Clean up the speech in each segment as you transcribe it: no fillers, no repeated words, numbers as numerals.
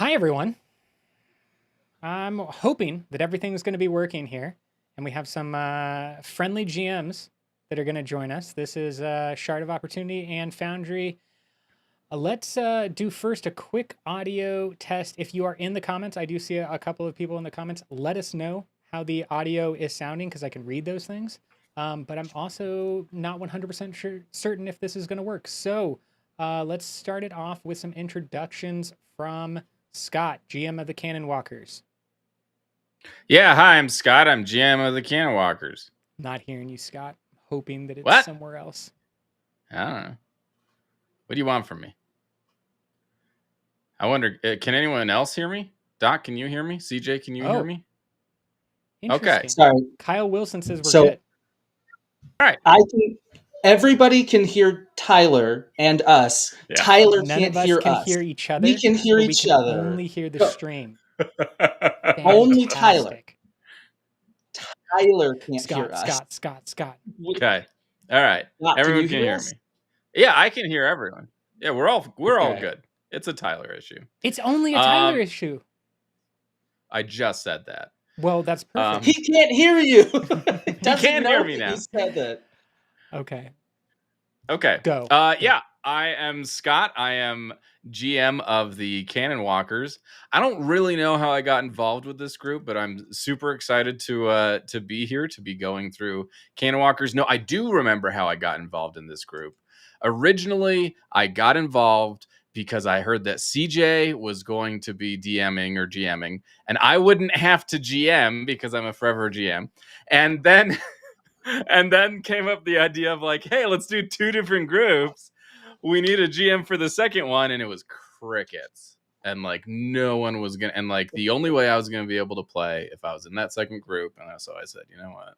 Hi, everyone. I'm hoping that everything's going to be working here, and we have some friendly GMs that are going to join us. This is Shard of Opportunity and Foundry. Let's do first a quick audio test. If you are in the comments, I do see a couple of people in the comments. Let us know how the audio is sounding because I can read those things. But I'm also not 100% certain if this is going to work. So let's start it off with some introductions from Scott, GM of the Canonwalkers. Yeah, hi, I'm Scott. I'm GM of the Canonwalkers. Not hearing you, Scott. Hoping that it's somewhere else. I don't know. What do you want from me? I wonder, can anyone else hear me? Doc, can you hear me? CJ, can you hear me? Interesting. Okay. Sorry. Kyle Wilson says we're good. All right. Everybody can hear Tyler and us. Yeah. Tyler can't hear us. None of us can hear each other. We can hear each other. Only hear the stream. Only Tyler. Tyler can't hear us. Scott. Okay. All right. Everyone can hear me. Yeah, I can hear everyone. Yeah, we're all good. It's a Tyler issue. It's only a Tyler issue. I just said that. Well, that's perfect. He can't hear you. He can't hear me now. He said that. Okay. Go. Yeah, I am Scott. I am GM of the Canonwalkers. I don't really know how I got involved with this group, but I'm super excited to be here, to be going through Canonwalkers. No, I do remember how I got involved in this group. Originally, I got involved because I heard that CJ was going to be DMing or GMing, and I wouldn't have to GM because I'm a forever GM. And then came up the idea of like, hey, let's do two different groups. We need a GM for the second one, and it was crickets. And like no one was gonna, and like the only way I was gonna be able to play if I was in that second group. And so I said, you know what?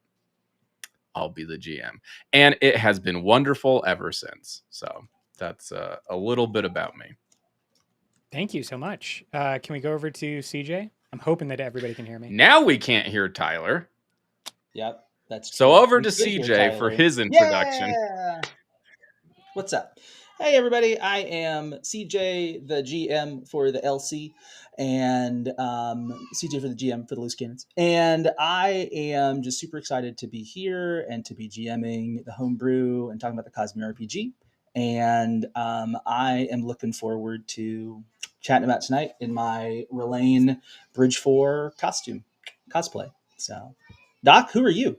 I'll be the GM. And it has been wonderful ever since. So that's a little bit about me. Thank you so much. Can we go over to CJ? I'm hoping that everybody can hear me. Now we can't hear Tyler. Yep, that's true. So over to CJ for his introduction. Yeah. What's up? Hey, everybody. I am CJ, the GM for the LC, and CJ for the GM for the Loose Canons. And I am just super excited to be here and to be GMing the homebrew and talking about the CosmereRPG. And I am looking forward to chatting about tonight in my Relaine Bridge 4 cosplay. So, Doc, who are you?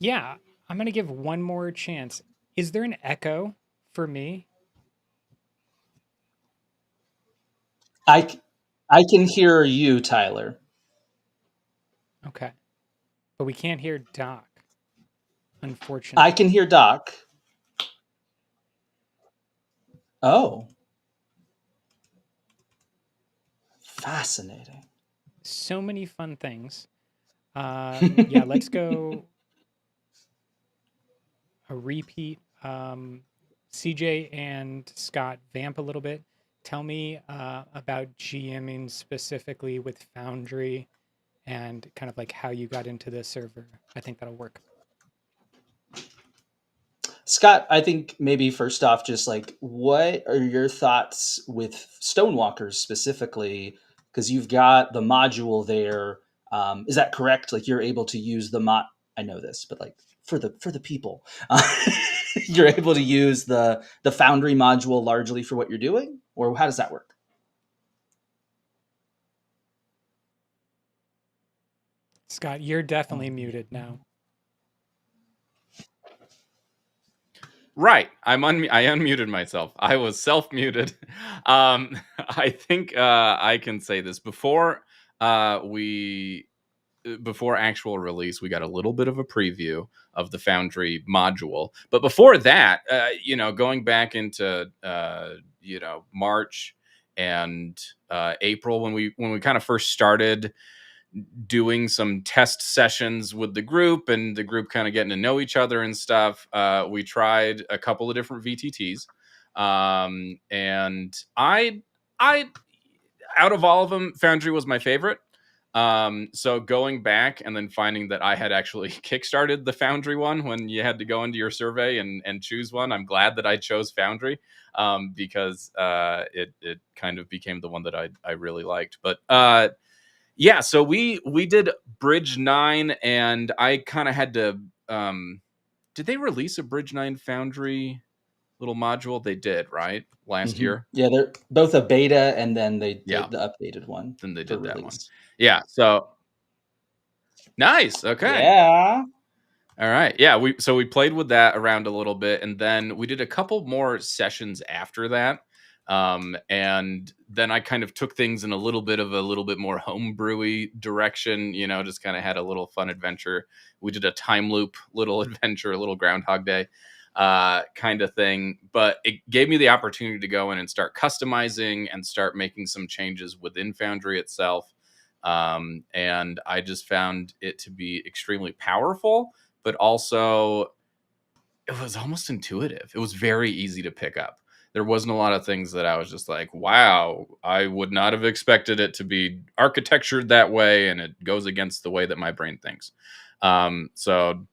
Yeah, I'm going to give one more chance. Is there an echo for me? I can hear you, Tyler. Okay. But we can't hear Doc, unfortunately. I can hear Doc. Oh. Fascinating. So many fun things. Yeah, let's go a repeat. CJ and Scott, vamp a little bit. Tell me about GMing specifically with Foundry and kind of like how you got into the server. I think that'll work. Scott, I think maybe first off, just like, what are your thoughts with Stonewalkers specifically? Because you've got the module there. Is that correct? Like you're able to use the mod. I know this, but like for the people, you're able to use the Foundry module largely for what you're doing, or how does that work? Scott, you're definitely muted now. Right. I unmuted myself. I was self-muted. I think I can say this. Before we before actual release, we got a little bit of a preview of the Foundry module. But before that, going back into March and April, when we kind of first started doing some test sessions with the group, and the group kind of getting to know each other and stuff, we tried a couple of different VTTs, and I out of all of them, Foundry was my favorite. So going back and then finding that I had actually kickstarted the Foundry one when you had to go into your survey and choose one, I'm glad that I chose Foundry, because it kind of became the one that I really liked. But yeah, so we did Bridge 9, and I kind of had to did they release a Bridge 9 Foundry little module? They did, right? Last year. Yeah, they're both a beta, and then they did the updated one. Then they did that one. Yeah, so nice. Okay. Yeah. All right. Yeah, we played with that around a little bit, and then we did a couple more sessions after that. And then I kind of took things in a little bit more homebrewy direction, just kind of had a little fun adventure. We did a time loop little adventure, a little Groundhog Day kind of thing, but it gave me the opportunity to go in and start customizing and start making some changes within Foundry itself. And I just found it to be extremely powerful, but also it was almost intuitive. It was very easy to pick up. There wasn't a lot of things that I was just like, wow, I would not have expected it to be architectured that way, and it goes against the way that my brain thinks. So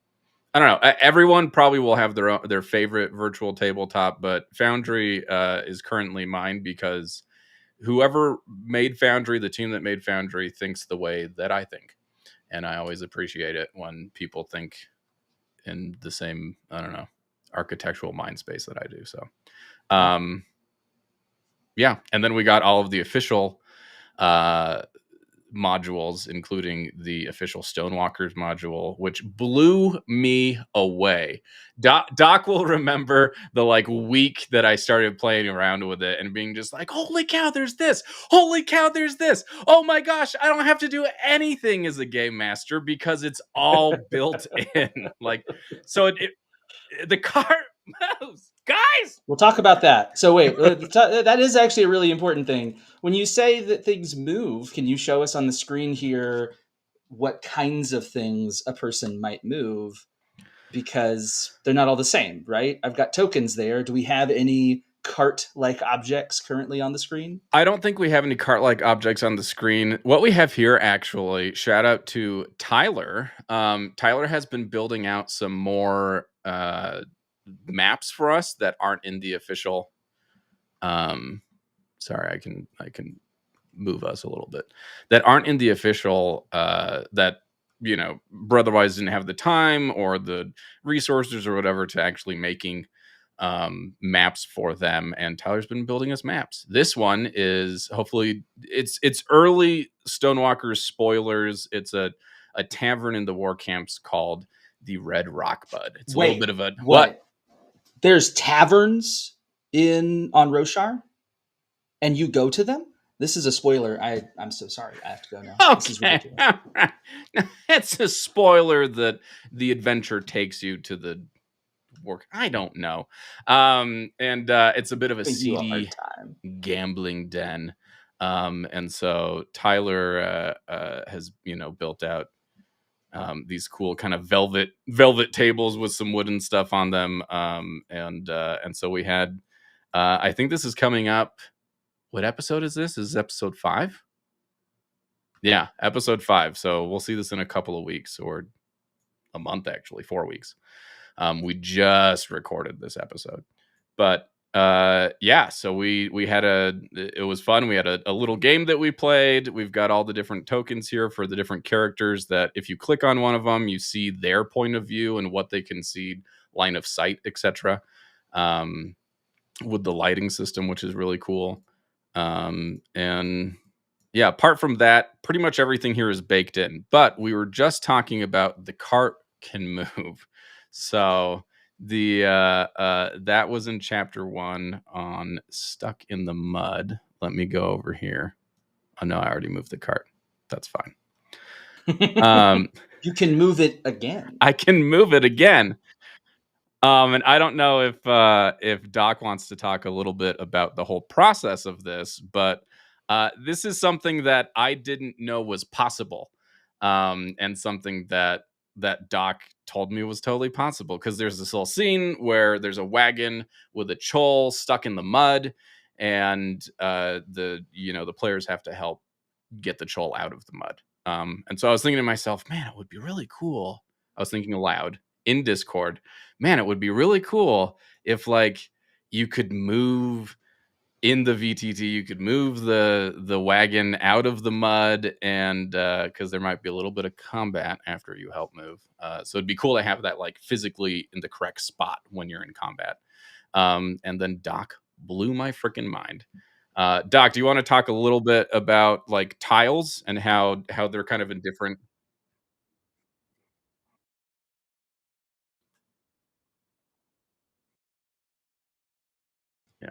I don't know. Everyone probably will have their favorite virtual tabletop, but Foundry is currently mine because whoever made Foundry, the team that made Foundry, thinks the way that I think. And I always appreciate it when people think in the same, I don't know, architectural mind space that I do. So, yeah. And then we got all of the official modules, including the official Stonewalkers module, which blew me away. Doc will remember the week that I started playing around with it and being just like, holy cow, there's this. Holy cow, there's this. Oh my gosh, I don't have to do anything as a game master because it's all built in. So the cart moves. Guys, we'll talk about that. So wait, that is actually a really important thing. When you say that things move, can you show us on the screen here what kinds of things a person might move? Because they're not all the same, right? I've got tokens there. Do we have any cart-like objects currently on the screen? I don't think we have any cart-like objects on the screen. What we have here, actually, shout out to Tyler. Tyler has been building out some more maps for us that aren't in the official. Sorry, I can move us a little bit. That aren't in the official. That Brotherwise didn't have the time or the resources or whatever to actually making maps for them, and Tyler's been building us maps. This one is hopefully it's early Stonewalkers spoilers. It's a tavern in the war camps called the Red Rock Bud. It's a little bit of a what? There's taverns on Roshar, and you go to them? This is a spoiler. I'm so sorry. I have to go now. Okay. This is ridiculous. It's a spoiler that the adventure takes you to the work. I don't know. And it's a bit of a seedy gambling den. And so Tyler has built out these cool kind of velvet tables with some wooden stuff on them. And so we had I think this is coming up. What episode is this? Is this episode 5? Yeah, episode 5. So we'll see this in a couple of weeks, or a month, actually, 4 weeks. We just recorded this episode, but yeah, so we had it was fun. We had a little game that we played. We've got all the different tokens here for the different characters that if you click on one of them, you see their point of view and what they can see, line of sight, etc. With the lighting system, which is really cool. And yeah, apart from that, pretty much everything here is baked in, but we were just talking about the cart can move. So the that was in chapter 1 on Stuck in the Mud. Let me go over here. Oh no, I already moved the cart. That's fine. You can move it again. I can move it again. And I don't know if Doc wants to talk a little bit about the whole process of this, but this is something that I didn't know was possible, and something that Doc told me was totally possible. Because there's this little scene where there's a wagon with a chole stuck in the mud, and the players have to help get the chole out of the mud. And so I was thinking to myself, man, it would be really cool. I was thinking aloud in Discord, man, it would be really cool if like you could move in the VTT, you could move the wagon out of the mud, and because there might be a little bit of combat after you help move. So it'd be cool to have that like physically in the correct spot when you're in combat. And then Doc blew my freaking mind. Doc, do you want to talk a little bit about like tiles and how they're kind of in different? Yeah.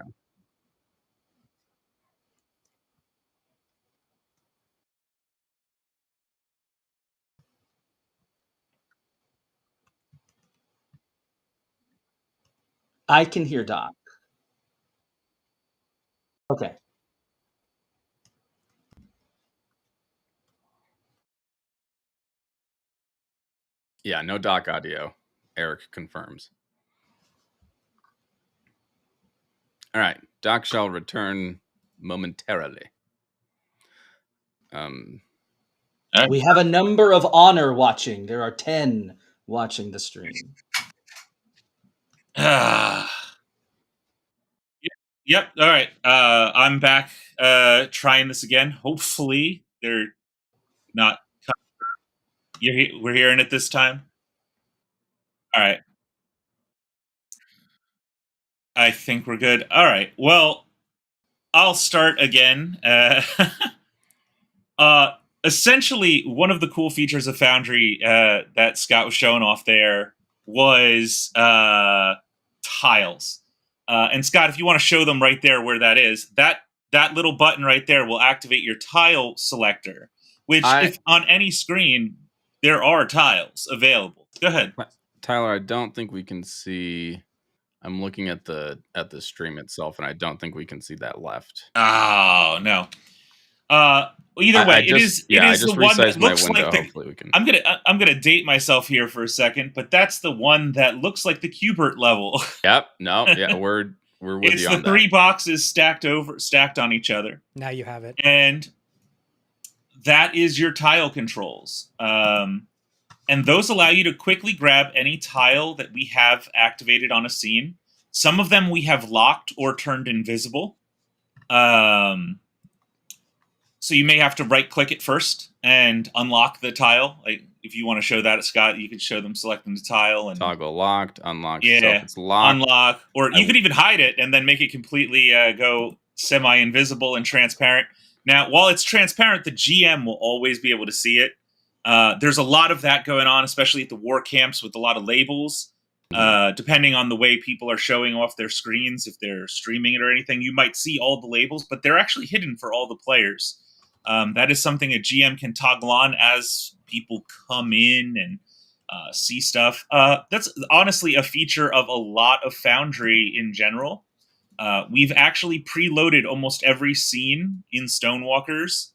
I can hear Doc. Okay. Yeah, no Doc audio. Eric confirms. All right, Doc shall return momentarily. We have a number of honor watching. There are 10 watching the stream. Yep. All right. I'm back trying this again. Hopefully they're not. We're hearing it this time. All right. I think we're good. All right. Well, I'll start again. Essentially, one of the cool features of Foundry that Scott was showing off there was tiles. And Scott, if you want to show them right there where that is, that little button right there will activate your tile selector, which if on any screen, there are tiles available. Go ahead. Tyler, I don't think we can see. I'm looking at the stream itself, and I don't think we can see that left. Oh, no. Either way, it is the one that looks like the. Hopefully we can. I'm gonna date myself here for a second, but that's the one that looks like the Qbert level. Yep. No. Yeah. We're with it's you the on that. 3 boxes stacked on each other. Now you have it, and that is your tile controls. And those allow you to quickly grab any tile that we have activated on a scene. Some of them we have locked or turned invisible. So you may have to right-click it first and unlock the tile. Like if you want to show that at Scott, you could show them selecting the tile and toggle locked, unlock. Yeah, so if it's locked, unlock, or you could even hide it and then make it completely go semi-invisible and transparent. Now, while it's transparent, the GM will always be able to see it. There's a lot of that going on, especially at the war camps with a lot of labels. Depending on the way people are showing off their screens, if they're streaming it or anything, you might see all the labels, but they're actually hidden for all the players. That is something a GM can toggle on as people come in and see stuff. That's honestly a feature of a lot of Foundry in general. We've actually preloaded almost every scene in Stonewalkers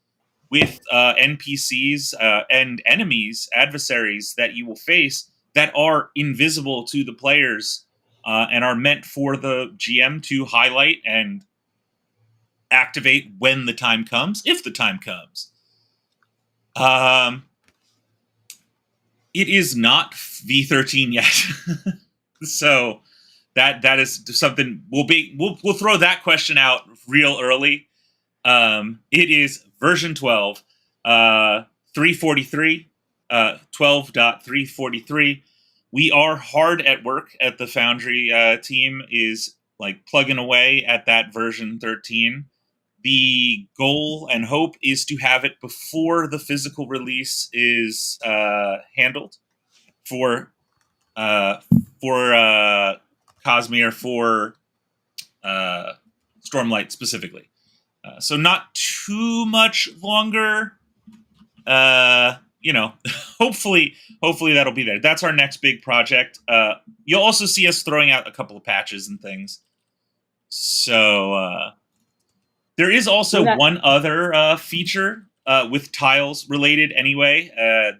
with NPCs and enemies, adversaries that you will face that are invisible to the players and are meant for the GM to highlight and activate when the time comes, if the time comes. It is not V13 yet. So that is something we'll throw that question out real early. It is version 12, 343, 12.343. We are hard at work at the Foundry team is like plugging away at that version 13. The goal and hope is to have it before the physical release is handled for Cosmere, for Stormlight specifically. So not too much longer. you know, hopefully that'll be there. That's our next big project. You'll also see us throwing out a couple of patches and things. So there is also one other feature with tiles related anyway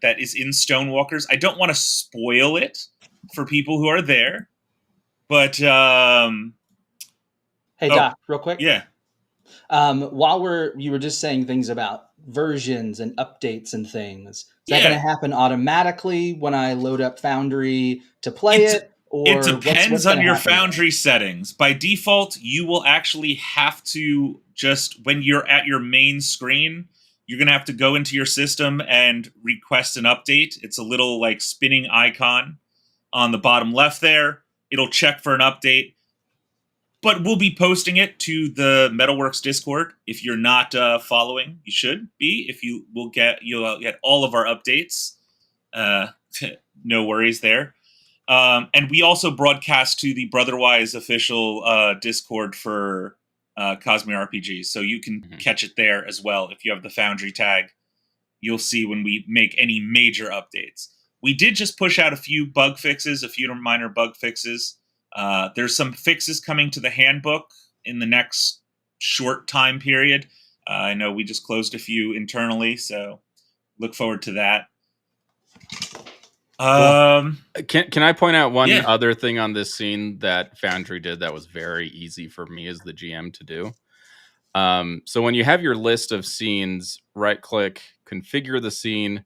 that is in Stonewalkers. I don't want to spoil it for people who are there, but hey Doc, real quick. Yeah. While you were just saying things about versions and updates and things, is that going to happen automatically when I load up Foundry to play it? Or it depends what's on your Foundry settings. By default, you will actually have to just, when you're at your main screen, you're going to have to go into your system and request an update. It's a little like spinning icon on the bottom left there. It'll check for an update. But we'll be posting it to the Metalworks Discord. If you're not following, you should be. You'll get all of our updates. No worries there. And we also broadcast to the Brotherwise official Discord for CosmereRPG, so you can catch it there as well. If you have the Foundry tag, you'll see when we make any major updates. We did just push out a few minor bug fixes. There's some fixes coming to the handbook in the next short time period. I know we just closed a few internally, so look forward to that. Can I point out one other thing on this scene that Foundry did that was very easy for me as the GM to do? So when you have your list of scenes, right click, configure the scene.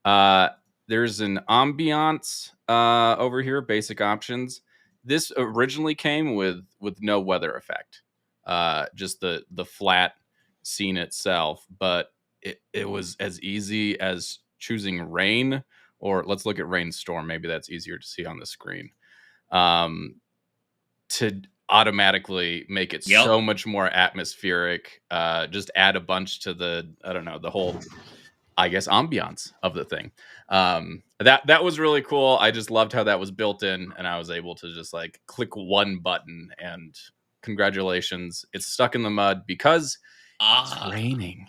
There's an ambiance over here, basic options. This originally came with no weather effect, just the flat scene itself. But it was as easy as choosing rain, or let's look at rainstorm. Maybe that's easier to see on the screen. To automatically make it so much more atmospheric. Just add a bunch to the whole, I guess, ambiance of the thing. That was really cool. I just loved how that was built in, and I was able to just like click one button and congratulations, it's stuck in the mud because it's raining.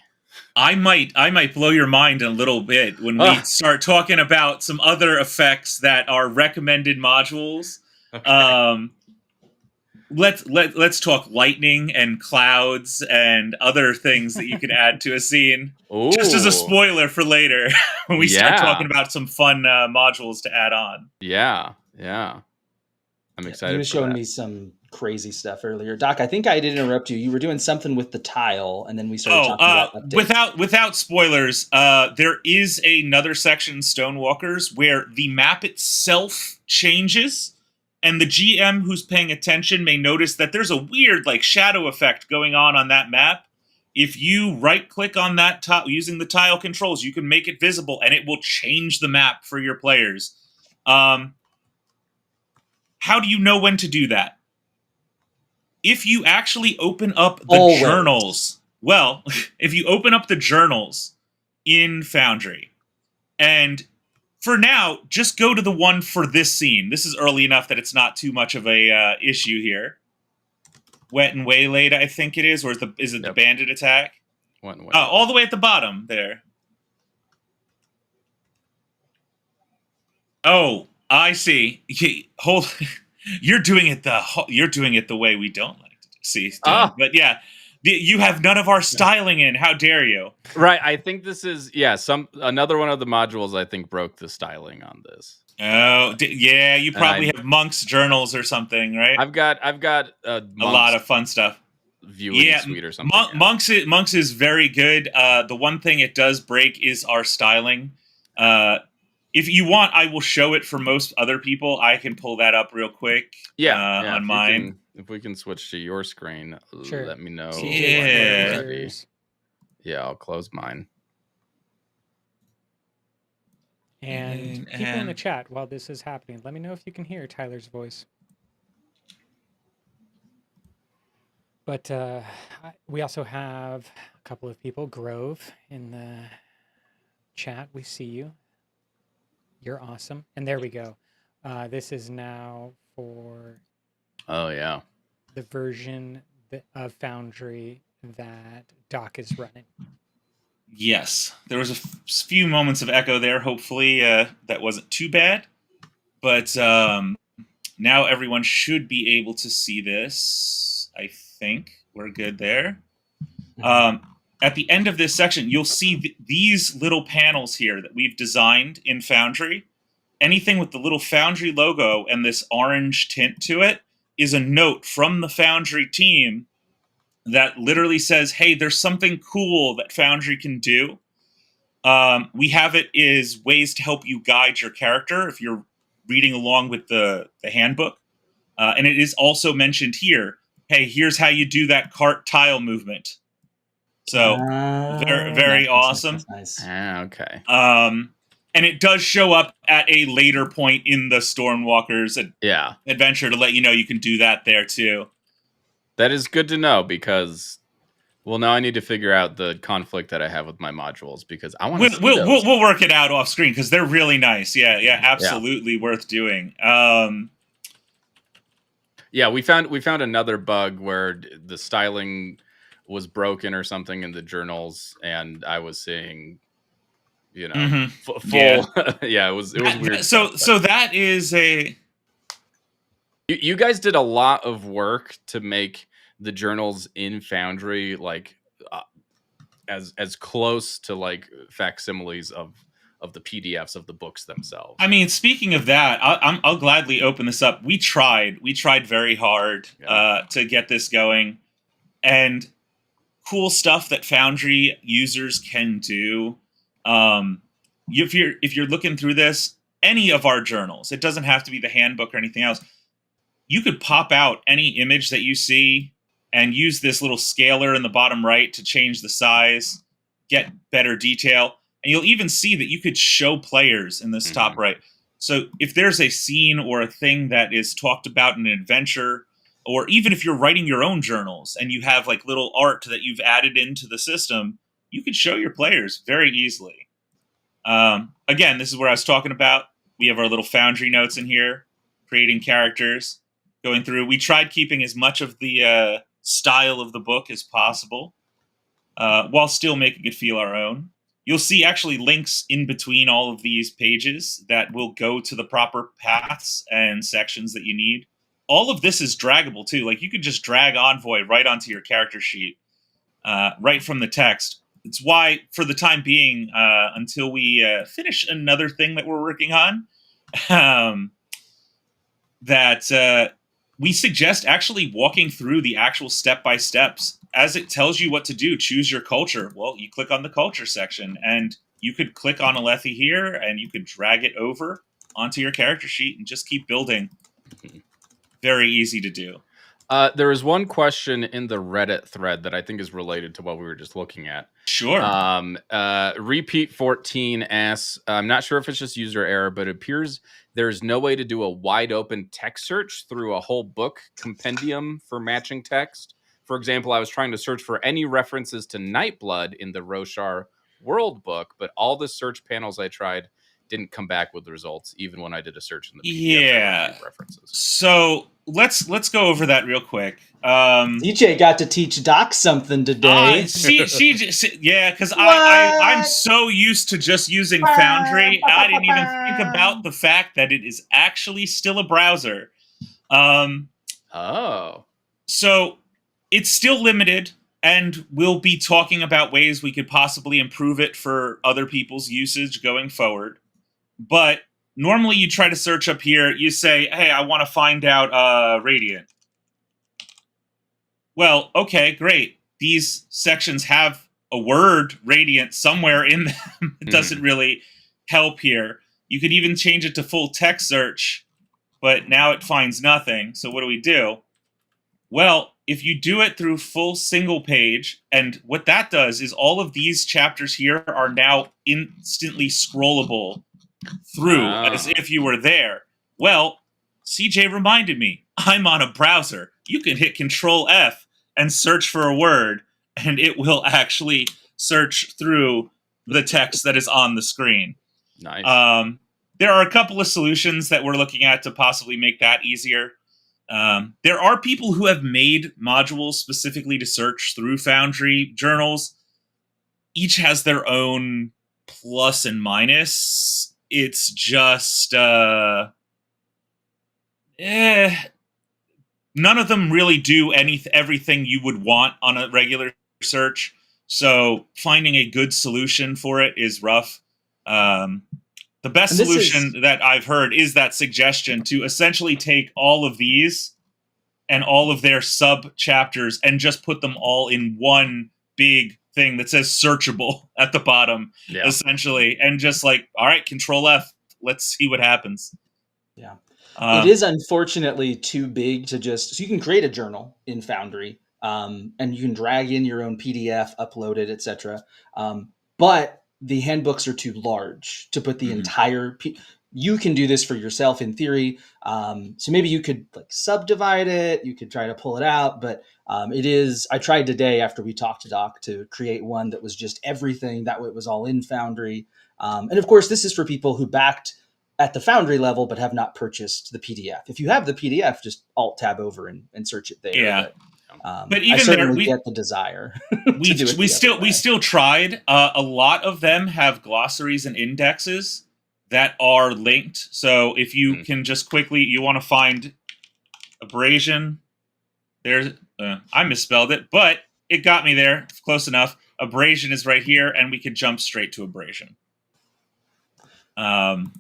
I might blow your mind a little bit when we start talking about some other effects that are recommended modules. Okay. Let's talk lightning and clouds and other things that you can add to a scene. Ooh. Just as a spoiler for later when we start talking about some fun modules to add on. Yeah. I'm excited. You were showing me some crazy stuff earlier, Doc. I think I did interrupt you. You were doing something with the tile, and then we started talking about updates. Without spoilers, there is another section in Stonewalkers where the map itself changes. And the GM who's paying attention may notice that there's a weird like shadow effect going on that map. If you right-click on that using the tile controls, you can make it visible, and it will change the map for your players. How do you know when to do that? If you actually open up the journals, if you open up the journals in Foundry, and for now, just go to the one for this scene. This is early enough that it's not too much of a issue here. Wet and Waylaid, I think it is, or is it the bandit attack? Wet and Waylaid. All the way at the bottom there. Oh, I see. You're doing it the way we don't like to see. But yeah. You have none of our styling in. How dare you? Right. I think this is another one of the modules I think broke the styling on this. Oh, yeah. You probably have Monk's journals or something, right? I've got a lot of fun stuff. Viewing suite or something. Monk's is very good. The one thing it does break is our styling. If you want, I will show it for most other people. I can pull that up real quick. On mine. If we can switch to your screen, sure. Let me know. Yeah. I'll close mine. And people in the chat, while this is happening, let me know if you can hear Tyler's voice. But we also have a couple of people. Grove in the chat. We see you. You're awesome. And there we go. This is now for... Oh, yeah. The version of Foundry that Doc is running. Yes, there was a few moments of echo there. Hopefully that wasn't too bad. But now everyone should be able to see this. I think we're good there. At the end of this section, you'll see these little panels here that we've designed in Foundry. Anything with the little Foundry logo and this orange tint to it is a note from the Foundry team that literally says, hey, there's something cool that Foundry can do. We have it is ways to help you guide your character if you're reading along with the handbook. And it is also mentioned here, hey, here's how you do that cart tile movement. So very awesome. Nice. Okay. And it does show up at a later point in the Stormwalkers adventure to let you know you can do that there too. That is good to know because, well, now I need to figure out the conflict that I have with my modules because I want to. We'll work it out off screen because they're really nice. Yeah, absolutely worth doing. Yeah, we found another bug where the styling was broken or something in the journals, and I was seeing, full. Yeah, it was weird. So that is a. You guys did a lot of work to make the journals in Foundry as close to facsimiles of the PDFs of the books themselves. I mean, speaking of that, I'll gladly open this up. We tried very hard to get this going, and cool stuff that Foundry users can do. If you're looking through this, any of our journals, it doesn't have to be the handbook or anything else. You could pop out any image that you see and use this little scaler in the bottom right to change the size, get better detail. And you'll even see that you could show players in this top right. So if there's a scene or a thing that is talked about in an adventure, or even if you're writing your own journals and you have little art that you've added into the system, you could show your players very easily. Again, this is where I was talking about. We have our little Foundry notes in here, creating characters, going through. We tried keeping as much of the style of the book as possible, while still making it feel our own. You'll see actually links in between all of these pages that will go to the proper paths and sections that you need. All of this is draggable too. You could just drag Envoy right onto your character sheet, right from the text. It's why, for the time being, until we finish another thing that we're working on, that we suggest actually walking through the actual step-by-steps. As it tells you what to do, choose your culture. Well, you click on the culture section, and you could click on Alethi here, and you could drag it over onto your character sheet and just keep building. Very easy to do. There is one question in the Reddit thread that I think is related to what we were just looking at. Sure. Repeat 14 asks, I'm not sure if it's just user error, but it appears there's no way to do a wide open text search through a whole book compendium for matching text. For example, I was trying to search for any references to Nightblood in the Roshar World book, but all the search panels I tried didn't come back with the results, even when I did a search in the PDF references. So let's go over that real quick. DJ got to teach Doc something today. Because I'm so used to just using Foundry, I didn't even think about the fact that it is actually still a browser. So it's still limited, and we'll be talking about ways we could possibly improve it for other people's usage going forward. But normally you try to search up here, you say, hey, I want to find out Radiant. Well, okay, great. These sections have a word Radiant somewhere in them. It doesn't really help here. You could even change it to full text search, but now it finds nothing. So what do? Well, if you do it through full single page, and what that does is all of these chapters here are now instantly scrollable through as if you were there. Well, CJ reminded me, I'm on a browser. You can hit Control F and search for a word, and it will actually search through the text that is on the screen. Nice. There are a couple of solutions that we're looking at to possibly make that easier. There are people who have made modules specifically to search through Foundry journals. each has their own plus and minus. It's just none of them really do everything you would want on a regular search. So finding a good solution for it is rough. The best solution that I've heard is that suggestion to essentially take all of these and all of their sub chapters and just put them all in one big thing that says searchable at the bottom, essentially. And just like, all right, Control F, let's see what happens. Yeah. It is unfortunately too big to just, so you can create a journal in Foundry, and you can drag in your own PDF, upload it, etc. But the handbooks are too large to put the entire. You can do this for yourself in theory. So maybe you could like subdivide it. You could try to pull it out, but it is. I tried today after we talked to Doc to create one that was just everything. That way it was all in Foundry. And of course, this is for people who backed at the Foundry level but have not purchased the PDF. If you have the PDF, just Alt tab over and search it there. Yeah. But even I certainly get the desire. we still tried. A lot of them have glossaries and indexes that are linked. So if you can just quickly, you want to find abrasion. There's I misspelled it, but it got me there close enough. Abrasion is right here, and we can jump straight to abrasion. And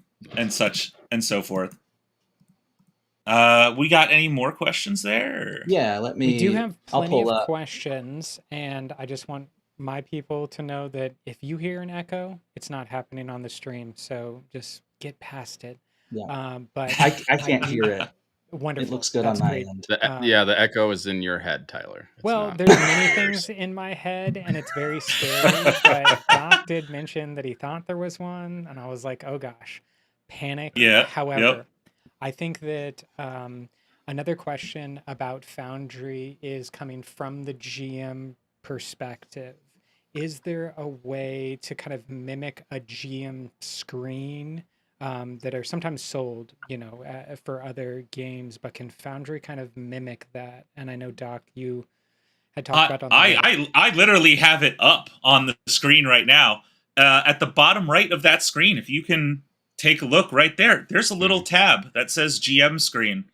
such and so forth. We got any more questions there? Yeah, we do have plenty of questions, and I just want my people to know that if you hear an echo, it's not happening on the stream, so just get past it. Yeah. But I can't hear it. Wonderful. It looks good on my end. The echo is in your head, Tyler. There's many things in my head, and it's very scary, but Doc did mention that he thought there was one, and I was like, oh gosh, panic. Yeah. However, I think that another question about Foundry is coming from the GM perspective. Is there a way to kind of mimic a GM screen that are sometimes sold, for other games, but can Foundry kind of mimic that? And I know, Doc, you had talked about I literally have it up on the screen right now. At the bottom right of that screen, if you can take a look right there, there's a little tab that says GM screen.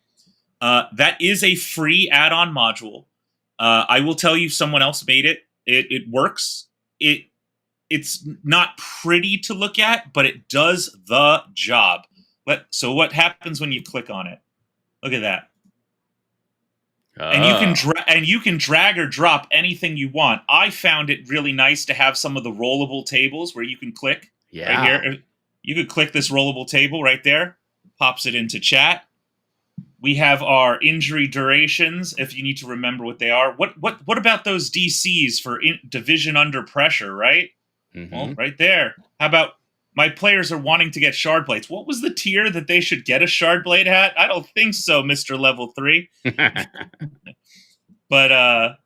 That is a free add-on module. I will tell you, someone else made it. It works. It's not pretty to look at, but it does the job. So what happens when you click on it? Look at that. And you can drag or drop anything you want. I found it really nice to have some of the rollable tables where you can click right here. You could click this rollable table right there, pops it into chat. We have our injury durations, if you need to remember what they are. What about those DCs for division under pressure, right? Well, right there. How about my players are wanting to get shard blades? What was the tier that they should get a shard blade at? I don't think so, Mr. Level 3. But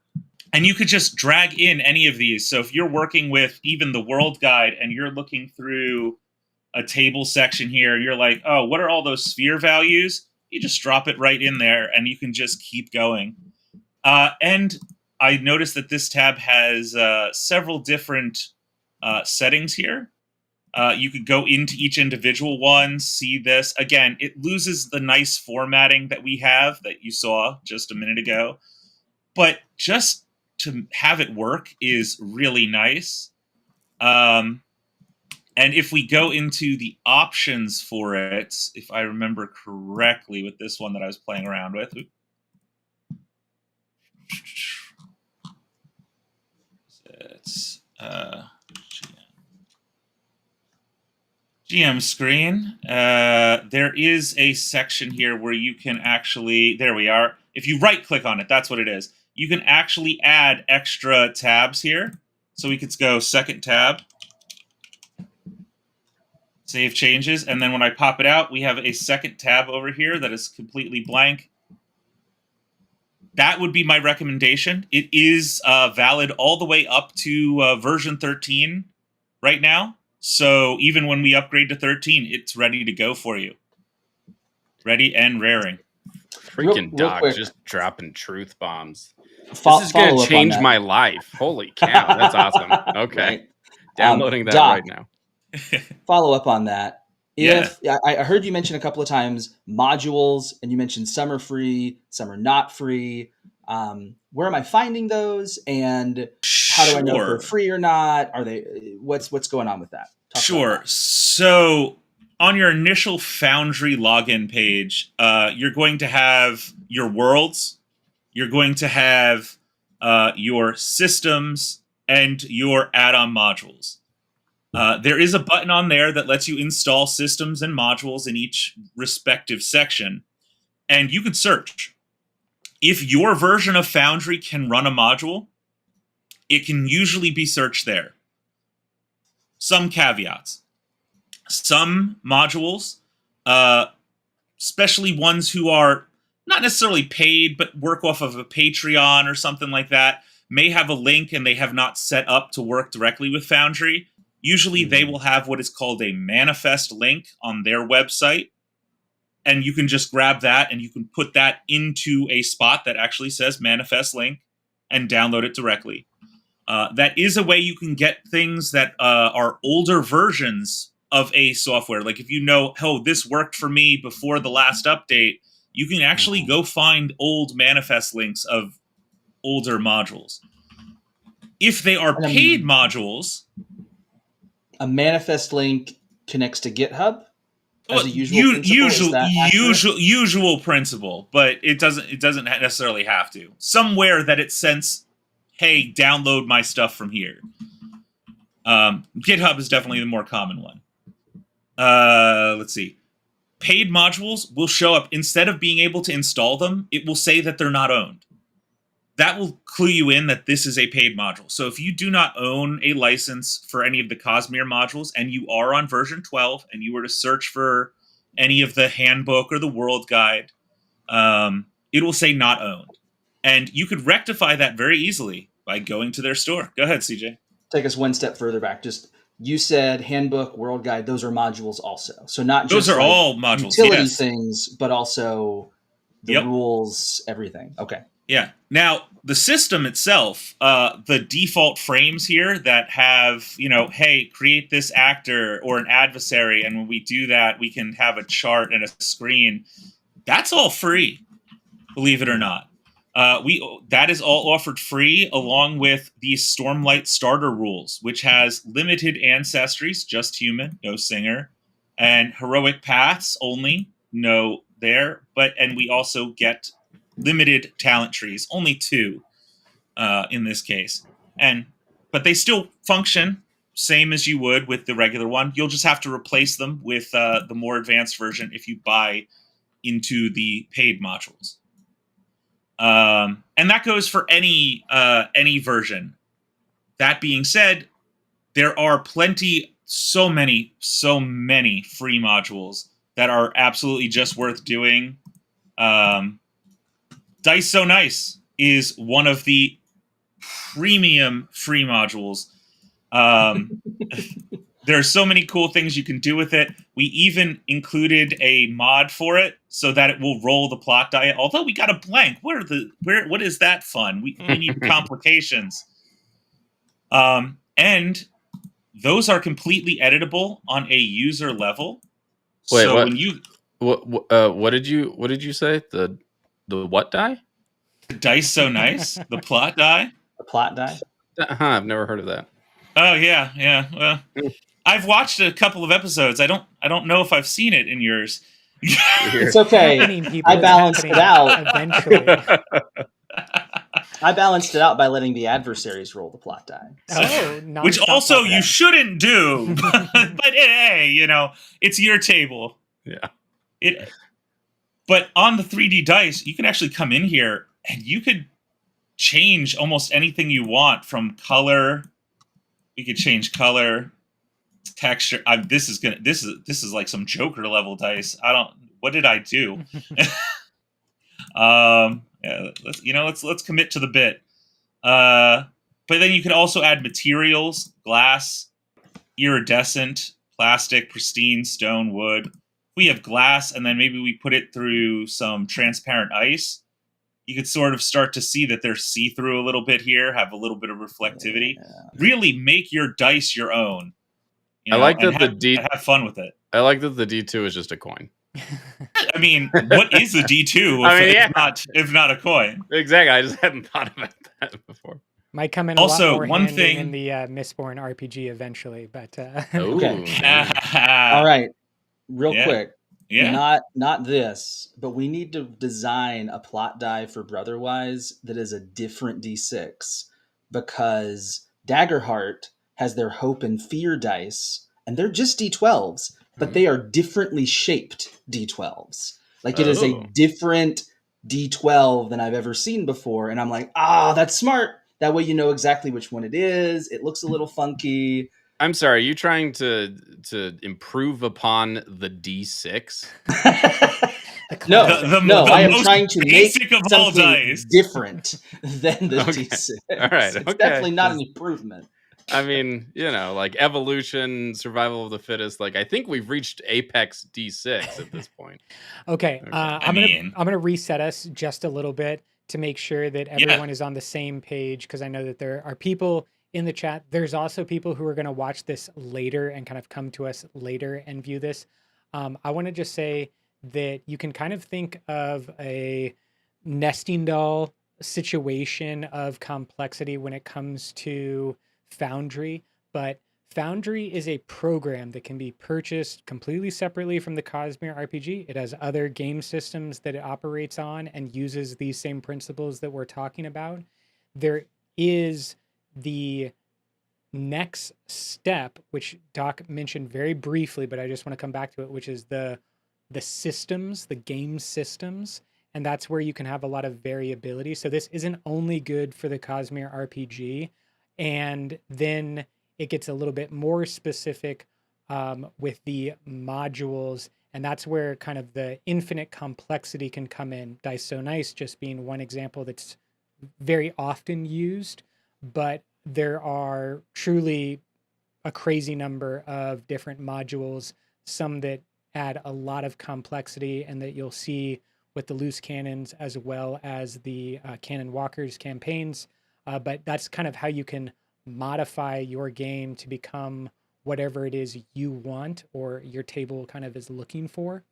and you could just drag in any of these. So if you're working with even the World Guide and you're looking through a table section here, you're like, oh, what are all those sphere values? You just drop it right in there and you can just keep going. And I noticed that this tab has several different settings here. You could go into each individual one, see this. Again, it loses the nice formatting that we have that you saw just a minute ago. But just to have it work is really nice. And if we go into the options for it, if I remember correctly with this one that I was playing around with. It's GM screen. There is a section here where you can actually, there we are. If you right click on it, that's what it is. You can actually add extra tabs here. So we could go second tab. Save changes, and then when I pop it out, we have a second tab over here that is completely blank. That would be my recommendation. It is valid all the way up to version 13 right now. So even when we upgrade to 13, it's ready to go for you. Ready and raring. Freaking Doc just dropping truth bombs. This is going to change my life. Holy cow, that's awesome. Okay. Downloading that Doc, right now. Follow up on that. Yeah. I heard you mention a couple of times modules, and you mentioned some are free, some are not free. Where am I finding those, and how do I know if they're free or not? Are they? What's going on with that? Sure. So on your initial Foundry login page, you're going to have your worlds, you're going to have your systems, and your add-on modules. There is a button on there that lets you install systems and modules in each respective section, and you can search. If your version of Foundry can run a module, it can usually be searched there. Some caveats. Some modules, especially ones who are not necessarily paid, but work off of a Patreon or something like that, may have a link and they have not set up to work directly with Foundry. Usually they will have what is called a manifest link on their website, and you can just grab that and you can put that into a spot that actually says manifest link and download it directly. That is a way you can get things that are older versions of a software. Like if you know, oh, this worked for me before the last update, you can actually go find old manifest links of older modules. If they are paid modules, a manifest link connects to GitHub as a usual principle, but it doesn't necessarily have to. Somewhere that it sends, hey, download my stuff from here. GitHub is definitely the more common one. Let's see. Paid modules will show up. Instead of being able to install them, it will say that they're not owned. That will clue you in that this is a paid module. So if you do not own a license for any of the Cosmere modules and you are on version 12 and you were to search for any of the handbook or the world guide, it will say not owned. And you could rectify that very easily by going to their store. Go ahead, CJ. Take us one step further back. Just you said handbook, world guide, those are modules also. So not just those are all modules, utility things, but also the rules, everything. Okay. Yeah. Now, the system itself, the default frames here that have, hey, create this actor or an adversary, and when we do that, we can have a chart and a screen. That's all free, believe it or not. That is all offered free, along with the Stormlight starter rules, which has limited ancestries, just human, no singer, and heroic paths only, no there. And we also get limited talent trees, only 2 in this case. But they still function same as you would with the regular one. You'll just have to replace them with the more advanced version if you buy into the paid modules. And that goes for any version. That being said, there are so many free modules that are absolutely just worth doing. Dice So Nice is one of the premium free modules. There are so many cool things you can do with it. We even included a mod for it so that it will roll the plot die. Although we got a blank. What is that fun? We need complications. And those are completely editable on a user level. Wait, so what? When you what did you say? The what die? Dice So Nice, the plot die. The plot die. I've never heard of that. Oh yeah. Well, I've watched a couple of episodes. I don't know if I've seen it in yours. It's okay. I balanced it out eventually. I balanced it out by letting the adversaries roll the plot die. Which also you shouldn't do. But hey, it's your table. Yeah. But on the 3D dice, you can actually come in here and you could change almost anything you want from color. You could change color, texture. This is like some Joker level dice. What did I do? Let's commit to the bit. But then you could also add materials: glass, iridescent, plastic, pristine, stone, wood. We have glass, and then maybe we put it through some transparent ice. you could sort of start to see that they're see-through a little bit here, have a little bit of reflectivity. Really make your dice your own. I like that have fun with it. I like that the D2 is just a coin. I mean, what is a D2 if not a coin? Exactly. I just hadn't thought about that before. Might come in also, a lot more one handy thing in the Mistborn RPG eventually, but Okay. All right, real quick. Yeah. Not this, but we need to design a plot die for Brotherwise that is a different D6, because Daggerheart has their hope and fear dice, and they're just D12s, but they are differently shaped D12s. Like, it is a different D12 than I've ever seen before, and I'm like, that's smart. That way you know exactly which one it is. It looks a little funky. I'm sorry, are you trying to improve upon the D6? No, I am trying to make something different than the D6. All right, It's definitely not an improvement. I mean, like evolution, survival of the fittest. Like, I think we've reached apex D6 at this point. Okay. I'm gonna reset us just a little bit to make sure that everyone is on the same page, because I know that there are people in the chat. There's also people who are going to watch this later and kind of come to us later and view this. I want to just say that you can kind of think of a nesting doll situation of complexity when it comes to Foundry, but Foundry is a program that can be purchased completely separately from the Cosmere RPG. It has other game systems that it operates on and uses these same principles that we're talking about. There is the next step, which Doc mentioned very briefly, but I just want to come back to it, which is the systems, the game systems. And that's where you can have a lot of variability. So this isn't only good for the Cosmere RPG. And then it gets a little bit more specific with the modules. And that's where kind of the infinite complexity can come in. Dice So Nice just being one example that's very often used, but there are truly a crazy number of different modules, some that add a lot of complexity, and that you'll see with the Loose Canons as well as the Canonwalkers campaigns. But that's kind of how you can modify your game to become whatever it is you want or your table kind of is looking for.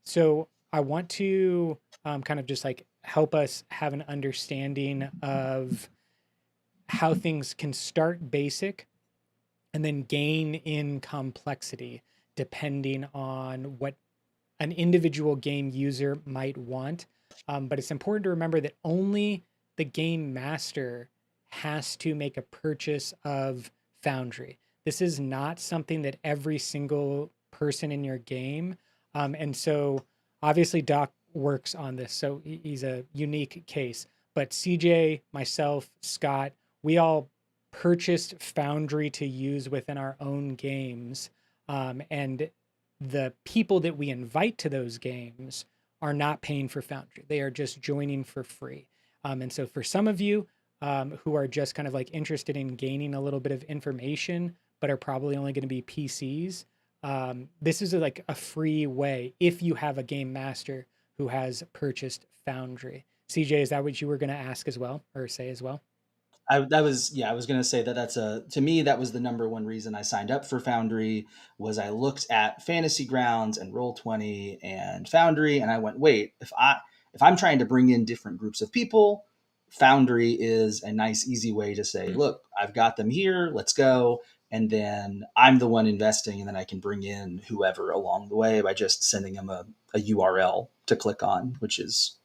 So I want to kind of just like help us have an understanding of how things can start basic and then gain in complexity depending on what an individual game user might want. But it's important to remember that only the game master has to make a purchase of Foundry. This is not something that every single person in your game. And so obviously Doc works on this, so he's a unique case. But CJ, myself, Scott, we all purchased Foundry to use within our own games. And the people that we invite to those games are not paying for Foundry. They are just joining for free. And so for some of you who are just kind of like interested in gaining a little bit of information, but are probably only going to be PCs, this is like a free way if you have a game master who has purchased Foundry. CJ, is that what you were going to ask as well, or say as well? I was going to say that to me, that was the number one reason I signed up for Foundry. Was I looked at Fantasy Grounds and Roll20 and Foundry, and I went, wait, if I'm trying to bring in different groups of people, Foundry is a nice, easy way to say, look, I've got them here, let's go. And then I'm the one investing, and then I can bring in whoever along the way by just sending them a URL to click on, which is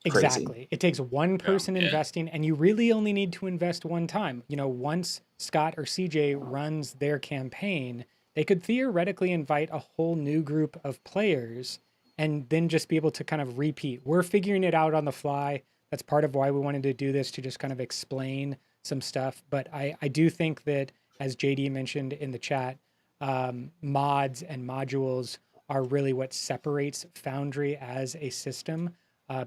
crazy. Exactly. It takes one person investing, and you really only need to invest one time. Once Scott or CJ runs their campaign, they could theoretically invite a whole new group of players and then just be able to kind of repeat. We're figuring it out on the fly. That's part of why we wanted to do this, to just kind of explain some stuff. But I do think that, as JD mentioned in the chat, mods and modules are really what separates Foundry as a system,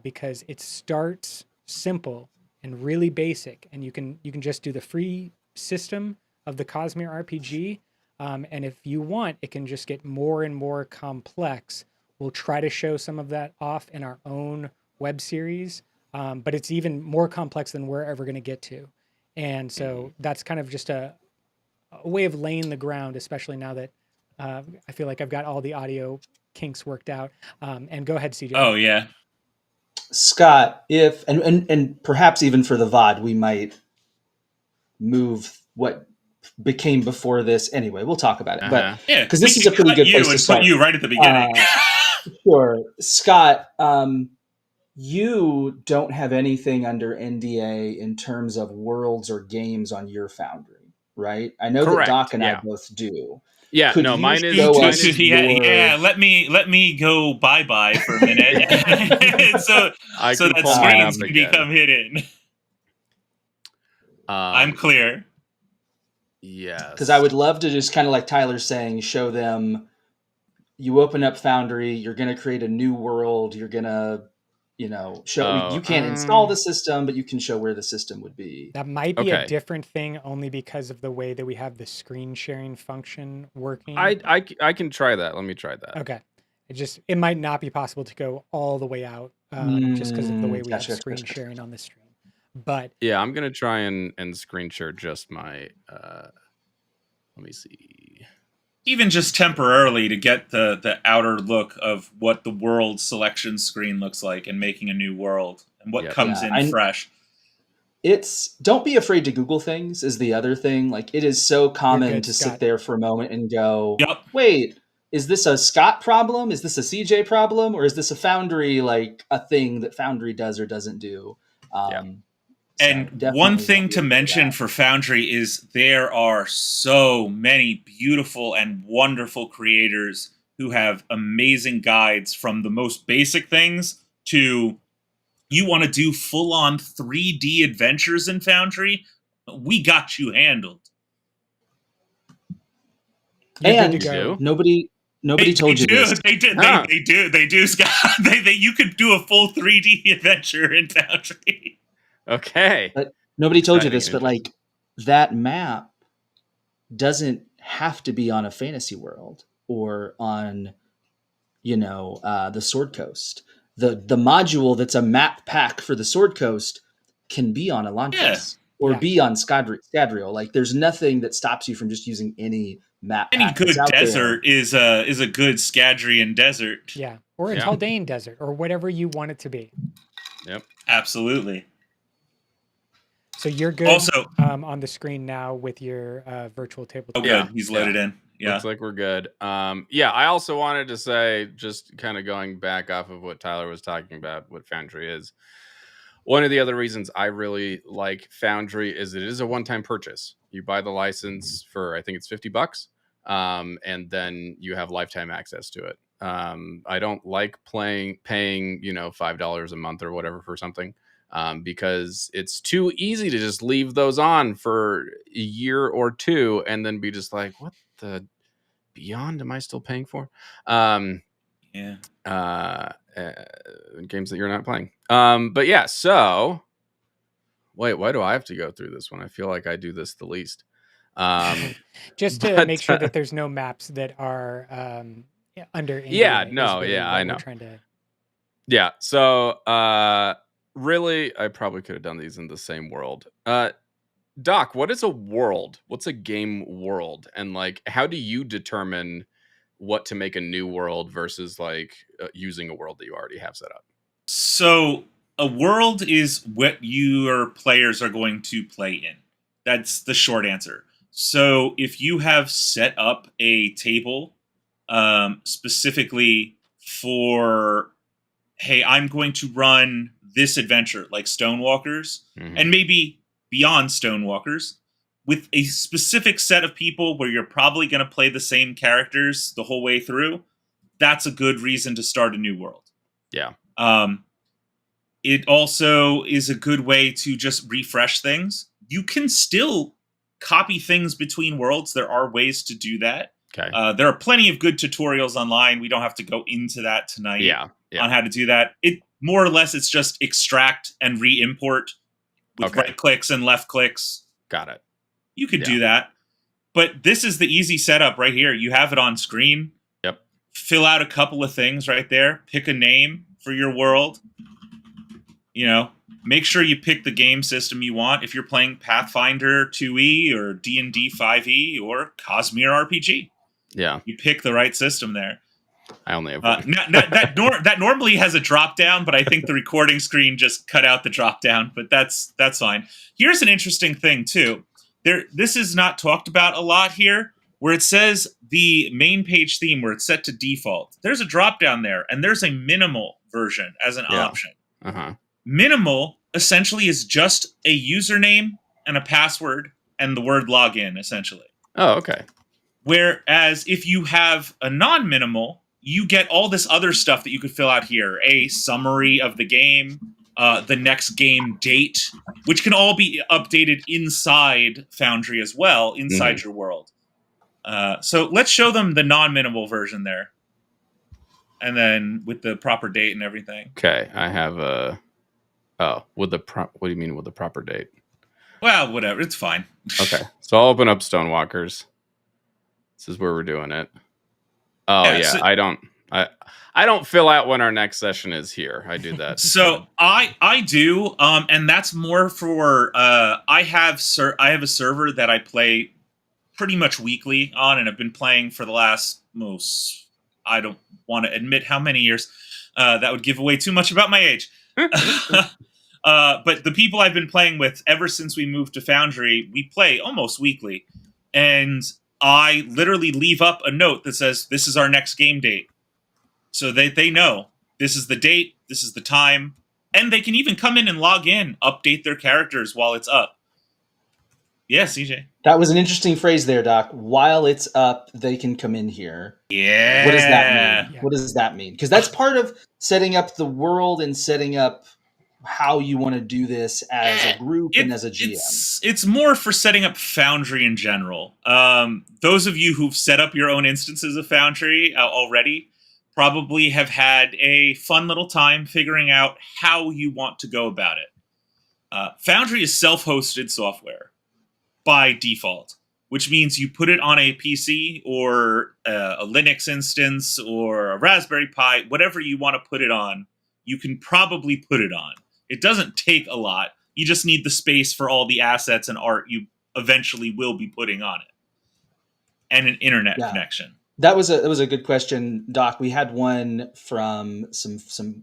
because it starts simple and really basic, and you can just do the free system of the Cosmere RPG, and if you want, it can just get more and more complex. We'll try to show some of that off in our own web series, but it's even more complex than we're ever going to get to. And so that's kind of just a way of laying the ground, especially now that I feel like I've got all the audio kinks worked out. And go ahead, CJ. Oh yeah, Scott, if and perhaps even for the VOD, we might move what became before this. Anyway, we'll talk about it. But yeah, because this is a pretty good place to start. Put you right at the beginning. Sure, Scott. You don't have anything under NDA in terms of worlds or games on your Foundry, right? I know Correct. that Doc and I both do. Yeah, Could no, you mine is. show us Yeah, let me go bye for a minute. so that screen can become hidden. I'm clear. Yes. Because I would love to just kind of like Tyler's saying, show them. You open up Foundry, you're going to create a new world. You're going to, show. You can't install the system, but you can show where the system would be. That might be a different thing, only because of the way that we have the screen sharing function working. I can try that. Let me try that. Okay. It might not be possible to go all the way out just because of the way we have screen sharing on the stream. But yeah, I'm gonna try and screen share just my. Let me see. Even just temporarily to get the outer look of what the world selection screen looks like, and making a new world and what comes in fresh. Don't be afraid to Google things is the other thing. Like, it is so common to sit there for a moment and go, wait, is this a Scott problem? Is this a CJ problem? Or is this a Foundry, like a thing that Foundry does or doesn't do? And one thing to mention for Foundry is there are so many beautiful and wonderful creators who have amazing guides, from the most basic things to you want to do full-on 3D adventures in Foundry, we got you handled. And nobody told you this. They do, Scott. You could do a full 3D adventure in Foundry. Okay. But nobody told you this, but like that map doesn't have to be on a fantasy world or on, the Sword Coast. The module that's a map pack for the Sword Coast can be on Elantris or be on Scadrial. Like, there's nothing that stops you from just using any map pack. Any good desert is a good Scadrian desert. Yeah. Or a Taldane desert, or whatever you want it to be. Yep. Absolutely. So you're good also on the screen now with your virtual tabletop. Oh, good. He's loaded in. Yeah. Looks like we're good. I also wanted to say, just kind of going back off of what Tyler was talking about, what Foundry is. One of the other reasons I really like Foundry is it is a one-time purchase. You buy the license for, I think it's $50, and then you have lifetime access to it. I don't like paying, $5 a month or whatever for something. Because it's too easy to just leave those on for a year or two and then be just like, what the beyond am I still paying for? Games that you're not playing. But yeah, so wait, why do I have to go through this one? I feel like I do this the least. Just to make sure that there's no maps that are under NDA. I know. Yeah, so really, I probably could have done these in the same world. Doc, what is a world? What's a game world? And like, how do you determine what to make a new world versus like using a world that you already have set up? So a world is what your players are going to play in. That's the short answer. So if you have set up a table specifically for, hey, I'm going to run this adventure like Stonewalkers, and maybe beyond Stonewalkers, with a specific set of people where you're probably going to play the same characters the whole way through, that's a good reason to start a new world. Yeah. It also is a good way to just refresh things. You can still copy things between worlds. There are ways to do that. Okay. There are plenty of good tutorials online. We don't have to go into that tonight on how to do that. More or less, it's just extract and re-import with right clicks and left clicks. Got it. You could do that. But this is the easy setup right here. You have it on screen. Yep. Fill out a couple of things right there. Pick a name for your world. make sure you pick the game system you want. If you're playing Pathfinder 2e or D&D 5e or Cosmere RPG, you pick the right system there. I only have one. That normally has a drop down, but I think the recording screen just cut out the drop down. But that's fine. Here's an interesting thing too. This is not talked about a lot here, where it says the main page theme where it's set to default. There's a drop down there, and there's a minimal version as an option. Minimal essentially is just a username and a password and the word login, essentially. Oh, okay. Whereas if you have a non-minimal, you get all this other stuff that you could fill out here. A summary of the game, the next game date, which can all be updated inside Foundry as well, inside your world. So let's show them the non-minimal version there. And then with the proper date and everything. Okay, I have a... Oh, what do you mean with the proper date? Well, whatever. It's fine. Okay, so I'll open up Stonewalkers. This is where we're doing it. Oh yeah, so, I don't fill out when our next session is here. I do that. So I do, and that's more for I have a server that I play pretty much weekly on, and I've been playing for the last I don't want to admit how many years. That would give away too much about my age. But the people I've been playing with ever since we moved to Foundry, we play almost weekly, and I literally leave up a note that says, this is our next game date. So they know this is the date, this is the time, and they can even come in and log in, update their characters while it's up. Yeah, CJ. That was an interesting phrase there, Doc. While it's up, they can come in here. Yeah. What does that mean? Yeah. What does that mean? Because that's part of setting up the world and setting up how you want to do this as a group and as a GM. It's more for setting up Foundry in general. Those of you who've set up your own instances of Foundry already probably have had a fun little time figuring out how you want to go about it. Foundry is self-hosted software by default, which means you put it on a PC or a Linux instance or a Raspberry Pi, whatever you want to put it on, you can probably put it on. It doesn't take a lot. You just need the space for all the assets and art you eventually will be putting on it, and an internet connection. That was a good question, Doc. We had one from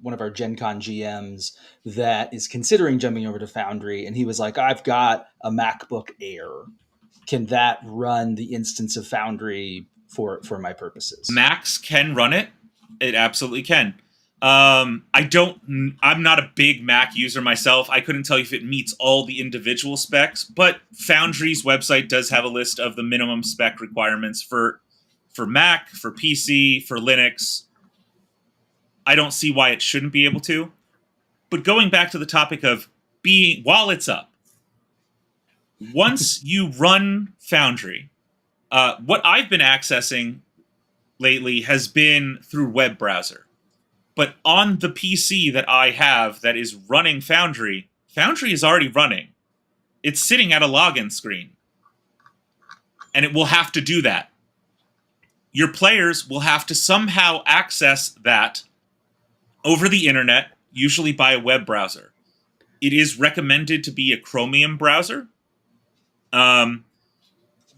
one of our Gen Con GMs that is considering jumping over to Foundry, and he was like, "I've got a MacBook Air. Can that run the instance of Foundry for my purposes?" Macs can run it. It absolutely can. I'm not a big Mac user myself. I couldn't tell you if it meets all the individual specs, but Foundry's website does have a list of the minimum spec requirements for Mac, for PC, for Linux. I don't see why it shouldn't be able to. But going back to the topic of while it's up, once you run Foundry, what I've been accessing lately has been through web browser. But on the PC that I have that is running Foundry, Foundry is already running. It's sitting at a login screen. And it will have to do that. Your players will have to somehow access that over the internet, usually by a web browser. It is recommended to be a Chromium browser.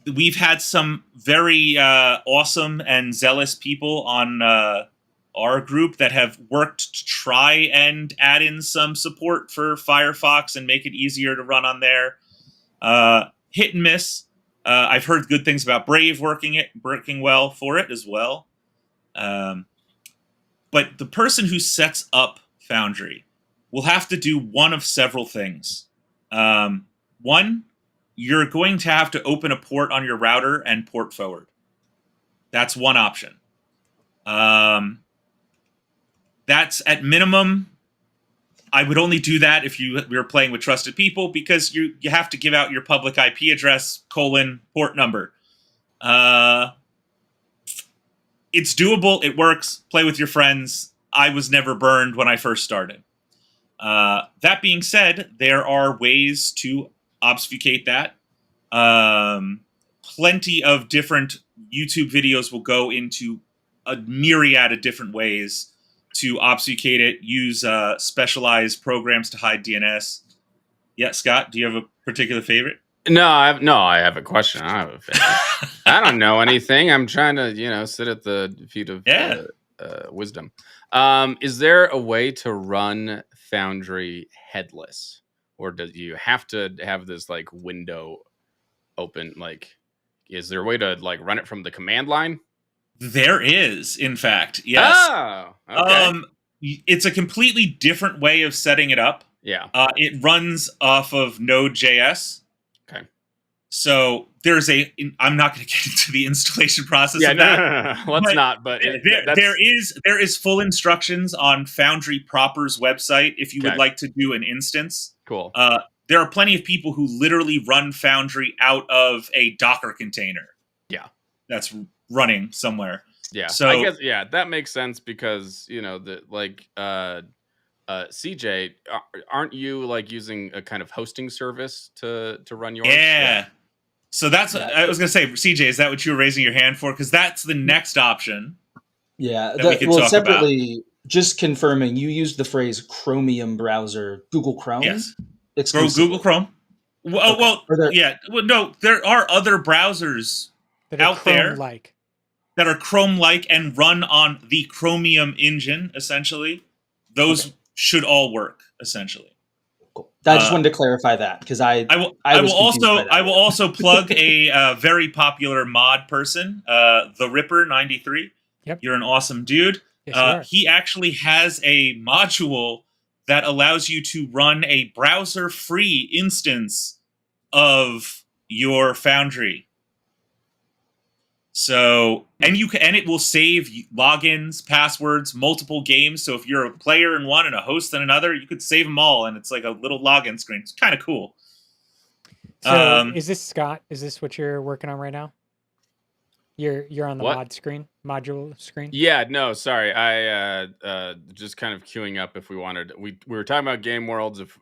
We've had some very awesome and zealous people on our group that have worked to try and add in some support for Firefox and make it easier to run on there. Hit and miss. I've heard good things about Brave working well for it as well. But the person who sets up Foundry will have to do one of several things. One, you're going to have to open a port on your router and port forward. That's one option. That's at minimum. I would only do that if we were playing with trusted people, because you have to give out your public IP address, port number. It's doable. It works. Play with your friends. I was never burned when I first started. That being said, there are ways to obfuscate that. Plenty of different YouTube videos will go into a myriad of different ways to obfuscate it, use specialized programs to hide DNS. Yeah, Scott, do you have a particular favorite? No, I have a question. I have a favorite. I don't know anything. I'm trying to, sit at the feet of wisdom. Is there a way to run Foundry headless, or do you have to have this like window open? Like, is there a way to like run it from the command line? There is, in fact, yes. Oh, okay. It's a completely different way of setting it up. Yeah. It runs off of Node.js. Okay. So there's I'm not going to get into the installation process of that. No. Let's not. But there is full instructions on Foundry proper's website if you would like to do an instance. Cool. There are plenty of people who literally run Foundry out of a Docker container. Yeah. That's running somewhere. Yeah. So I guess that makes sense because CJ, aren't you like using a kind of hosting service to run yours? Yeah. So that's I was going to say, CJ, is that what you were raising your hand for? Because that's the next option. Yeah. We could talk separately, just confirming, you used the phrase Chromium browser, Google Chrome? Yes. Google Chrome. Well, yeah. Well, no, there are other browsers out there that are Chrome-like and run on the Chromium engine, essentially. Those should all work, essentially. Cool. I just wanted to clarify that because I will also plug a very popular mod person, the Ripper 93. Yep. You're an awesome dude. Yes, he actually has a module that allows you to run a browser-free instance of your Foundry. So, and it will save logins, passwords, multiple games. So if you're a player in one and a host in another, you could save them all, and it's like a little login screen. It's kind of cool. So, is this Scott? Is this what you're working on right now? You're on the module screen. Yeah, no, sorry. I just kind of queuing up if we wanted. We were talking about game worlds. If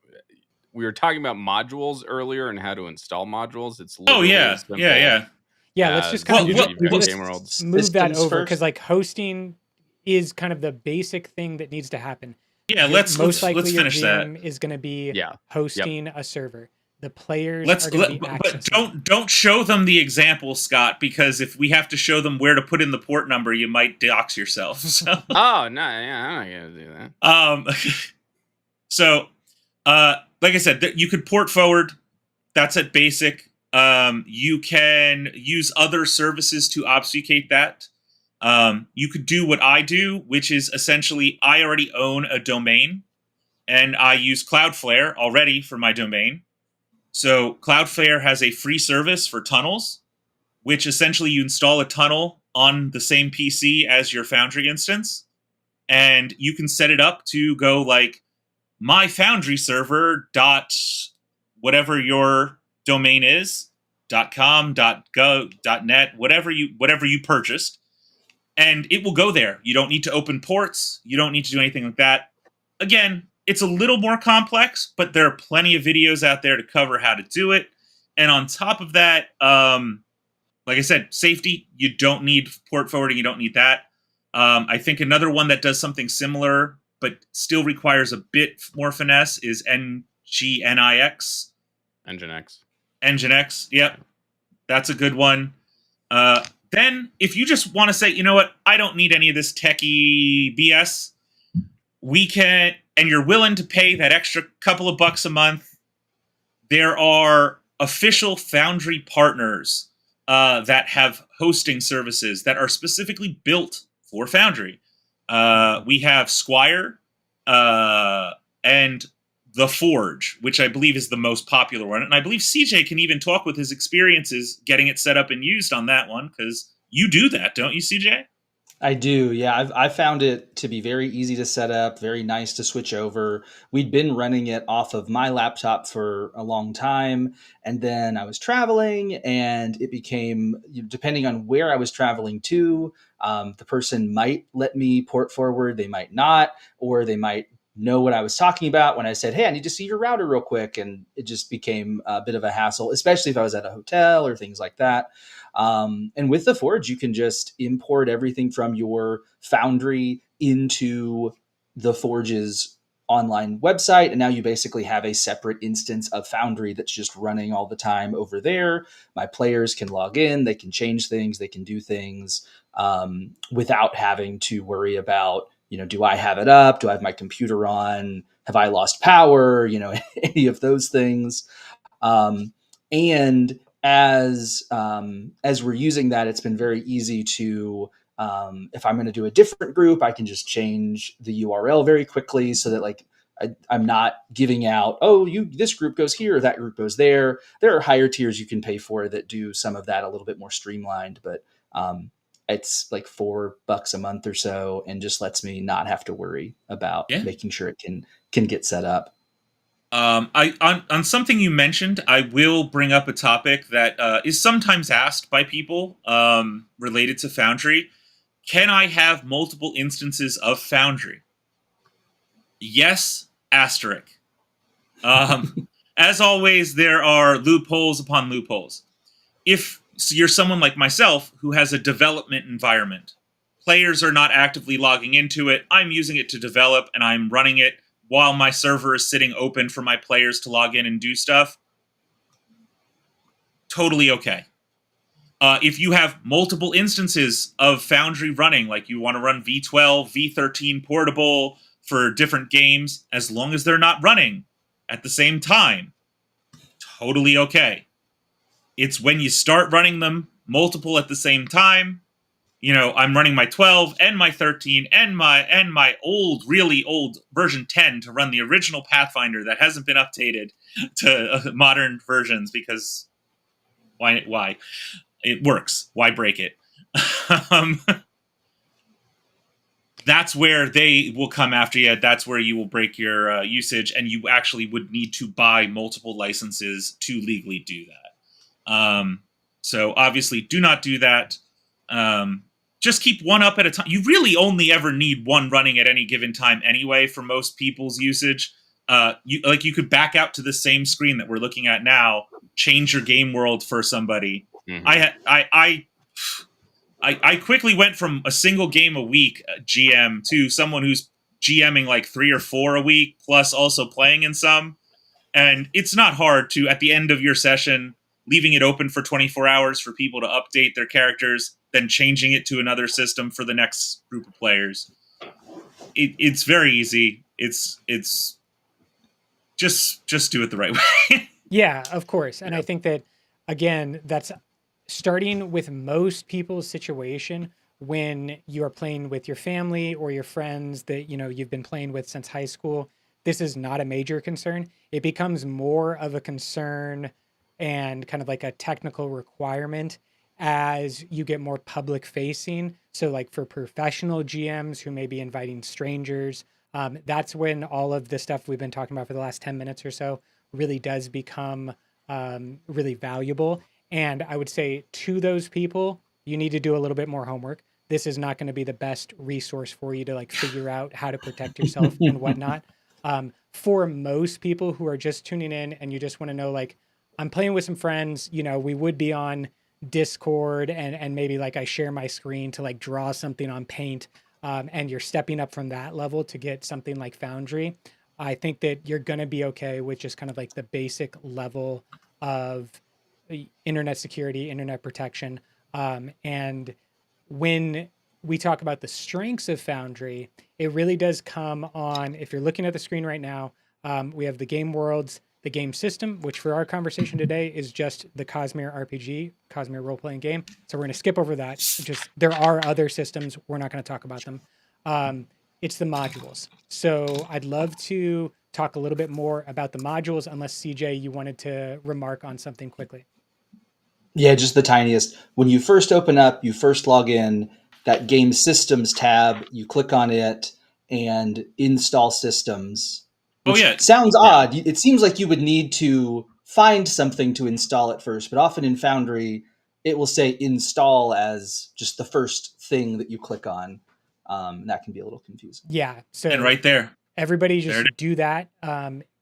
we were talking about modules earlier and how to install modules, it's Yeah, let's just kind of move that over first. because like hosting is kind of the basic thing that needs to happen. Yeah, let's finish that. Is going to be hosting a server. The players but don't show them the example, Scott, because if we have to show them where to put in the port number, you might dox yourself. So. Oh no, yeah, I'm not gonna do that. So, like I said, you could port forward. That's at basic. You can use other services to obfuscate that. You could do what I do, which is essentially I already own a domain, and I use Cloudflare already for my domain. So Cloudflare has a free service for tunnels, which essentially you install a tunnel on the same PC as your Foundry instance, and you can set it up to go like my Foundry server dot whatever your domain is, .com, .go, .net, whatever you purchased, and it will go there. You don't need to open ports. You don't need to do anything like that. Again, it's a little more complex, but there are plenty of videos out there to cover how to do it. And on top of that, like I said, safety, you don't need port forwarding. You don't need that. I think another one that does something similar, but still requires a bit more finesse is NGIX. Nginx, yep. That's a good one. Then, if you just want to say, you know what, I don't need any of this techie BS, and you're willing to pay that extra couple of bucks a month, there are official Foundry partners that have hosting services that are specifically built for Foundry. We have Squire and The Forge, which I believe is the most popular one. And I believe CJ can even talk with his experiences getting it set up and used on that one, because you do that, don't you, CJ? I do, yeah. I found it to be very easy to set up, very nice to switch over. We'd been running it off of my laptop for a long time, and then I was traveling, and it became, depending on where I was traveling to, the person might let me port forward, they might not, or they might know what I was talking about when I said, hey, I need to see your router real quick. And it just became a bit of a hassle, especially if I was at a hotel or things like that. And with the Forge, you can just import everything from your Foundry into the Forge's online website, and now you basically have a separate instance of Foundry that's just running all the time over there. My players can log in, they can change things, they can do things without having to worry about, do I have it up? Do I have my computer on? Have I lost power? Any of those things. And as we're using that, it's been very easy to, if I'm going to do a different group, I can just change the URL very quickly so that I'm not giving out, this group goes here, that group goes there. There are higher tiers you can pay for that do some of that a little bit more streamlined, but it's like $4 a month or so, and just lets me not have to worry about making sure it can get set up. On something you mentioned, I will bring up a topic that is sometimes asked by people related to Foundry. Can I have multiple instances of Foundry? Yes, asterisk. As always, there are loopholes upon loopholes. If you're someone like myself who has a development environment, players are not actively logging into it, I'm using it to develop, and I'm running it while my server is sitting open for my players to log in and do stuff, totally okay. If you have multiple instances of Foundry running, like you want to run V12, V13 portable for different games, as long as they're not running at the same time, totally okay. It's when you start running them multiple at the same time, I'm running my 12 and my 13 and my really old version 10 to run the original Pathfinder that hasn't been updated to modern versions, because why? It works. Why break it? That's where they will come after you. That's where you will break your usage, and you actually would need to buy multiple licenses to legally do that. So obviously, do not do that. Just keep one up at a time. You really only ever need one running at any given time anyway for most people's usage. You could back out to the same screen that we're looking at now, change your game world for somebody. Mm-hmm. I quickly went from a single game a week GM to someone who's GMing like 3 or 4 a week, plus also playing in some. And it's not hard to, at the end of your session, leaving it open for 24 hours for people to update their characters, then changing it to another system for the next group of players. It's very easy. It's just do it the right way. Yeah, of course. And I think that, again, that's starting with most people's situation when you're playing with your family or your friends that, you've been playing with since high school. This is not a major concern. It becomes more of a concern and kind of like a technical requirement as you get more public facing. So like for professional GMs who may be inviting strangers, that's when all of the stuff we've been talking about for the last 10 minutes or so really does become really valuable. And I would say to those people, you need to do a little bit more homework. This is not going to be the best resource for you to like figure out how to protect yourself and whatnot. For most people who are just tuning in and you just want to know, like, I'm playing with some friends, we would be on Discord and maybe like I share my screen to like draw something on Paint, and you're stepping up from that level to get something like Foundry. I think that you're going to be okay with just kind of like the basic level of internet security, internet protection. And when we talk about the strengths of Foundry, it really does come on, if you're looking at the screen right now, we have the game worlds, the game system, which for our conversation today is just the CosmereRPG, Cosmere role-playing game. So we're going to skip over that. Just there are other systems. We're not going to talk about them. It's the modules. So I'd love to talk a little bit more about the modules, unless CJ, you wanted to remark on something quickly. Yeah, just the tiniest. When you first open up, you first log in, that game systems tab, you click on it and install systems. Which sounds odd. It seems like you would need to find something to install it first, but often in Foundry, it will say install as just the first thing that you click on. That can be a little confusing. Yeah. So and right there, everybody just do that.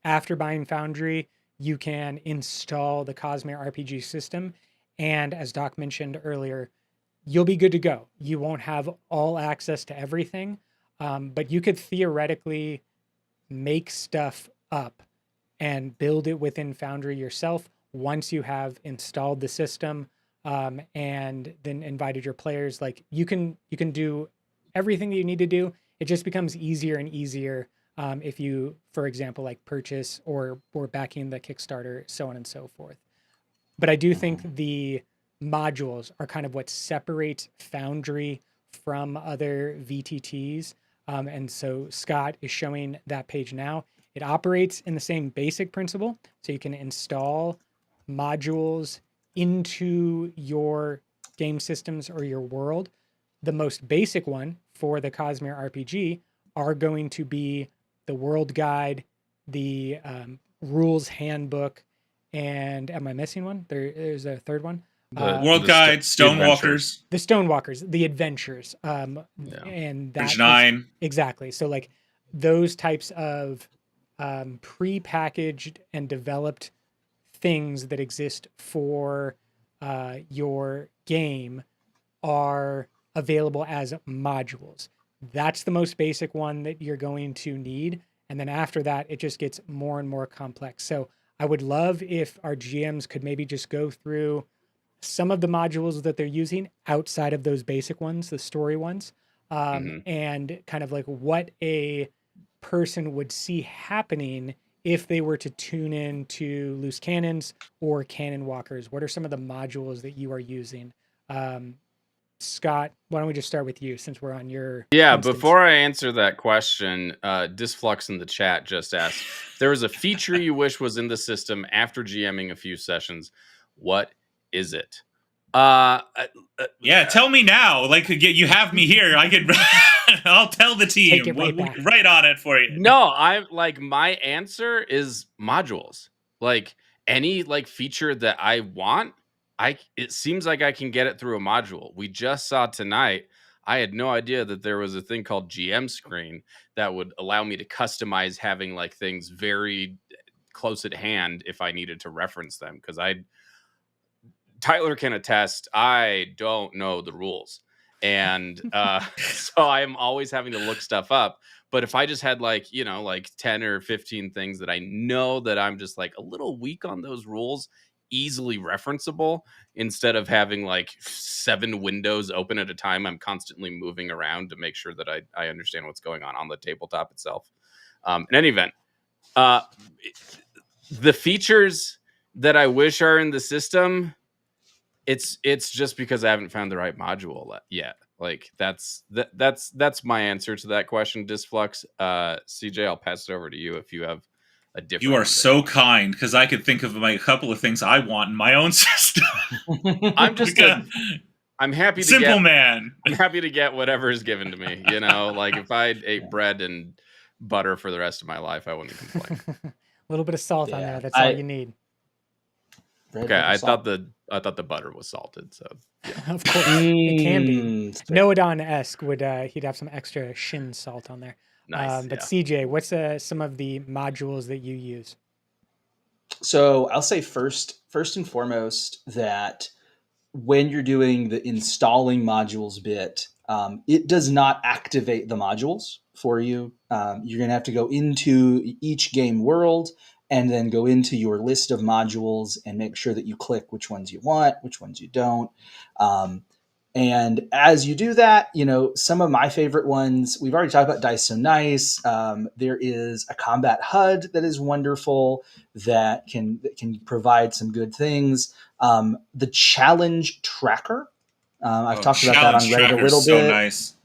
After buying Foundry, you can install the CosmereRPG system. And as Doc mentioned earlier, you'll be good to go. You won't have all access to everything. but you could theoretically make stuff up and build it within Foundry yourself once you have installed the system, and then invited your players. Like you can do everything that you need to do. It just becomes easier and easier if you, for example, like purchase or backing the Kickstarter, so on and so forth. But I do think the modules are kind of what separates Foundry from other VTTs. And so Scott is showing that page now. It operates in the same basic principle. So you can install modules into your game systems or your world. The most basic one for the CosmereRPG are going to be the world guide, the rules handbook, and am I missing one? There's a third one. World Guide, Stonewalkers. The Stonewalkers, the Adventures. And Bridge 9. Exactly. So like those types of pre-packaged and developed things that exist for your game are available as modules. That's the most basic one that you're going to need. And then after that, it just gets more and more complex. So I would love if our GMs could maybe just go through some of the modules that they're using outside of those basic ones, the story ones, and kind of like what a person would see happening if they were to tune in to Loose Cannons or Canonwalkers. What are some of the modules that you are using? Scott, why don't we just start with you since we're on your instance. Before I answer that question, Disflux in the chat just asked, there was a feature you wish was in the system after GMing a few sessions. What is it? Yeah, tell me now. Like, you have me here. I could I'll tell the team. Take it right right on it for you. No, I'm like, my answer is modules. Like any like feature that I want, it seems like I can get it through a module. We just saw tonight, I had no idea that there was a thing called GM screen that would allow me to customize having like things very close at hand if I needed to reference them. Because Tyler can attest, I don't know the rules. And so I'm always having to look stuff up. But if I just had like 10 or 15 things that I know that I'm just like a little weak on those rules, easily referenceable, instead of having like 7 windows open at a time, I'm constantly moving around to make sure that I understand what's going on the tabletop itself. In any event, the features that I wish are in the system, it's just because I haven't found the right module yet. Like that's my answer to that question, Disflux. CJ, I'll pass it over to you if you have a different. You are so kind, because I could think of a couple of things I want in my own system. I'm just I'm happy to simple man. I'm happy to get whatever is given to me. Like if I ate bread and butter for the rest of my life, I wouldn't complain. A little bit of salt on there. That's all you need. Okay, I thought the butter was salted, so yeah. Of course it can be. Noadon-esque would he'd have some extra shin salt on there. Nice. But CJ, what's some of the modules that you use? So I'll say first and foremost that when you're doing the installing modules bit, it does not activate the modules for you. You're going to have to go into each game world and then go into your list of modules and make sure that you click which ones you want, which ones you don't. And as you do that, some of my favorite ones, we've already talked about Dice So Nice. There is a combat HUD that is wonderful that can provide some good things. The challenge tracker, I've talked about that on Reddit a little bit. Nice.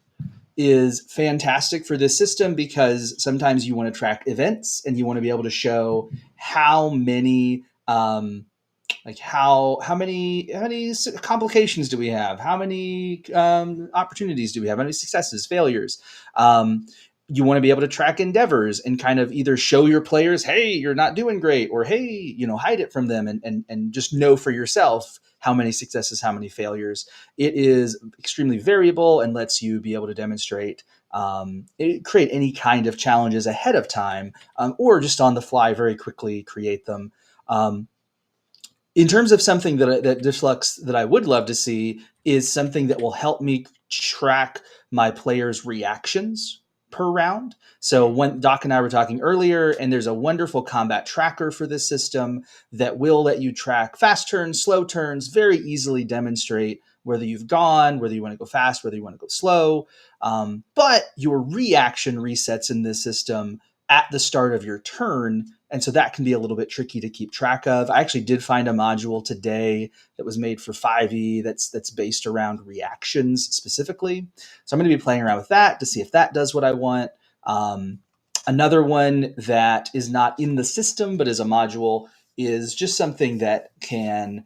Is fantastic for this system because sometimes you want to track events and you want to be able to show how many how many complications do we have? How many opportunities do we have? How many successes, failures? You want to be able to track endeavors and kind of either show your players, hey, you're not doing great, or hey, hide it from them and just know for yourself how many successes, how many failures. It is extremely variable and lets you be able to demonstrate, create any kind of challenges ahead of time, or just on the fly very quickly create them. In terms of something that Disflux that I would love to see is something that will help me track my players' reactions per round. So when Doc and I were talking earlier, and there's a wonderful combat tracker for this system that will let you track fast turns, slow turns, very easily demonstrate whether you've gone, whether you want to go fast, whether you want to go slow. But your reaction resets in this system at the start of your turn. And so that can be a little bit tricky to keep track of. I actually did find a module today that was made for 5e that's based around reactions specifically. So I'm going to be playing around with that to see if that does what I want. Another one that is not in the system but is a module is just something that can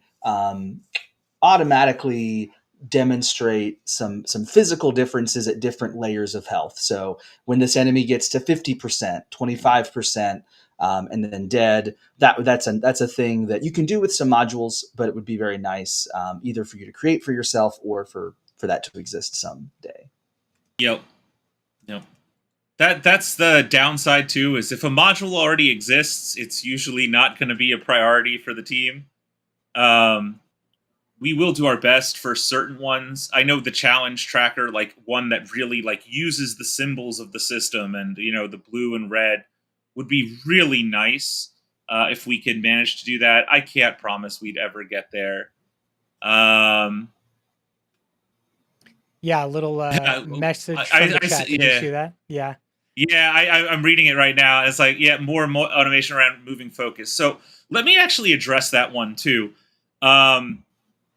automatically demonstrate some physical differences at different layers of health. So when this enemy gets to 50%, 25%, and then dead, that's a thing that you can do with some modules, but it would be very nice either for you to create for yourself or for that to exist someday. Yep. That's the downside too, is if a module already exists, it's usually not going to be a priority for the team. We will do our best for certain ones. I know the challenge tracker, like one that really like uses the symbols of the system and, the blue and red would be really nice if we could manage to do that. I can't promise we'd ever get there. Yeah, a little message from the chat. Did you see that? Yeah. Yeah, I'm reading it right now. It's like, more and more automation around moving focus. So let me actually address that one too.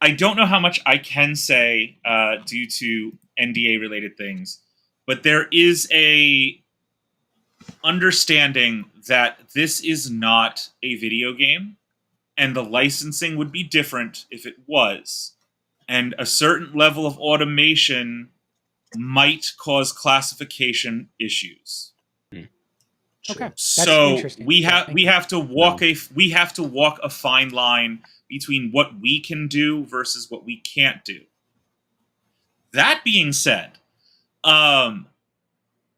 I don't know how much I can say due to NDA related things, but there is a understanding that this is not a video game and the licensing would be different if it was. And a certain level of automation might cause classification issues. Okay. So we have to walk a fine line between what we can do versus what we can't do. That being said,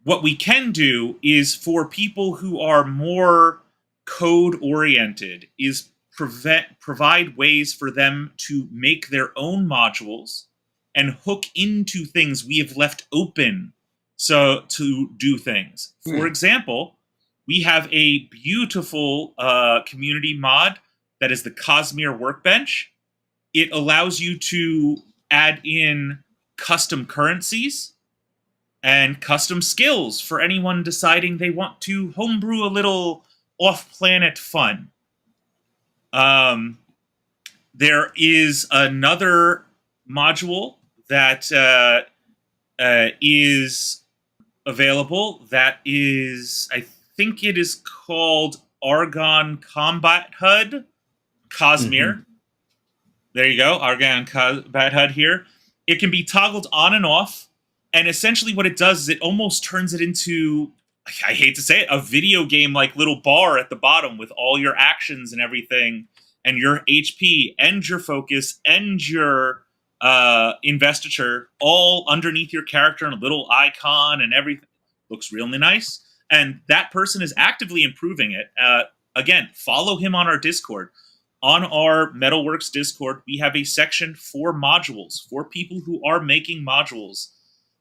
what we can do is for people who are more code oriented is provide ways for them to make their own modules and hook into things we have left open so to do things. For example, we have a beautiful community mod that is the Cosmere Workbench. It allows you to add in custom currencies and custom skills for anyone deciding they want to homebrew a little off-planet fun. There is another module that is available that is, I think it is called Argon Combat HUD. Cosmere. There you go. Argon Combat HUD here. It can be toggled on and off. And essentially what it does is it almost turns it into, I hate to say it, a video game like little bar at the bottom with all your actions and everything and your HP and your focus and your investiture all underneath your character and a little icon and everything. Looks really nice. And that person is actively improving it. Again, follow him on our Discord. On our Metalworks Discord, we have a section for modules, for people who are making modules.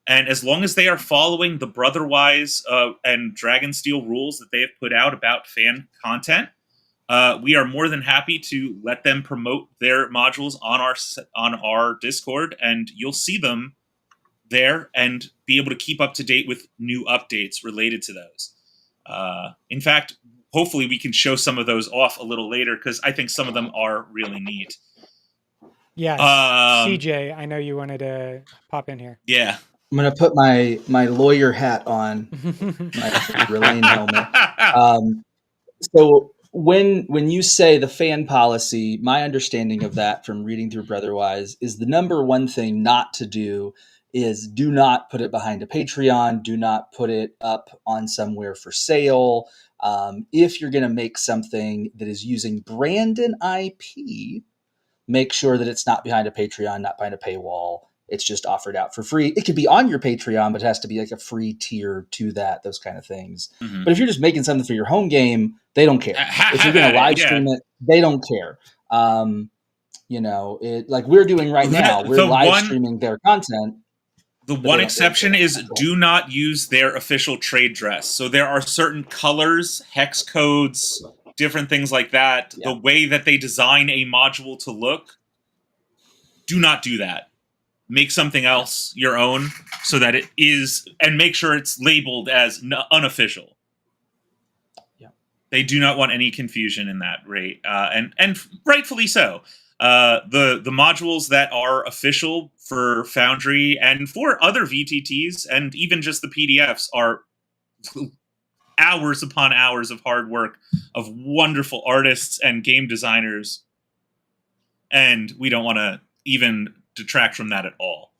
And as long as they are following the Brotherwise and Dragonsteel rules that they have put out about fan content, we are more than happy to let them promote their modules on our Discord, and you'll see them there and be able to keep up to date with new updates related to those. In fact, hopefully we can show some of those off a little later because I think some of them are really neat. Yes. CJ, I know you wanted to pop in here. Yeah. I'm going to put my lawyer hat on, my Relaine helmet. So when you say the fan policy, my understanding of that from reading through Brotherwise is the number one thing not to do is do not put it behind a Patreon. Do not put it up on somewhere for sale. If you're going to make something that is using brand and IP, make sure that it's not behind a Patreon, not behind a paywall. It's just offered out for free. It could be on your Patreon, but it has to be like a free tier to that, those kind of things. But if you're just making something for your home game, they don't care. If you're going to live stream it, they don't care. Like we're doing right now, we're live streaming their content. The one exception is do not use their official trade dress. So there are certain colors, hex codes, different things like that. Yeah. The way that they design a module to look, do not do that. Make something else your own so that it is, and make sure it's labeled as unofficial. Yeah. They do not want any confusion in that rate, and rightfully so. The modules that are official for Foundry and for other VTTs and even just the PDFs are hours upon hours of hard work of wonderful artists and game designers, and we don't want to even detract from that at all.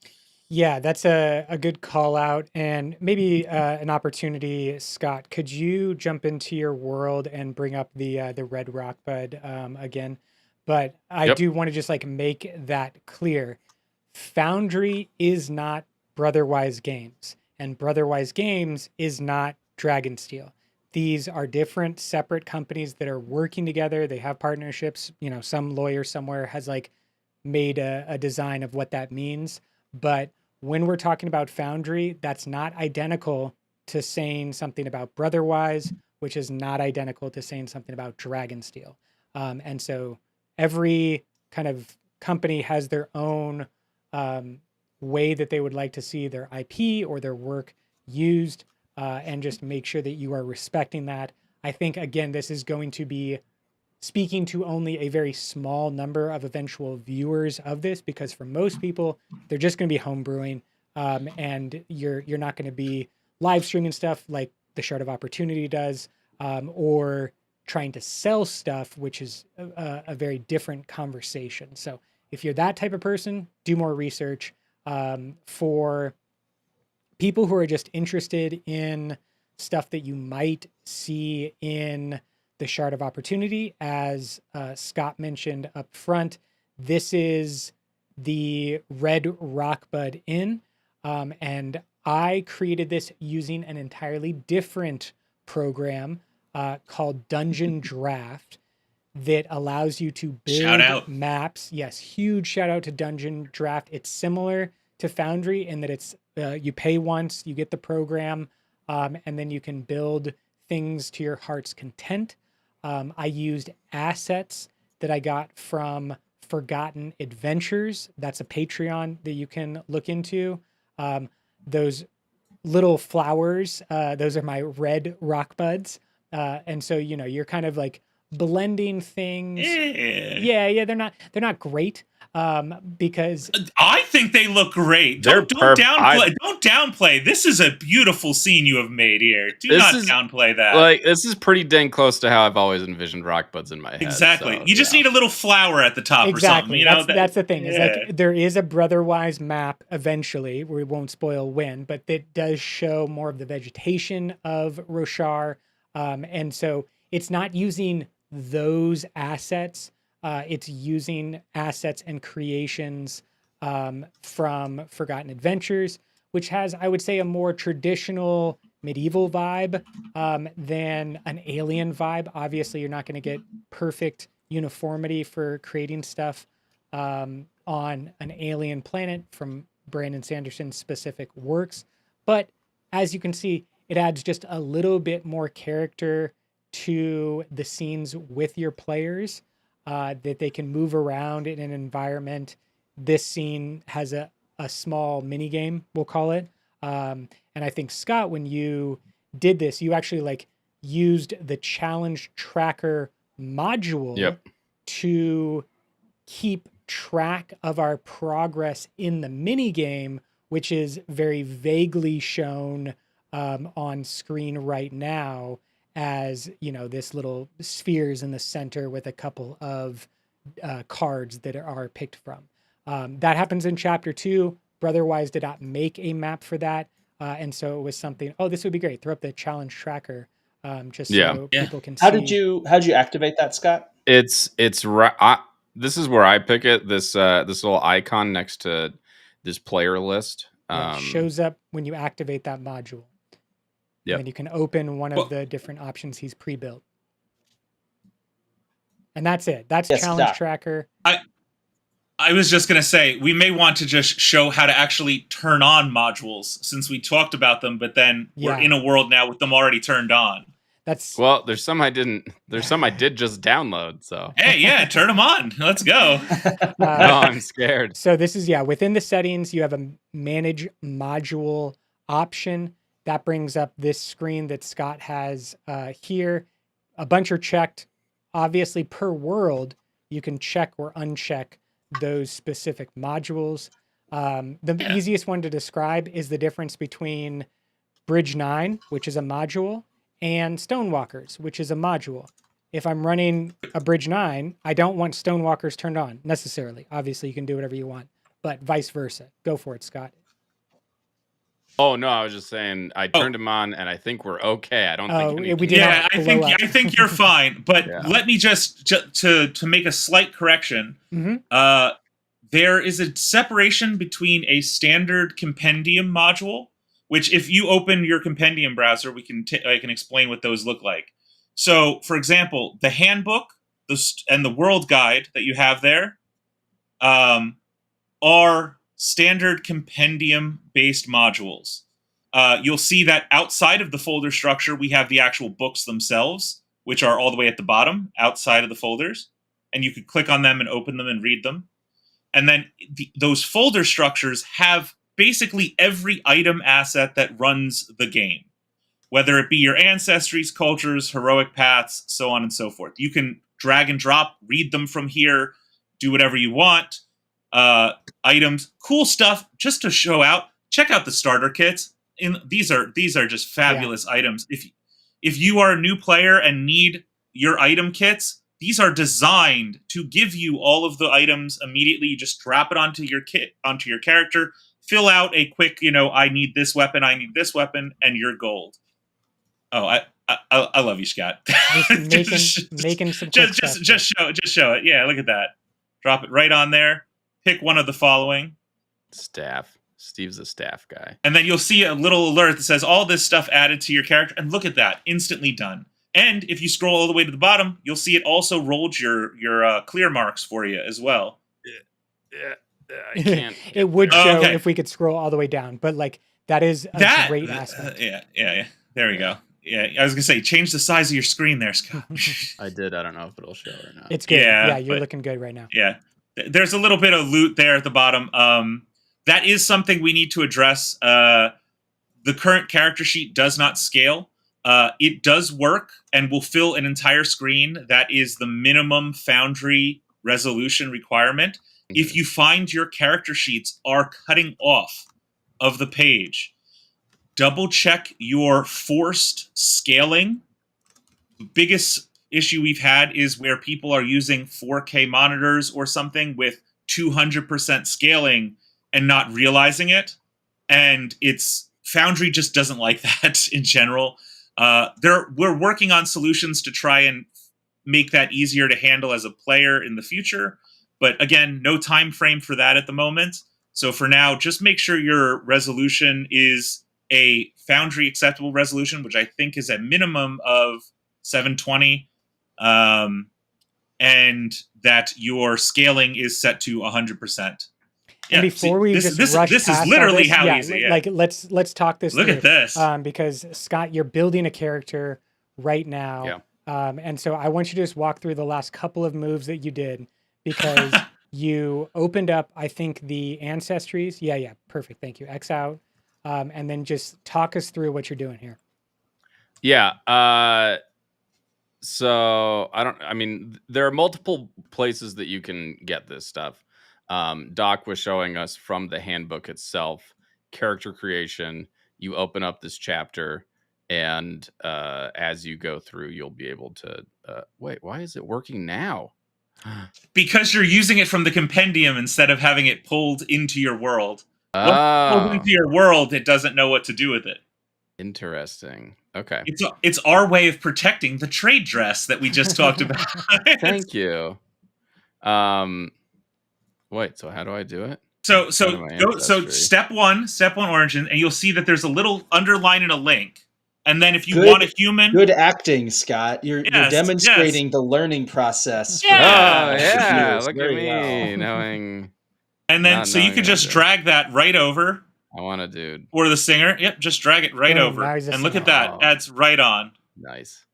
Yeah, that's a good call out, and maybe an opportunity. Scott, could you jump into your world and bring up the red rockbud again? But I do want to just like make that clear. Foundry is not Brotherwise Games, and Brotherwise Games is not Dragonsteel. These are different, separate companies that are working together. They have partnerships. You know, some lawyer somewhere has like made a design of what that means. But when we're talking about Foundry, that's not identical to saying something about Brotherwise, which is not identical to saying something about Dragonsteel. And so every kind of company has their own way that they would like to see their IP or their work used, and just make sure that you are respecting that. I think, again, this is going to be speaking to only a very small number of eventual viewers of this, because for most people, they're just going to be homebrewing, and you're not going to be live streaming stuff like the Shard of Opportunity does, or trying to sell stuff, which is a very different conversation. So if you're that type of person, do more research. For people who are just interested in stuff that you might see in the Shard of Opportunity, as Scott mentioned up front, this is the Red Rockbud Inn, and I created this using an entirely different program called Dungeon Draft that allows you to build maps. Yes, huge shout out to Dungeon Draft. It's similar to Foundry in that it's you pay once, you get the program, and then you can build things to your heart's content. I used assets that I got from Forgotten Adventures. That's a Patreon that you can look into. Those little flowers, those are my red rock buds. And so, you know, you're kind of like blending things. Yeah, they're not great. Because I think they look great. Don't downplay. This is a beautiful scene you have made here. Do not downplay that. Like, this is pretty dang close to how I've always envisioned rockbuds in my head. Exactly. So, you just need a little flower at the top or something. You know, that's the thing. Is like there is a Brotherwise map eventually. We won't spoil when, but it does show more of the vegetation of Roshar, and so it's not using those assets. It's using assets and creations from Forgotten Adventures, which has, I would say, a more traditional medieval vibe than an alien vibe. Obviously, you're not going to get perfect uniformity for creating stuff on an alien planet from Brandon Sanderson's specific works. But as you can see, it adds just a little bit more character to the scenes with your players. That they can move around in an environment. This scene has a small mini game, we'll call it. And I think, Scott, when you did this, you actually like used the challenge tracker module to keep track of our progress in the mini game, which is very vaguely shown on screen right now, as, you know, this little spheres in the center with a couple of cards that are picked from. That happens in chapter 2. Brotherwise did not make a map for that. And so it was something, this would be great. Throw up the challenge tracker just so people can see. How did you activate that, Scott? This is where I pick it. This little icon next to this player list. It shows up when you activate that module. And then you can open one of the different options he's pre-built. And that's it. That's challenge tracker. I was just going to say, we may want to just show how to actually turn on modules, since we talked about them, but then we're in a world now with them already turned on. Well, there's some I didn't. There's some I did just download. So hey, yeah, turn them on. Let's go. No, I'm scared. So this is within the settings, you have a manage module option that brings up this screen that Scott has here. A bunch are checked. Obviously, per world, you can check or uncheck those specific modules. The easiest one to describe is the difference between Bridge 9, which is a module, and Stonewalkers, which is a module. If I'm running a Bridge 9, I don't want Stonewalkers turned on necessarily. Obviously, you can do whatever you want, but vice versa. Go for it, Scott. Oh no, I was just saying I turned them on, and I think we're okay. I don't think we did. Yeah, I think you're fine. But let me just to make a slight correction. Mm-hmm. There is a separation between a standard compendium module, which if you open your compendium browser, I can explain what those look like. So, for example, the handbook and the world guide that you have there are standard compendium-based modules. You'll see that outside of the folder structure, we have the actual books themselves, which are all the way at the bottom, outside of the folders. And you could click on them and open them and read them. And then those folder structures have basically every item asset that runs the game, whether it be your ancestries, cultures, heroic paths, so on and so forth. You can drag and drop, read them from here, do whatever you want. Items, cool stuff, just to show out. Check out the starter kits. These are just fabulous items. If you are a new player and need your item kits, these are designed to give you all of the items immediately. You just drop it onto your kit, onto your character, fill out a quick, I need this weapon, and you're gold. Oh, I love you, Scott. making some just show it. Yeah, look at that. Drop it right on there. Pick one of the following. Staff. Steve's a staff guy. And then you'll see a little alert that says all this stuff added to your character. And look at that. Instantly done. And if you scroll all the way to the bottom, you'll see it also rolled your clear marks for you as well. I can't. It would show if we could scroll all the way down. But that is a great aspect. Yeah. There we go. Yeah, I was going to say, change the size of your screen there, Scott. I did. I don't know if it'll show or not. It's good. Yeah, you're looking good right now. Yeah. There's a little bit of loot there at the bottom. That is something we need to address. The current character sheet does not scale. It does work and will fill an entire screen. That is the minimum Foundry resolution requirement. Mm-hmm. If you find your character sheets are cutting off of the page, double check your forced scaling. The biggest issue we've had is where people are using 4K monitors or something with 200% scaling and not realizing it. And Foundry just doesn't like that in general. We're working on solutions to try and make that easier to handle as a player in the future. But again, no time frame for that at the moment. So for now, just make sure your resolution is a Foundry acceptable resolution, which I think is a minimum of 720, and that your scaling is set to 100%. Yeah, and before we this is literally how easy. Yeah. Let's talk this. Look at this, because Scott, you're building a character right now, and so I want you to just walk through the last couple of moves that you did, because you opened up, I think, the ancestries. Yeah, perfect. Thank you. X out. And then just talk us through what you're doing here. Yeah. So there are multiple places that you can get this stuff. Doc was showing us from the handbook itself, character creation. You open up this chapter, and as you go through, you'll be able to wait. Why is it working now? Because you're using it from the compendium instead of having it pulled into your world. Pulled into your world, it doesn't know what to do with it. Interesting. Okay. It's our way of protecting the trade dress that we just talked about. Thank you. Wait, so how do I do it? So step one origin, and you'll see that there's a little underline and a link. And then if you want a human... Good acting, Scott. You're demonstrating the learning process. Yeah, look at me knowing. And then, so you could just drag that right over. I want a dude. Or the singer. Yep, just drag it right over. And look at that. Adds right on. Nice.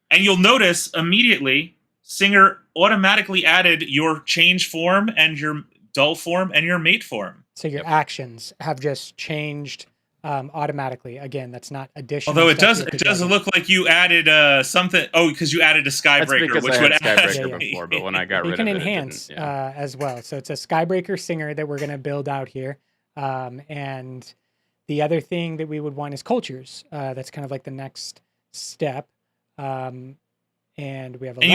And you'll notice immediately, singer automatically added your change form and your dull form and your mate form. So your actions have just changed automatically. Again, that's not additional. Although it doesn't look like you added something. Oh, because you added a Skybreaker, which would add Skybreaker before, but when I got rid of it, you can enhance as well. So it's a Skybreaker singer that we're going to build out here, and the other thing that we would want is cultures. That's kind of like the next step. And we have. And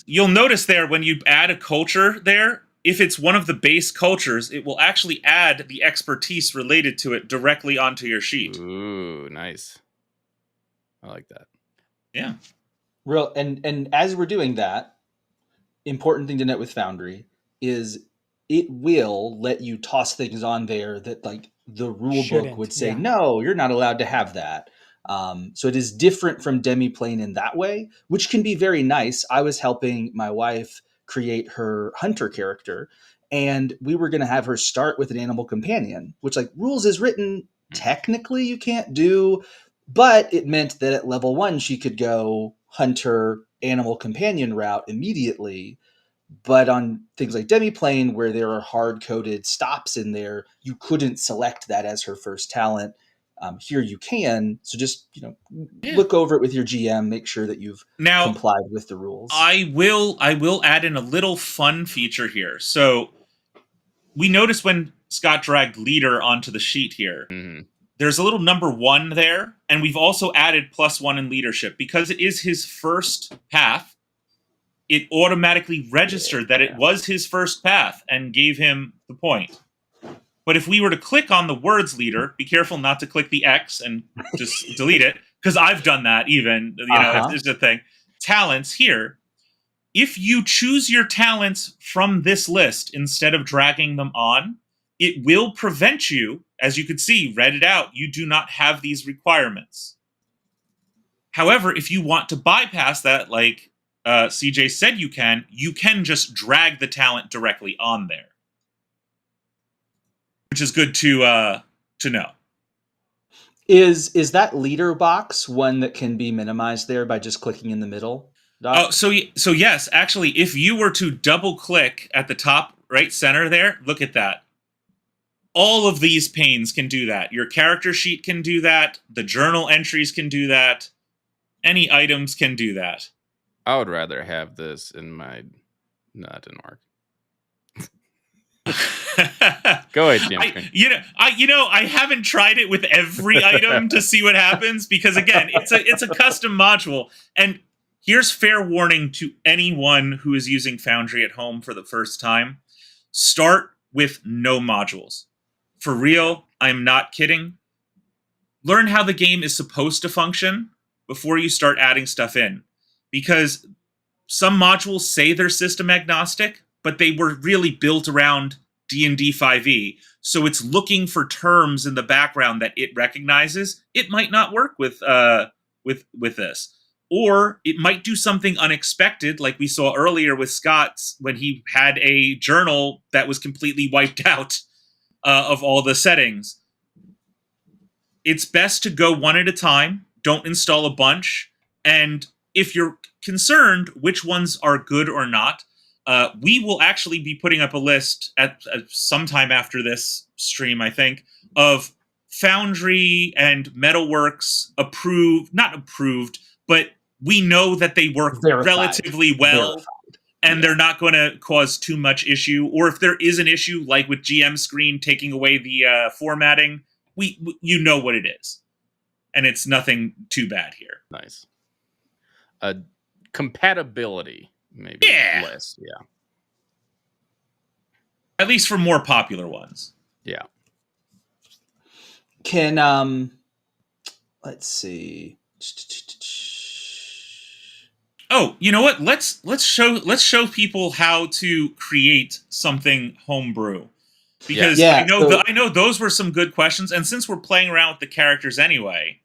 you'll notice there when you add a culture there. If it's one of the base cultures, it will actually add the expertise related to it directly onto your sheet. Ooh, nice. I like that. Yeah. And as we're doing that, important thing to note with Foundry is it will let you toss things on there that like the rule book would say, no, you're not allowed to have that. So it is different from Demiplane in that way, which can be very nice. I was helping my wife create her hunter character, and we were going to have her start with an animal companion, which like rules is written technically you can't do, but it meant that at level 1 she could go hunter animal companion route immediately. But on things like Demiplane, where there are hard-coded stops in there, you couldn't select that as her first talent. Here you can. So just, look over it with your GM, make sure that you've complied with the rules. I will add in a little fun feature here. So we noticed when Scott dragged leader onto the sheet here, there's a little number 1 there. And we've also added +1 in leadership because it is his first path. It automatically registered that it was his first path and gave him the point. But if we were to click on the words leader, be careful not to click the X and just delete it, because I've done that even, it's a thing. Talents here. If you choose your talents from this list instead of dragging them on, it will prevent you, as you could see, read it out, you do not have these requirements. However, if you want to bypass that, like CJ said you can just drag the talent directly on there. Which is good to know. Is that leader box one that can be minimized there by just clicking in the middle? Oh, so yes, actually, if you were to double click at the top right center there, look at that. All of these panes can do that. Your character sheet can do that. The journal entries can do that. Any items can do that. I would rather have this in my... No, it didn't work. Go ahead, Jim. I haven't tried it with every item to see what happens because again, it's a custom module. And here's fair warning to anyone who is using Foundry at home for the first time: start with no modules. For real, I'm not kidding. Learn how the game is supposed to function before you start adding stuff in, because some modules say they're system agnostic, but they were really built around D&D 5e. So it's looking for terms in the background that it recognizes. It might not work with this. Or it might do something unexpected, like we saw earlier with Scott's when he had a journal that was completely wiped out of all the settings. It's best to go one at a time. Don't install a bunch. And if you're concerned which ones are good or not, we will actually be putting up a list at sometime after this stream, I think, of Foundry and Metalworks not approved, but we know that they work relatively well, and they're not going to cause too much issue. Or if there is an issue, like with GM Screen taking away the formatting, you know what it is, and it's nothing too bad here. Nice. Compatibility, maybe less. Yeah. At least for more popular ones. Yeah. Can let's see. Oh, you know what? Let's show people how to create something homebrew. Because I know those were some good questions, and since we're playing around with the characters anyway,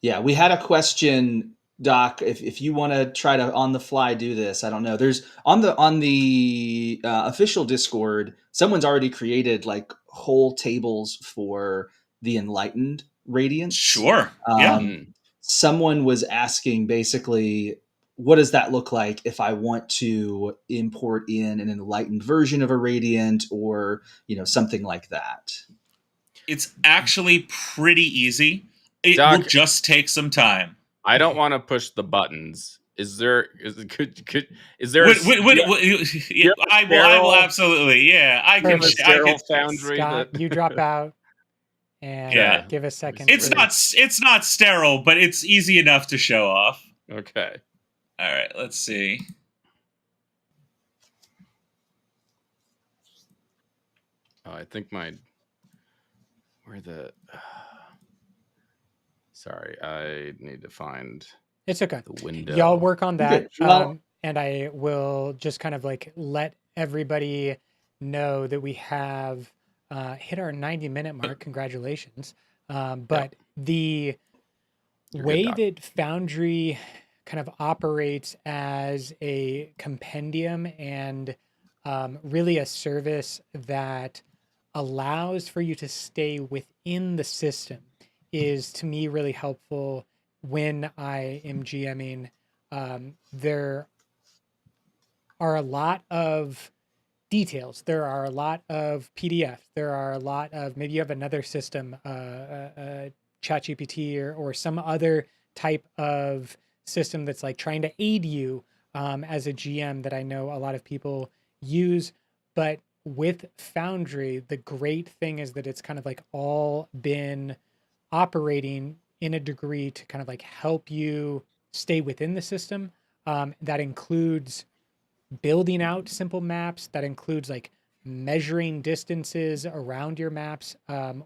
Yeah, we had a question, Doc. If you want to try to on the fly do this, I don't know. There's on the official Discord, someone's already created like whole tables for the enlightened radiance. Sure. Yeah. Someone was asking basically, what does that look like if I want to import in an enlightened version of a radiant, or something like that? It's actually pretty easy. It Doc, will just take some time. I don't want to push the buttons. Is there? I will absolutely. Yeah, I can. Foundry. Scott, you drop out, and give a second. It's not sterile, but it's easy enough to show off. Okay. All right. Let's see. Oh, I think Sorry, I need to find. It's okay. The window. Y'all work on that, Well, and I will just kind of like let everybody know that we have hit our 90-minute mark. Congratulations! But the way that Foundry kind of operates as a compendium and really a service that allows for you to stay within the system is, to me, really helpful when I am GMing. There are a lot of details. There are a lot of PDFs. There are a lot of, maybe you have another system, ChatGPT or some other type of system that's like trying to aid you as a GM that I know a lot of people use. But with Foundry, the great thing is that it's kind of like all been operating in a degree to kind of like help you stay within the system. That includes building out simple maps. That includes like measuring distances around your maps,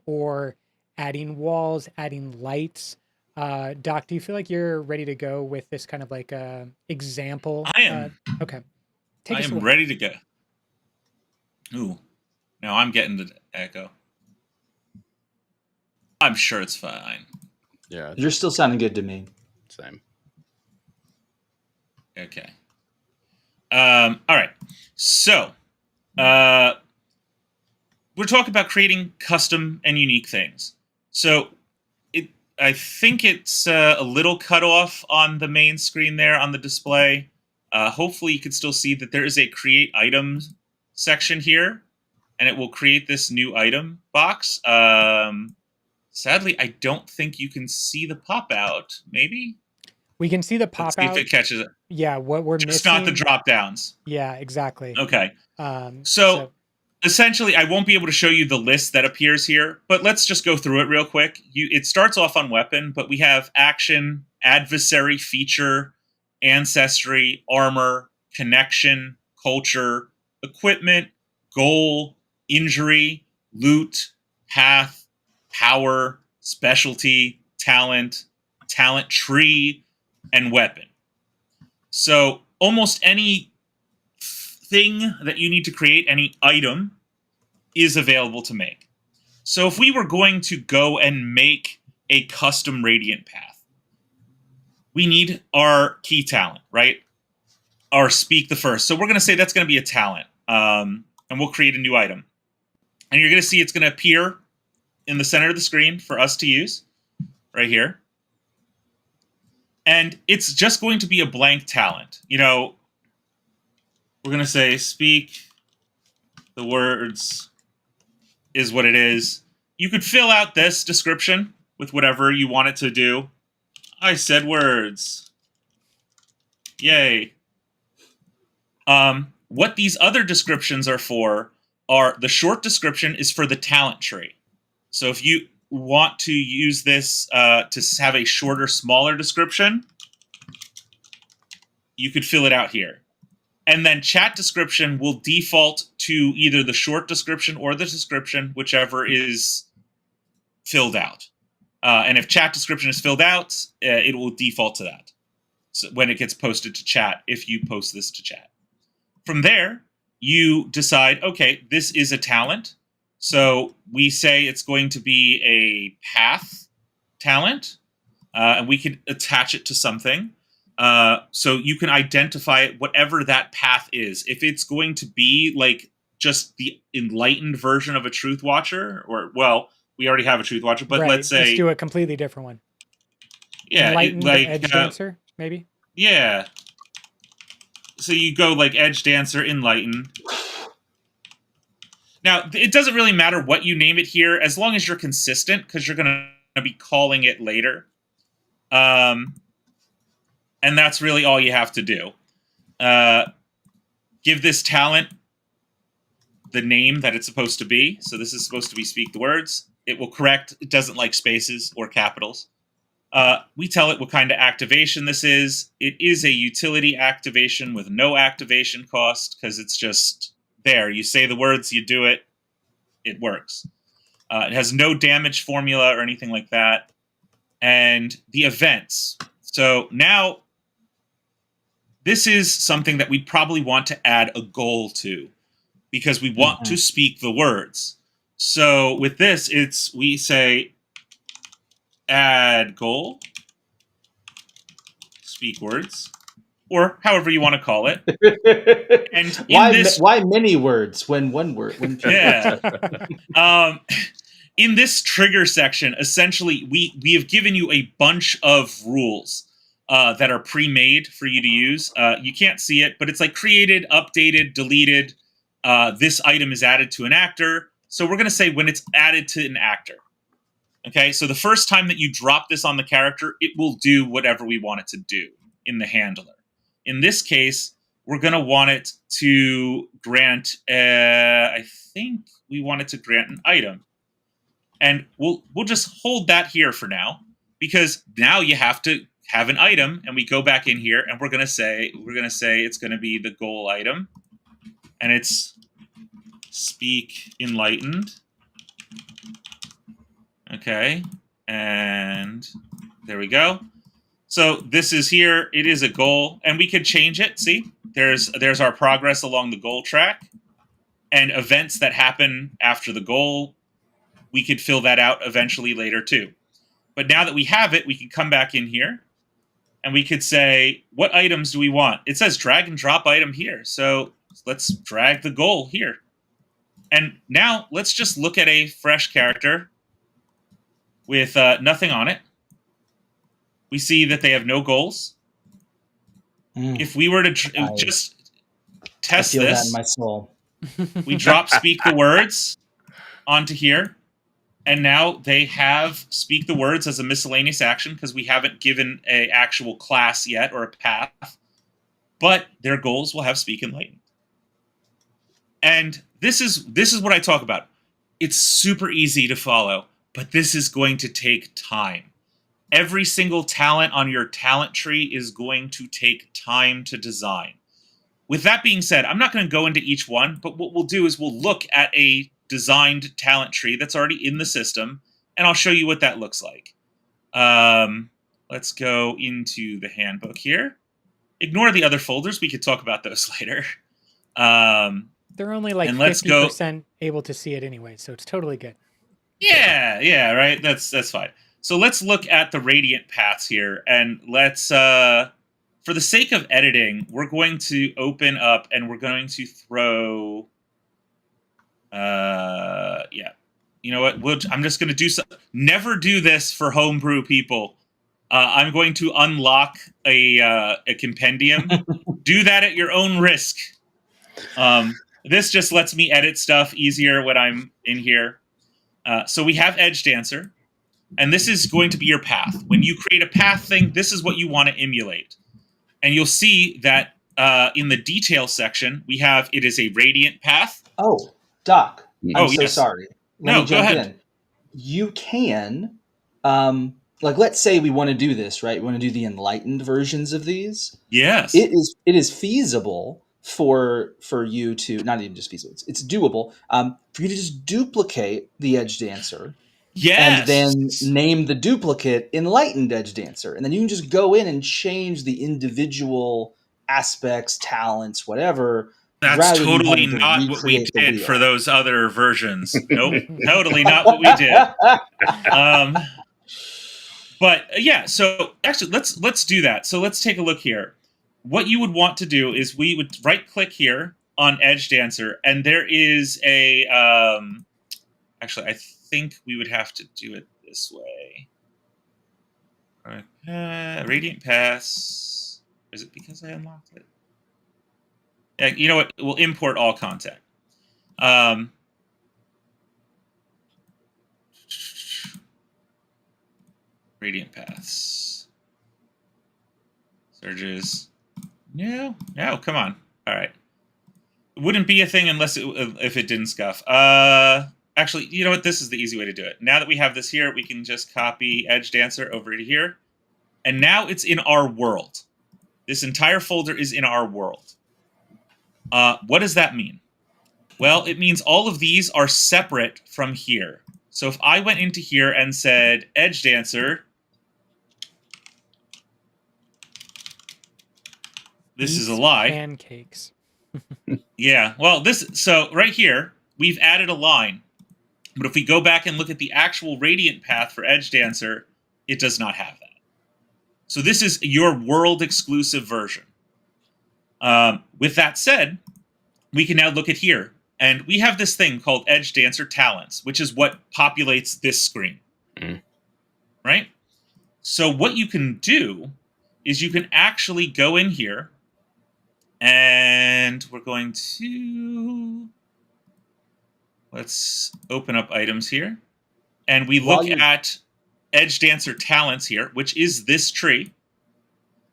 or adding walls, adding lights. Doc, do you feel like you're ready to go with this kind of like example? I am. Okay. I am ready to go. Ooh. Now I'm getting the echo. I'm sure it's fine. Yeah. You're still sounding good to me. Same. Okay. All right. So, we're talking about creating custom and unique things. So, I think it's a little cut off on the main screen there on the display. Hopefully, you can still see that there is a create items section here, and it will create this new item box. Sadly, I don't think you can see the pop out. Maybe we can see the pop Let's see out. if it catches it. Yeah, what we're just missing. Not the drop downs. Yeah, exactly. Okay. So essentially, I won't be able to show you the list that appears here, but let's just go through it real quick. It starts off on weapon, but we have action, adversary, feature, ancestry, armor, connection, culture, equipment, goal, injury, loot, path, power, specialty, talent, talent tree, and weapon. So almost any thing that you need to create, any item, is available to make. So if we were going to go and make a custom radiant path, we need our key talent, right? Our speak the first. So we're going to say that's going to be a talent, and we'll create a new item. And you're going to see it's going to appear in the center of the screen for us to use, right here. And it's just going to be a blank talent. We're going to say speak the words is what it is. You could fill out this description with whatever you want it to do. I said words. Yay. What these other descriptions are for are the short description is for the talent tree. So if you want to use this to have a shorter, smaller description, you could fill it out here. And then chat description will default to either the short description or the description, whichever is filled out. And if chat description is filled out, it will default to that. So when it gets posted to chat, if you post this to chat. From there, you decide, okay, this is a talent. So we say it's going to be a path talent. and we could attach it to something. So you can identify it, whatever that path is. If it's going to be like just the enlightened version of a Truth Watcher, or, well, we already have a Truth Watcher, but right. let's say... Let's do a completely different one. Yeah, Enlightened Edge Dancer, maybe? Yeah. So you go like Edge Dancer, Enlighten. Now, it doesn't really matter what you name it here, as long as you're consistent, because you're going to be calling it later. And that's really all you have to do. Give this talent the name that it's supposed to be. So this is supposed to be Speak the Words. It will correct. It doesn't like spaces or capitals. We tell it what kind of activation this is. It is a utility activation with no activation cost, because it's just there. You say the words, you do it, it works. It has no damage formula or anything like that. And the events. So now, this is something that we probably want to add a goal to, because we want to speak the words. So with this, we say add goal, speak words, or however you want to call it. And why many words when one word? Yeah. In this trigger section, essentially, we have given you a bunch of rules that are pre-made for you to use. You can't see it, but it's like created, updated, deleted. This item is added to an actor. So we're going to say when it's added to an actor. Okay, so the first time that you drop this on the character, it will do whatever we want it to do in the handler. In this case, we're going to want it to grant, I think we want it to grant an item. And we'll just hold that here for now, because now you have to have an item, and we go back in here, and we're going to say it's going to be the goal item, and it's Speak Enlightened. Okay, and there we go. So this is here. It is a goal, and we could change it. See, there's our progress along the goal track, and events that happen after the goal. We could fill that out eventually later too. But now that we have it, we can come back in here, and we could say, what items do we want? It says drag and drop item here, so let's drag the goal here. And now let's just look at a fresh character with nothing on it. We see that they have no goals. If we were to just test I feel this, that in my soul. We drop Speak the Words onto here, and now they have Speak the Words as a miscellaneous action, because we haven't given an actual class yet or a path, but their goals will have Speak Enlightened. And this is what I talk about. It's super easy to follow, but this is going to take time. Every single talent on your talent tree is going to take time to design. With that being said, I'm not going to go into each one, but what we'll do is we'll look at a designed talent tree that's already in the system, and I'll show you what that looks like. Let's go into the handbook here. Ignore the other folders. We could talk about those later. They're only like 50% able to see it anyway, so it's totally good. Yeah, right. That's fine. So let's look at the radiant paths here, and let's, for the sake of editing, we're going to open up and we're going to throw, yeah. You know what? I'm just going to do something. Never do this for homebrew people. I'm going to unlock a compendium. Do that at your own risk. This just lets me edit stuff easier when I'm in here. So we have Edge Dancer, and this is going to be your path. When you create a path thing, this is what you want to emulate. And you'll see that in the detail section, we have it is a radiant path. Oh, Doc, I'm so sorry. Let me jump in. You can, let's say we want to do this, right? We want to do the enlightened versions of these. Yes. It is feasible for you to, not even just feasible, it's doable, for you to just duplicate the Edge Dancer. Yes. And then name the duplicate Enlightened Edge Dancer. And then you can just go in and change the individual aspects, talents, whatever. That's totally not what we did for those other versions. Nope. Totally not what we did. But yeah, so actually, let's do that. So let's take a look here. What you would want to do is we would right-click here on Edge Dancer, and there is a. Actually, I think we would have to do it this way. Radiant Pass. Is it because I unlocked it? Yeah, you know what? We'll import all content. Radiant Paths. Surges. No, come on. All right. It wouldn't be a thing unless if it didn't scuff. Actually, you know what? This is the easy way to do it. Now that we have this here, we can just copy Edge Dancer over to here. And now it's in our world. This entire folder is in our world. What does that mean? Well, it means all of these are separate from here. So if I went into here and said Edge Dancer, this is a lie. Pancakes. Yeah, well, so right here, we've added a line. But if we go back and look at the actual Radiant path for Edge Dancer, it does not have that. So this is your world-exclusive version. With that said, we can now look at here. And we have this thing called Edge Dancer Talents, which is what populates this screen. Right? So what you can do is you can actually go in here, and we're going to... Let's open up items here. And we look at Edge Dancer Talents here, which is this tree.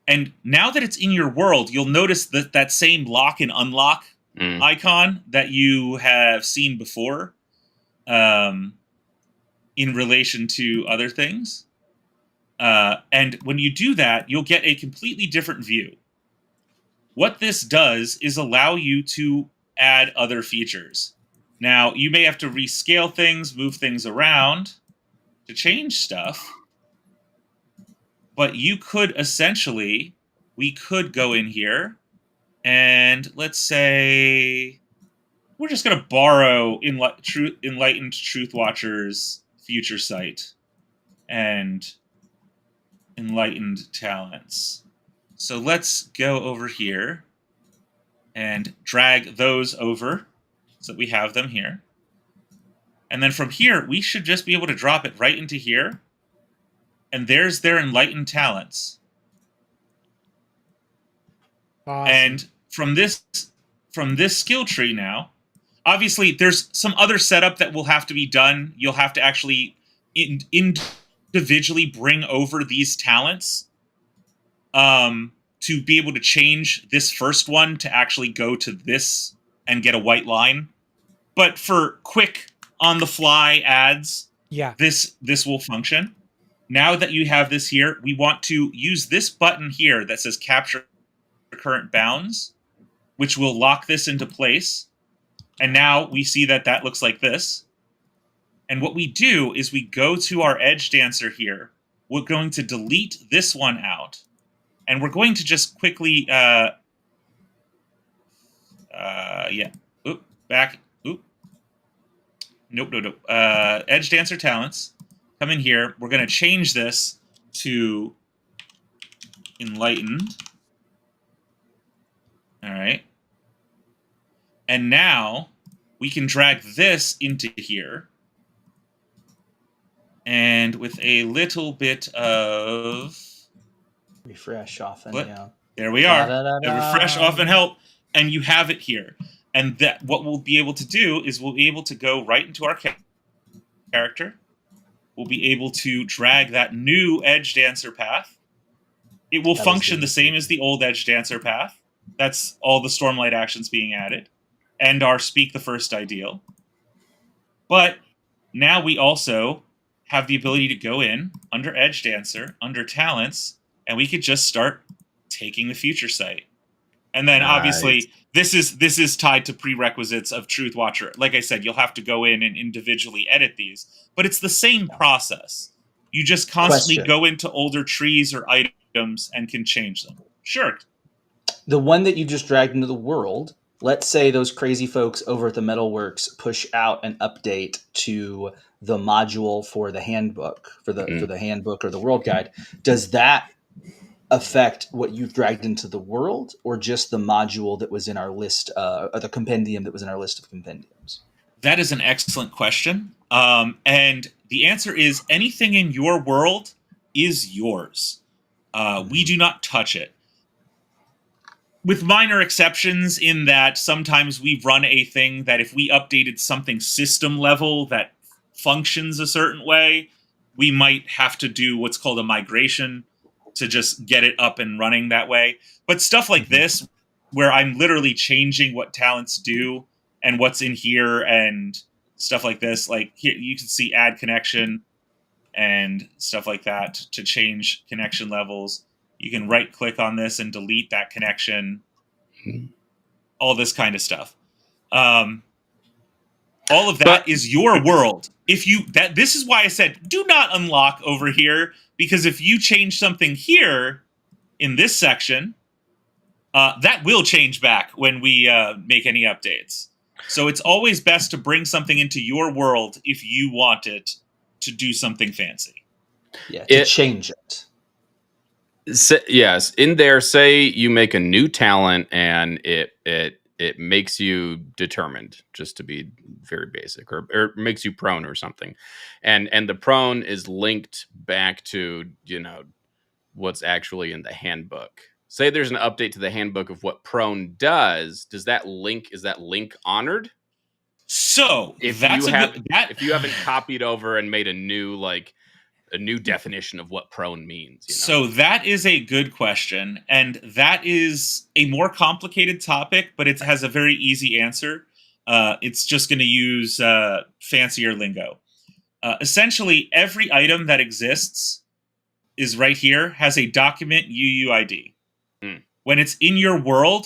And now that it's in your world, you'll notice that same lock and unlock icon that you have seen before in relation to other things. And when you do that, you'll get a completely different view. What this does is allow you to add other features. Now, you may have to rescale things, move things around to change stuff. But you could essentially, we could go in here and let's say we're just going to borrow Enlightened Truth Watcher's future sight and Enlightened Talents. So let's go over here and drag those over so that we have them here. And then from here, we should just be able to drop it right into here. And there's their Enlightened Talents. Awesome. And from this skill tree now, obviously there's some other setup that will have to be done. You'll have to actually individually bring over these talents to be able to change this first one to actually go to this and get a white line. But for quick on-the-fly adds, this will function. Now that you have this here, we want to use this button here that says Capture Current Bounds, which will lock this into place. And now we see that looks like this. And what we do is we go to our Edge Dancer here. We're going to delete this one out. And we're going to just quickly... Oop, back... Oop. Nope. Edge Dancer Talents. Come in here. We're going to change this to Enlightened. All right. And now we can drag this into here. And with a little bit of... refresh often, yeah. There we are. Refresh often help. And you have it here. And that what we'll be able to do is we'll be able to go right into our character. We'll be able to drag that new Edge Dancer path. It will function the same as the old Edge Dancer path. That's all the Stormlight actions being added. And our Speak the First Ideal. But now we also have the ability to go in, under Edge Dancer, under Talents, and we could just start taking the future sight. And then obviously this is tied to prerequisites of Truth Watcher. Like I said, you'll have to go in and individually edit these, but it's the same process. You just constantly go into older trees or items and can change them. Sure. The one that you just dragged into the world, let's say those crazy folks over at the Metalworks push out an update to the module for the handbook, for the handbook or the world guide, does that affect what you've dragged into the world, or just the module that was in our list, or the compendium that was in our list of compendiums? That is an excellent question. And the answer is anything in your world is yours. We do not touch it. With minor exceptions in that sometimes we run a thing that if we updated something system level that functions a certain way, we might have to do what's called a migration to just get it up and running that way. But stuff like this, where I'm literally changing what talents do and what's in here and stuff like this, like here you can see add connection and stuff like that to change connection levels. You can right click on this and delete that connection. All this kind of stuff. All of that is your world. This is why I said do not unlock over here, because if you change something here in this section, that will change back when we make any updates. So it's always best to bring something into your world if you want it to do something fancy. Yeah, to change it. Yes, in there, say you make a new talent and it makes you determined, just to be very basic, or makes you prone or something, and the prone is linked back to what's actually in the handbook. Say there's an update to the handbook of what prone does. Is that link honored? So if you haven't copied over and made a new definition of what prone means. So that is a good question, and that is a more complicated topic, but it has a very easy answer. It's just going to use fancier lingo. Essentially, every item that exists is right here, has a document UUID. When it's in your world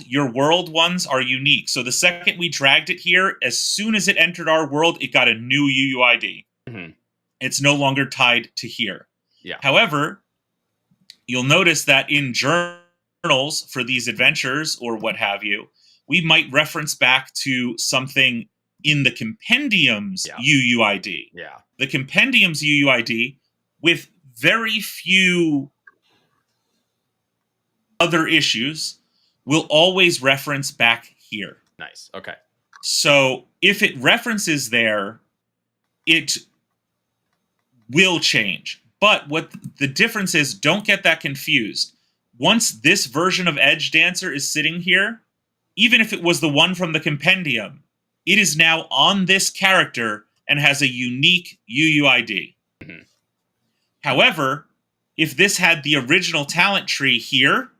ones are unique. So the second we dragged it here, as soon as it entered our world, it got a new UUID. Mm-hmm. It's no longer tied to here. Yeah. However, you'll notice that in journals for these adventures or what have you, we might reference back to something in the compendium's UUID. Yeah. The compendium's UUID, with very few other issues, will always reference back here. Nice. Okay. So if it references there, it will change. But what the difference is, don't get that confused. Once this version of Edge Dancer is sitting here, even if it was the one from the compendium, it is now on this character and has a unique UUID. Mm-hmm. However, if this had the original talent tree here,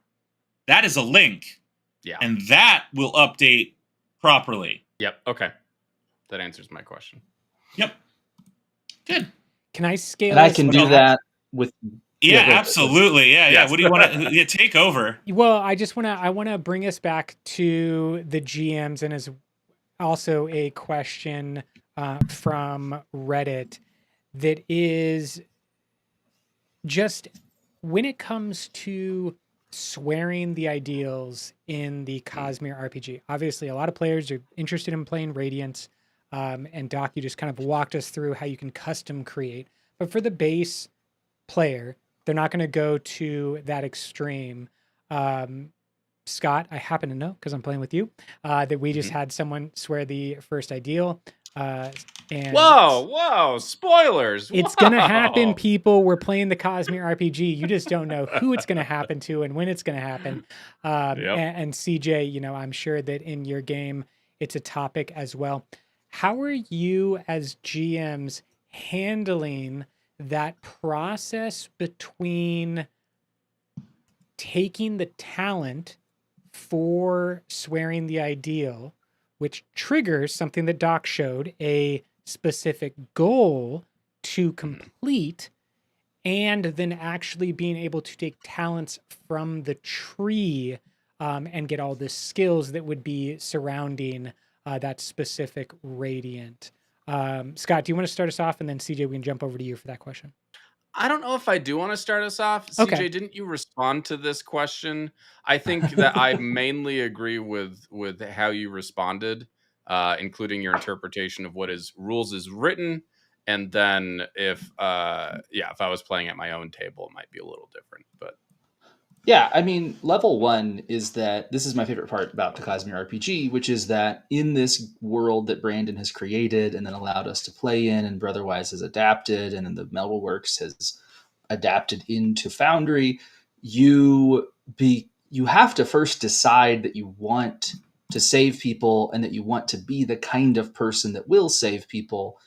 that is a link. Yeah. And that will update properly. Yep. Okay. That answers my question. Yep. Good. Can I scale? And I can do that with. Yeah, absolutely. Yeah, yeah. What do you want to take over? Well, I want to bring us back to the GMs, and as also a question from Reddit that is just when it comes to swearing the ideals in the Cosmere RPG. Obviously, a lot of players are interested in playing Radiance, and Doc, you just kind of walked us through how you can custom create. But for the base player, they're not going to go to that extreme. Scott, I happen to know, because I'm playing with you, that we just had someone swear the first ideal. And whoa, spoilers. It's going to happen, people. We're playing the Cosmere RPG. You just don't know who it's going to happen to and when it's going to happen. And CJ, I'm sure that in your game, it's a topic as well. How are you as GMs handling that process between taking the talent for swearing the ideal, which triggers something that Doc showed, a specific goal to complete, and then actually being able to take talents from the tree and get all the skills that would be surrounding that specific radiant. Scott, do you want to start us off? And then CJ, we can jump over to you for that question. I don't know if I do want to start us off. Okay. CJ, didn't you respond to this question? I think that I mainly agree with how you responded, including your interpretation of what is rules is written And then if I was playing at my own table, it might be a little different. But yeah, I mean, level 1 is that this is my favorite part about the Cosmere RPG, which is that in this world that Brandon has created and then allowed us to play in, and Brotherwise has adapted, and then the Metalworks has adapted into Foundry, you have to first decide that you want to save people and that you want to be the kind of person that will save people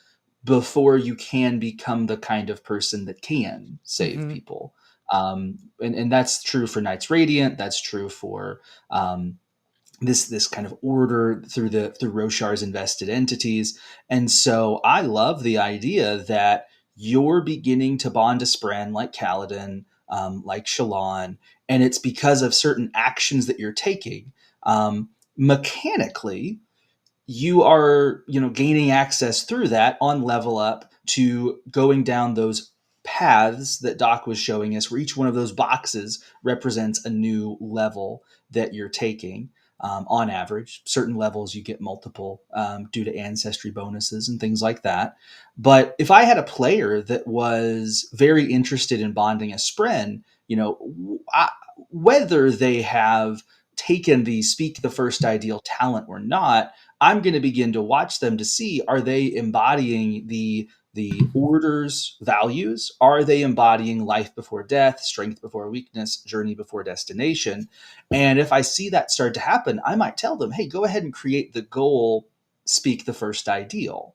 before you can become the kind of person that can save people. And that's true for Knights Radiant. That's true for this kind of order through Roshar's invested entities. And so I love the idea that you're beginning to bond to Spren like Kaladin, like Shallan, and it's because of certain actions that you're taking. Mechanically, you are, gaining access through that on level up to going down those paths that Doc was showing us, where each one of those boxes represents a new level that you're taking. On average, certain levels you get multiple due to ancestry bonuses and things like that. But if I had a player that was very interested in bonding a Spren, whether they have taken the Speak the First Ideal talent or not, I'm going to begin to watch them to see, are they embodying the order's values? Are they embodying life before death, strength before weakness, journey before destination? And if I see that start to happen, I might tell them, hey, go ahead and create the goal, Speak the First Ideal,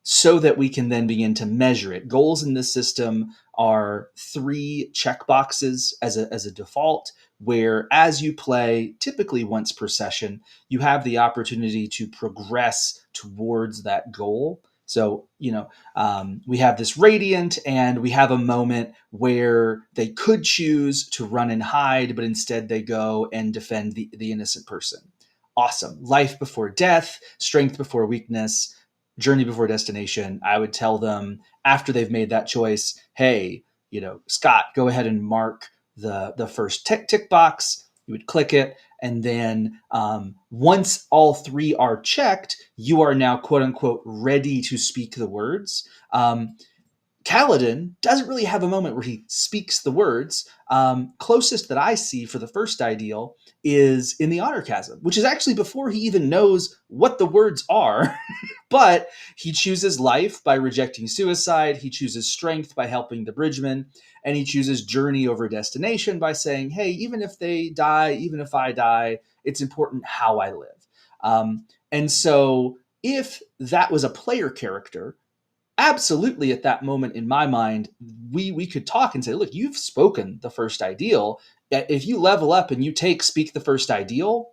so that we can then begin to measure it. Goals in this system are 3 checkboxes as a default, where as you play, typically once per session, you have the opportunity to progress towards that goal. So, we have this Radiant, and we have a moment where they could choose to run and hide, but instead they go and defend the innocent person. Awesome. Life before death, strength before weakness, journey before destination. I would tell them after they've made that choice, hey, Scott, go ahead and mark the first tick box. You would click it, and then once all 3 are checked, you are now quote unquote ready to speak the words. Kaladin doesn't really have a moment where he speaks the words. Closest that I see for the first ideal is in the Honor Chasm, which is actually before he even knows what the words are. But he chooses life by rejecting suicide. He chooses strength by helping the bridgeman. And he chooses journey over destination by saying, hey, even if they die, even if I die, it's important how I live. And so if that was a player character, absolutely at that moment in my mind, we could talk and say, look, you've spoken the first ideal. If you level up and you take Speak the First Ideal,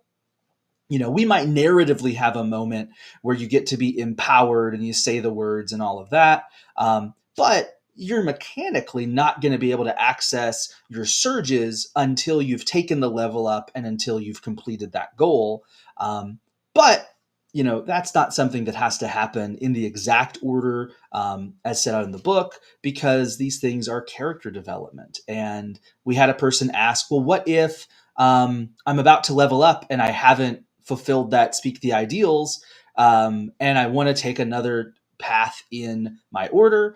we might narratively have a moment where you get to be empowered and you say the words and all of that. But you're mechanically not going to be able to access your surges until you've taken the level up and until you've completed that goal. But that's not something that has to happen in the exact order as set out in the book, because these things are character development. And we had a person ask, well, what if I'm about to level up and I haven't fulfilled that Speak the Ideals, and I want to take another path in my order?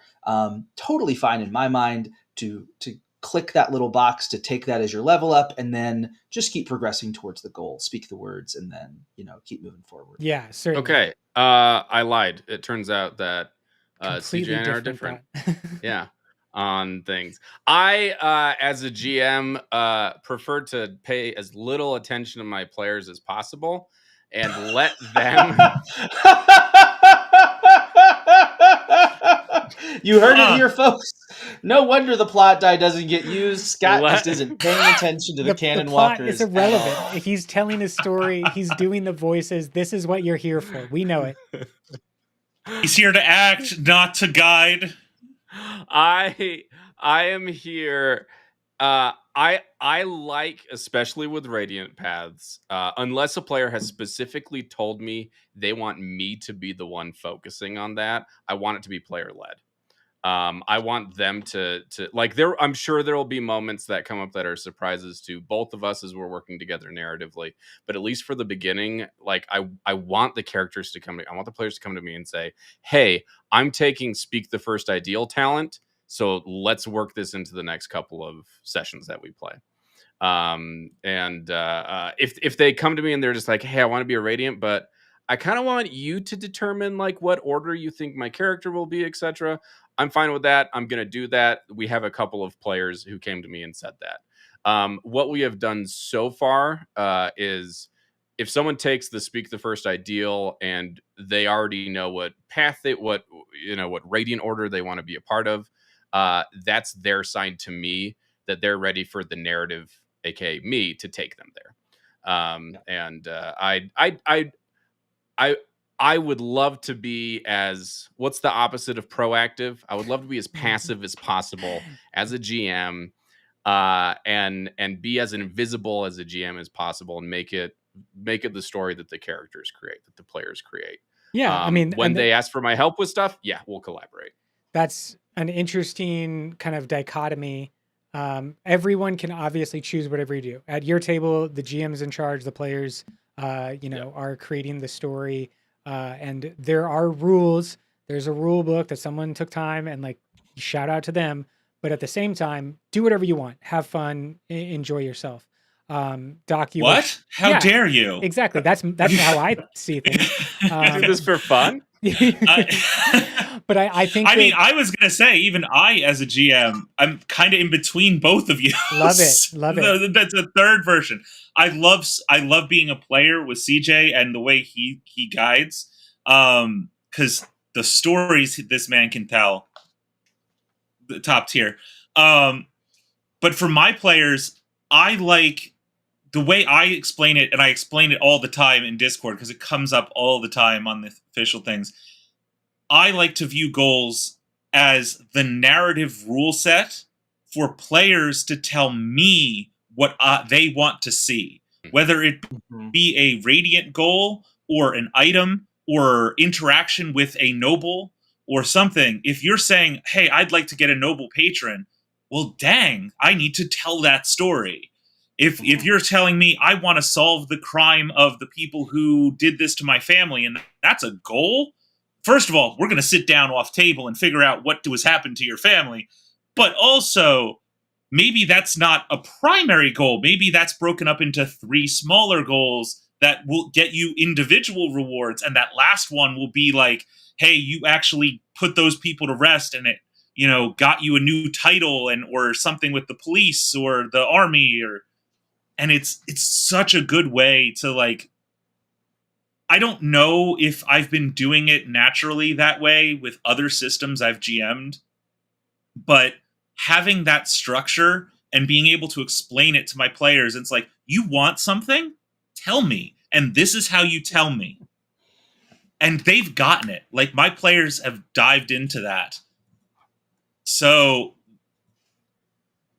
Totally fine in my mind to click that little box to take that as your level up, and then just keep progressing towards the goal, speak the words, and then keep moving forward. Yeah, certainly. Okay, I lied. It turns out that Completely CJ and I are different. Yeah, on things. I, as a GM, prefer to pay as little attention to my players as possible and let them. You heard it here, folks. No wonder the plot die doesn't get used. Scott just isn't paying attention to the Canonwalkers. The plot is irrelevant. He's telling his story. He's doing the voices. This is what you're here for. We know it. He's here to act, not to guide. I am here. I like, especially with Radiant Paths, unless a player has specifically told me they want me to be the one focusing on that, I want it to be player led. I want them to like I'm sure there will be moments that come up that are surprises to both of us as we're working together narratively. But at least for the beginning, like I want the characters to I want the players to come to me and say, "Hey, I'm taking Speak the First Ideal talent, so let's work this into the next couple of sessions that we play." If they come to me and they're just like, "Hey, I want to be a Radiant, but I kind of want you to determine like what order you think my character will be, etc." I'm fine with that. I'm going to do that. We have a couple of players who came to me and said that. What we have done so far is if someone takes the Speak the First Ideal and they already know what path what Radiant order they want to be a part of, that's their sign to me that they're ready for the narrative, aka me, to take them there. I would love to be as, what's the opposite of proactive? I would love to be as passive as possible as a GM, and be as invisible as a GM as possible, and make it the story that the characters create, that the players create. Yeah, I mean, when they ask for my help with stuff, yeah, we'll collaborate. That's an interesting kind of dichotomy. Everyone can obviously choose whatever you do. At your table, the GM's in charge, the players, are creating the story. And there are rules. There's a rule book that someone took time and like shout out to them. But at the same time, do whatever you want. Have fun. Enjoy yourself. Doc, you what? How dare you? Exactly. That's how I see things. Do this for fun. But I think I was gonna say, even I as a GM, I'm kind of in between both of you. Love it. That's a third version. I love being a player with CJ and the way he guides, because the stories this man can tell, the top tier. But for my players, I like the way I explain it, and I explain it all the time in Discord because it comes up all the time on the official things. I like to view goals as the narrative rule set for players to tell me what they want to see, whether it be a Radiant goal or an item or interaction with a noble or something. If you're saying, hey, I'd like to get a noble patron, well, dang, I need to tell that story. If you're telling me I want to solve the crime of the people who did this to my family, and that's a goal, first of all, we're going to sit down off table and figure out what was happened to your family. But also, maybe that's not a primary goal. Maybe that's broken up into 3 smaller goals that will get you individual rewards. And that last one will be like, hey, you actually put those people to rest, and it, got you a new title or something with the police or the army, and it's such a good way to like. I don't know if I've been doing it naturally that way with other systems I've GM'd, but having that structure and being able to explain it to my players, it's like, you want something? Tell me. And this is how you tell me. And they've gotten it. Like, my players have dived into that. So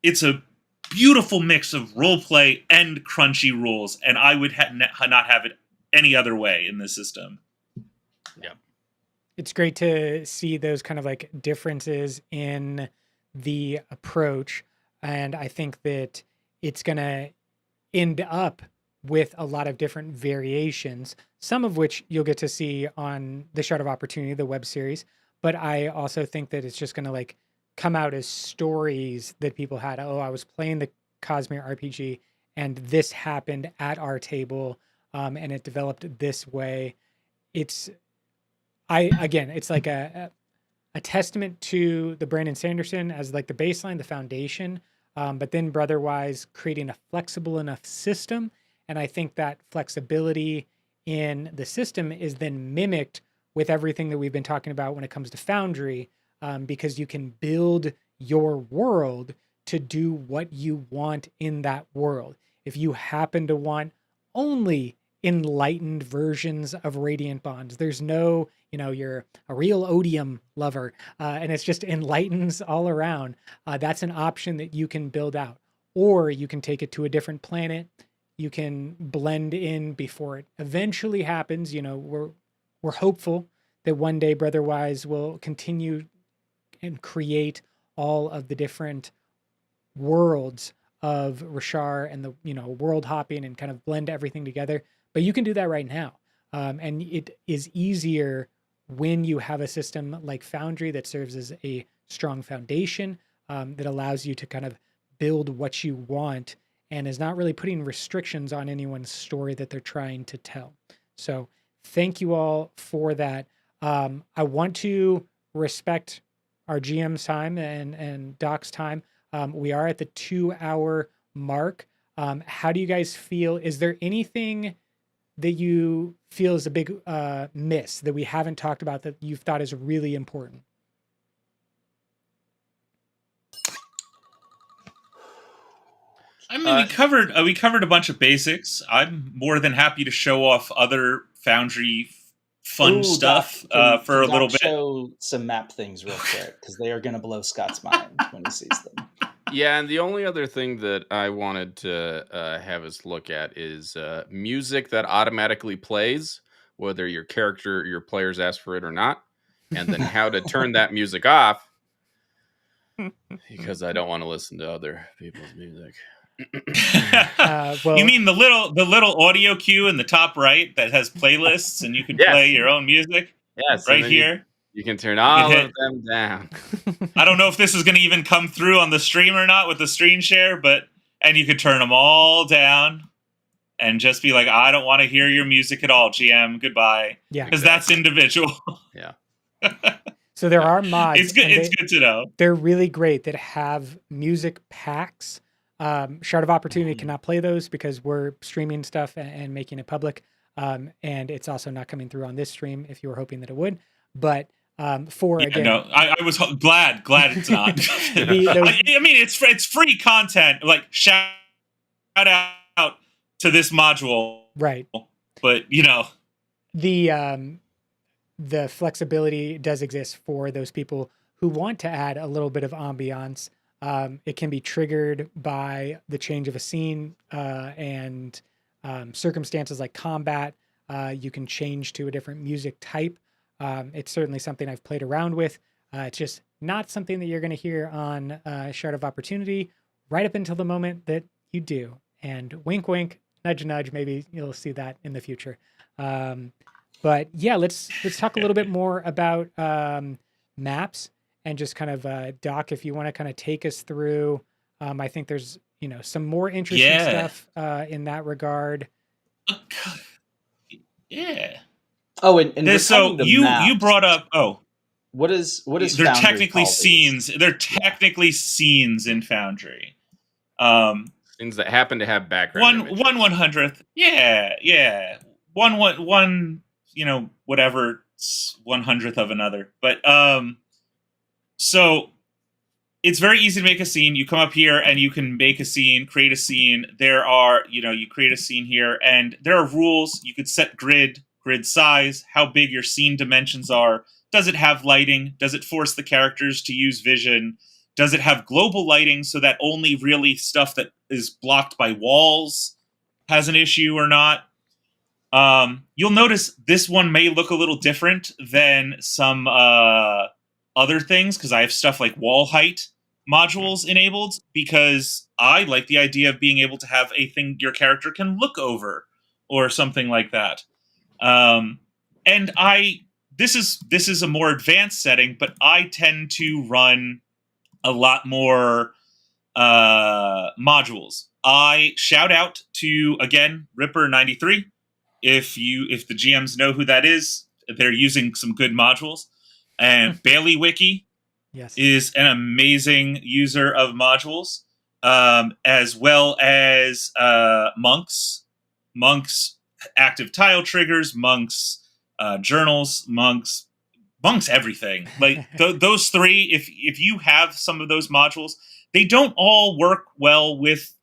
it's a beautiful mix of roleplay and crunchy rules, and I would not have it any other way in this system. Yeah. It's great to see those kind of like differences in the approach. And I think that it's going to end up with a lot of different variations, some of which you'll get to see on the Shard of Opportunity, the web series. But I also think that it's just going to like come out as stories that people had. Oh, I was playing the CosmereRPG and this happened at our table. And it developed this way. It's like a testament to the Brandon Sanderson as like the baseline, the foundation, but then Brotherwise creating a flexible enough system. And I think that flexibility in the system is then mimicked with everything that we've been talking about when it comes to Foundry, because you can build your world to do what you want in that world. If you happen to want only enlightened versions of Radiant Bonds, there's no, you're a real odium lover, and it's just enlightens all around. That's an option that you can build out, or you can take it to a different planet. You can blend in before it eventually happens. We're hopeful that one day Brotherwise will continue and create all of the different worlds of Rashar and the, you know, world hopping and kind of blend everything together. But you can do that right now. And it is easier when you have a system like Foundry that serves as a strong foundation, that allows you to kind of build what you want and is not really putting restrictions on anyone's story that they're trying to tell. So thank you all for that. I want to respect our GM's time and Doc's time. We are at the 2-hour mark. How do you guys feel? Is there anything that you feel is a big miss that we haven't talked about that you've thought is really important? I mean, we covered a bunch of basics. I'm more than happy to show off other Foundry fun stuff for a little bit. Show some map things real quick, because they are going to blow Scott's mind when he sees them. Yeah, and the only other thing that I wanted to have us look at is music that automatically plays, whether your players ask for it or not, and then how to turn that music off, because I don't want to listen to other people's music. Well, you mean the little audio cue in the top right that has playlists and you can play your own music? Yes, right here. You can turn all of them down. I don't know if this is going to even come through on the stream or not with the screen share, and you could turn them all down and just be like, I don't want to hear your music at all, GM. Goodbye. Yeah, because that's individual. Yeah. So there are mods. It's good. It's good to know. They're really great that have music packs. Shard of Opportunity cannot play those because we're streaming stuff and making it public. And it's also not coming through on this stream if you were hoping that it would. But again, no, I was glad it's not. I mean, it's free content. Like shout out to this module, right? But you know, the flexibility does exist for those people who want to add a little bit of ambiance. It can be triggered by the change of a scene and circumstances like combat. You can change to a different music type. It's certainly something I've played around with. It's just not something that you're going to hear on Shard of Opportunity right up until the moment that you do. And wink, wink, nudge, nudge. Maybe you'll see that in the future. But yeah, let's talk a little bit more about maps. And just kind of, Doc, if you want to kind of take us through, I think there's, some more interesting stuff in that regard. Yeah. Oh, and so you brought up what is they're Foundry technically scenes. They're technically scenes in Foundry. Scenes that happen to have background. 1/100th. Yeah. One whatever 100th of another. But so it's very easy to make a scene. You come up here and you can make a scene, create a scene. There are, you create a scene here, and there are rules. You could set grid size, how big your scene dimensions are. Does it have lighting? Does it force the characters to use vision? Does it have global lighting so that only really stuff that is blocked by walls has an issue or not? You'll notice this one may look a little different than some other things, because I have stuff like wall height modules enabled, because I like the idea of being able to have a thing your character can look over or something like that. And this is a more advanced setting, but I tend to run a lot more modules. I shout out to, again, Ripper93. If the GMs know who that is, they're using some good modules. And Bailey Wiki is an amazing user of modules, as well as Monks active tile triggers, Monks journals, Monks everything. Like those three, if you have some of those modules, they don't all work well with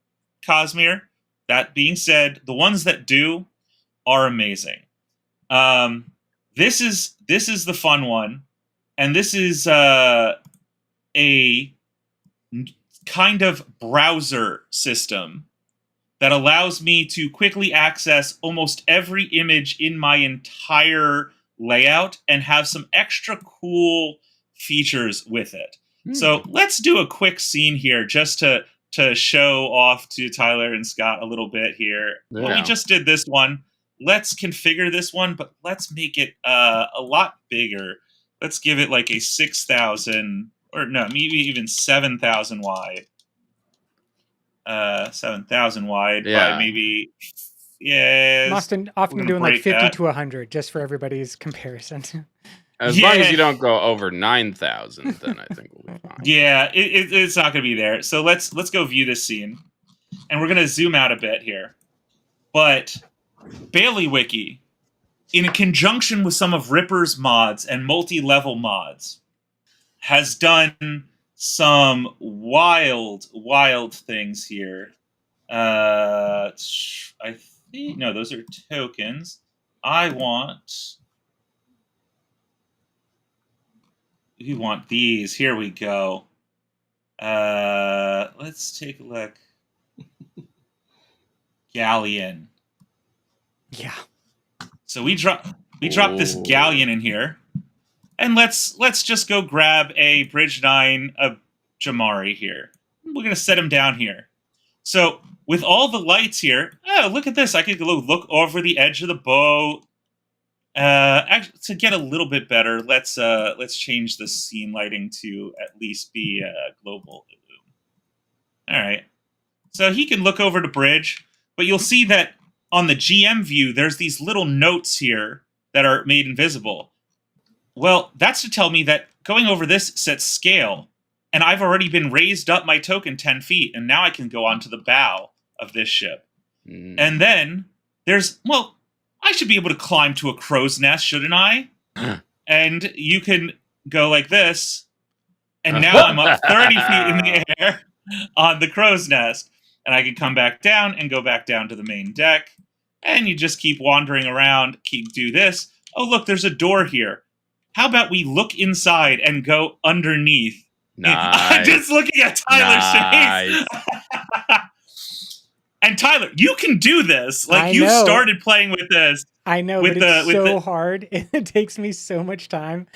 Cosmere. That being said, the ones that do are amazing. This is the fun one. And this is a kind of browser system that allows me to quickly access almost every image in my entire layout and have some extra cool features with it. So let's do a quick scene here just to show off to Tyler and Scott a little bit here. Yeah. Well, we just did this one. Let's configure this one, but let's make it a lot bigger. Let's give it like a 6,000, or no, maybe even 7,000 wide. 7,000 wide by maybe, Often doing like 50 to 100 just for everybody's comparison. As long as you don't go over 9,000, then I think we'll be fine. Yeah, it's not going to be there. So let's go view this scene, and we're going to zoom out a bit here. But Bailey Wiki, in conjunction with some of Ripper's mods and multi-level mods, has done some wild things here. I think no, those are tokens. We want these. Here we go. Let's take a look. Galleon. Yeah. So we drop this galleon in here, and let's just go grab a Bridge 9 of Jamari here. We're gonna set him down here. So with all the lights here, oh, look at this! I could look over the edge of the boat. Actually, to get a little bit better, let's change the scene lighting to at least be global illume. All right, so he can look over the bridge, but you'll see that on the GM view, there's these little notes here that are made invisible. Well, that's to tell me that going over this sets scale, and I've already been raised up my token 10 feet, and now I can go onto the bow of this ship. And then there's, well, I should be able to climb to a crow's nest, shouldn't I? And you can go like this, and now I'm up 30 feet in the air on the crow's nest. And I can come back down and go back down to the main deck. And you just keep wandering around, do this. Oh, look, there's a door here. How about we look inside and go underneath? Nice. I'm just looking at Tyler's face. And Tyler, you can do this. Like, you started playing with this. I know, but it's so hard. It takes me so much time.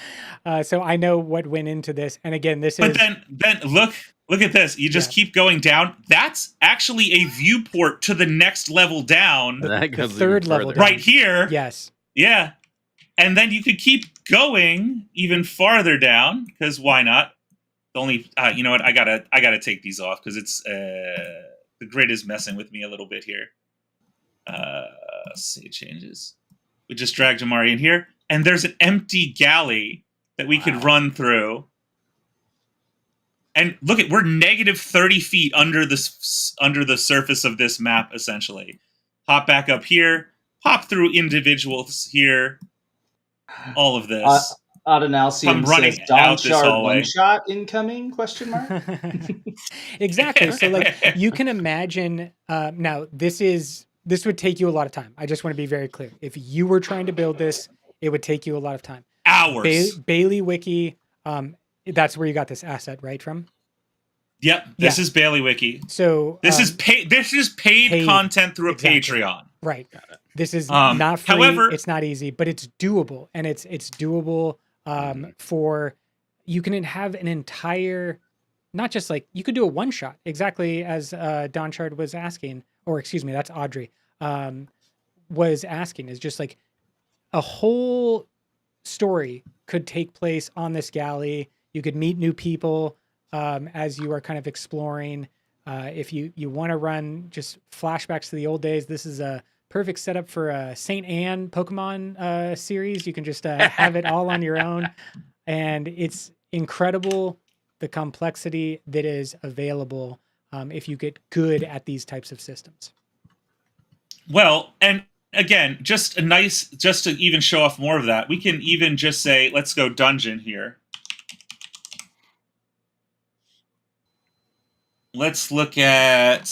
So I know what went into this. And again, this is... But then look at this. You just keep going down. That's actually a viewport to the next level down. The third level down. Right here. Yes. Yeah. And then you could keep going even farther down, because why not? The only, you know what? I gotta take these off because it's the grid is messing with me a little bit here. Save changes. We just dragged Jamari in here, and there's an empty galley that we could run through. And look we're negative 30 feet under the surface of this map, essentially. Hop back up here, pop through individuals here. All of this. Adenalcium says Don Shard one shot incoming? ? Exactly. So like you can imagine now this would take you a lot of time. I just want to be very clear. If you were trying to build this, it would take you a lot of time. Hours. Bailey Wiki, that's where you got this asset, right, from? Yep. This is Bailey Wiki. So this is paid content through a Patreon. Right. This is not free. However, it's not easy, but it's doable, and it's doable for you can have an entire, not just like you could do a one shot, exactly as Don Chard was asking, or excuse me, that's Audrey was asking, is just like a whole story could take place on this galley. You could meet new people as you are kind of exploring. If you want to run just flashbacks to the old days, this is a perfect setup for a St. Anne Pokemon series. You can just have it all on your own. And it's incredible the complexity that is available if you get good at these types of systems. Well, and again, just to even show off more of that, we can even just say, let's go dungeon here. Let's look at...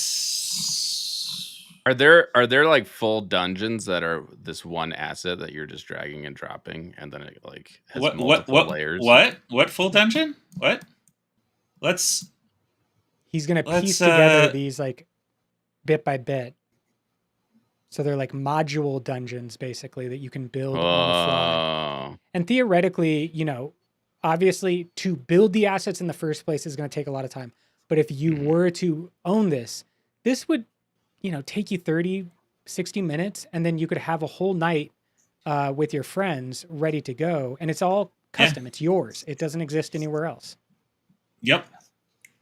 Are there like full dungeons that are this one asset that you're just dragging and dropping, and then it like has multiple layers? What full dungeon? What? He's gonna piece together these like bit by bit. So they're like module dungeons basically that you can build on the fly. And theoretically, you know, obviously to build the assets in the first place is going to take a lot of time. But if you were to own this would, take you 30, 60 minutes, and then you could have a whole night with your friends ready to go. And it's all custom. It's yours. It doesn't exist anywhere else. Yep.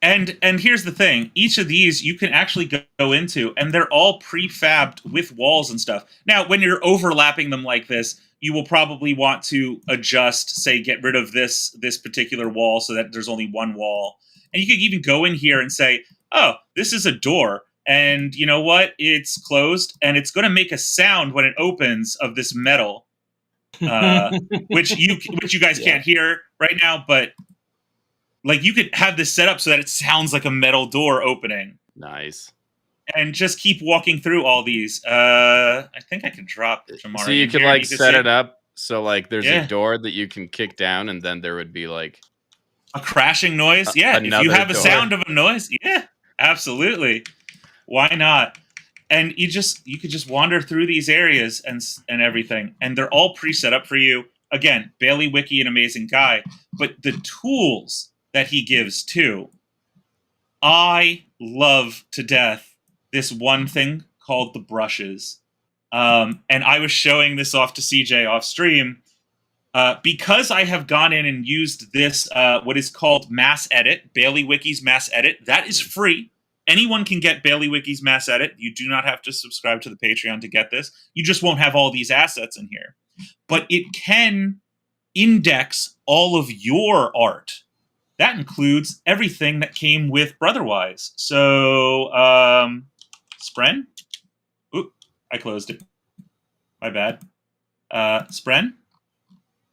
And here's the thing. Each of these you can actually go into, and they're all prefabbed with walls and stuff. Now, when you're overlapping them like this, you will probably want to adjust, say, get rid of this particular wall so that there's only one wall. And you could even go in here and say, oh, this is a door. And you know what? It's closed, and it's going to make a sound when it opens of this metal, which you guys can't hear right now, but like you could have this set up so that it sounds like a metal door opening. Nice. And just keep walking through all these. I think I can drop Jamari. So you could like set it up so like there's a door that you can kick down, and then there would be like a crashing noise. Yeah, if you have a sound of a noise, yeah, absolutely. Why not? And you could just wander through these areas and everything, and they're all pre-set up for you. Again, Bailey Wiki, an amazing guy, but the tools that he gives too, I love to death this one thing called the brushes. And I was showing this off to CJ off stream because I have gone in and used this, what is called Mass Edit, Bailey Wiki's Mass Edit. That is free. Anyone can get Bailey Wiki's Mass Edit. You do not have to subscribe to the Patreon to get this. You just won't have all these assets in here. But it can index all of your art. That includes everything that came with Brotherwise. So, Spren? Oop, I closed it. My bad. Spren.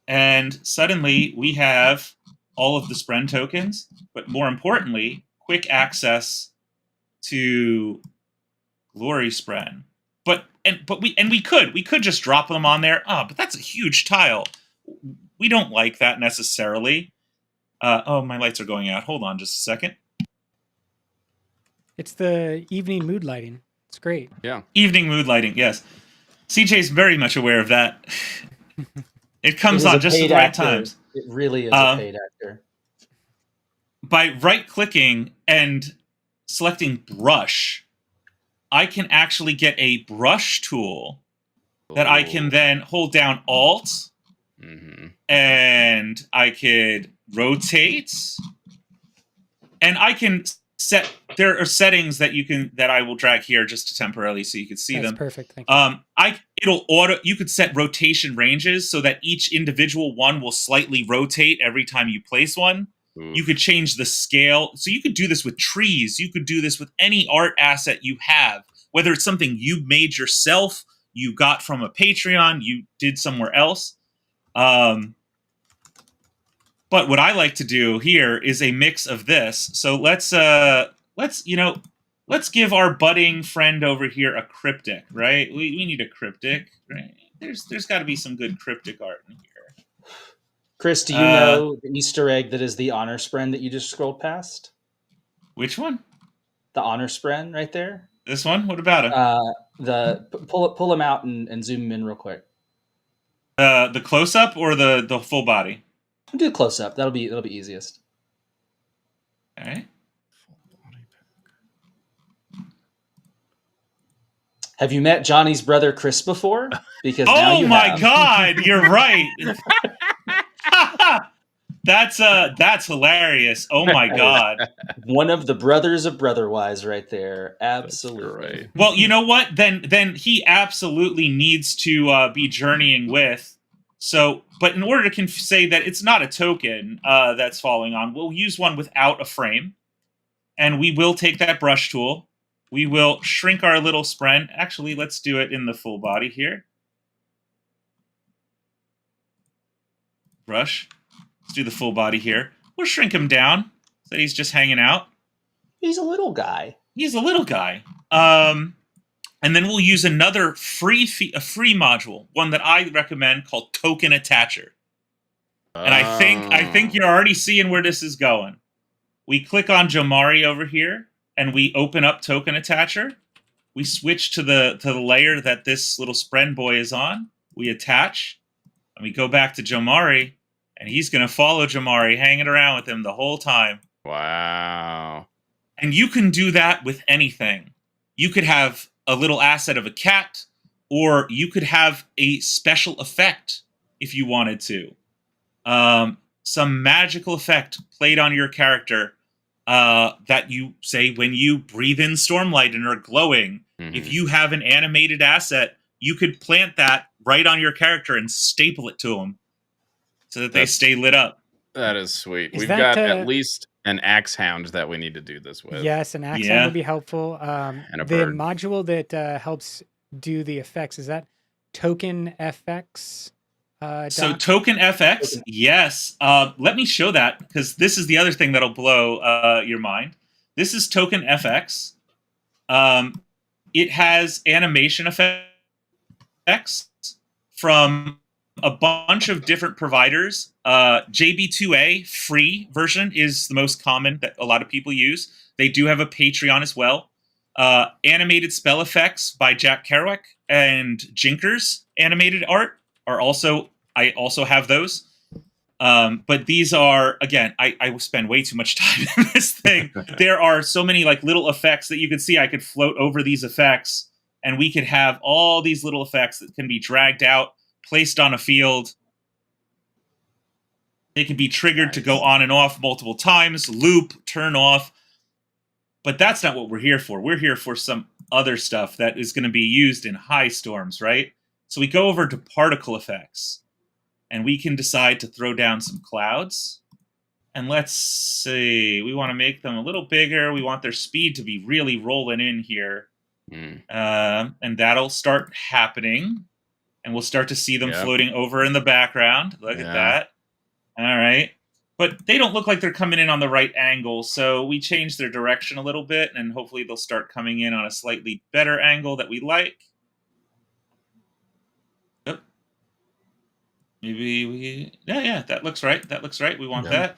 And suddenly we have all of the Spren tokens, but more importantly, quick access to Glory Spren. But we could just drop them on there. Oh, but that's a huge tile. We don't like that necessarily. My lights are going out. Hold on just a second. It's the evening mood lighting. It's great. Yeah. Evening mood lighting, yes. CJ's very much aware of that. It comes on just at the right times. It really is a paid actor. By right-clicking and selecting brush, I can actually get a brush tool that I can then hold down Alt, and I could rotate, and I can set. There are settings that I will drag here just to temporarily so you can see them. That's perfect. Thank you. You could set rotation ranges so that each individual one will slightly rotate every time you place one. You could change the scale. So you could do this with trees. You could do this with any art asset you have, whether it's something you made yourself, you got from a Patreon, you did somewhere else. But what I like to do here is a mix of this. So let's give our budding friend over here a cryptic, right? We need a cryptic, right? There's got to be some good cryptic art in here. Chris, do you know the Easter egg that is the honor spren that you just scrolled past? Which one? The honor spren right there. This one? What about it? Pull him out and zoom him in real quick. The close up or the full body? I'll do close up. That'll be easiest. All right. Have you met Johnny's brother Chris before? Because now you have. God, you're right. That's hilarious. Oh my God. One of the brothers of Brotherwise right there. Absolutely. Well, you know what? Then he absolutely needs to be journeying with. So, but in order to say that it's not a token that's falling on, we'll use one without a frame. And we will take that brush tool. We will shrink our little spren. Actually, let's do it in the full body here. Brush. Let's do the full body here. We'll shrink him down so that he's just hanging out. He's a little guy. And then we'll use another free module, one that I recommend called Token Attacher. And I think you're already seeing where this is going. We click on Jomari over here, and we open up Token Attacher. We switch to the layer that this little spren boy is on. We attach, and we go back to Jomari. And he's going to follow Jamari, hanging around with him the whole time. Wow. And you can do that with anything. You could have a little asset of a cat, or you could have a special effect if you wanted to. Some magical effect played on your character that you say when you breathe in Stormlight and are glowing. Mm-hmm. If you have an animated asset, you could plant that right on your character and staple it to them so that they stay lit up. That is sweet. We've got at least an axe hound that we need to do this with. Yes, an axe hound would be helpful. And a the bird. module that helps do the effects, is that Token FX? So Token FX, yes. Let me show that, because this is the other thing that'll blow your mind. This is Token FX. It has animation effects from a bunch of different providers. JB2A free version is the most common that a lot of people use. They do have a Patreon as well. Animated spell effects by Jack Kerouac and Jinkers animated art are also, I also have those. But these are, again, I spend way too much time in this thing. There are so many like little effects that you can see. I could float over these effects, and we could have all these little effects that can be dragged out, placed on a field. They can be triggered to go on and off multiple times, loop, turn off. But that's not what we're here for. We're here for some other stuff that is going to be used in high storms, right? So we go over to particle effects, and we can decide to throw down some clouds. And let's see, we want to make them a little bigger. We want their speed to be really rolling in here. And that'll start happening. And we'll start to see them floating over in the background. Look at that. All right. But they don't look like they're coming in on the right angle, so we change their direction a little bit, and hopefully they'll start coming in on a slightly better angle that we like. Yep. Maybe we... Yeah, that looks right. That looks right. We want that.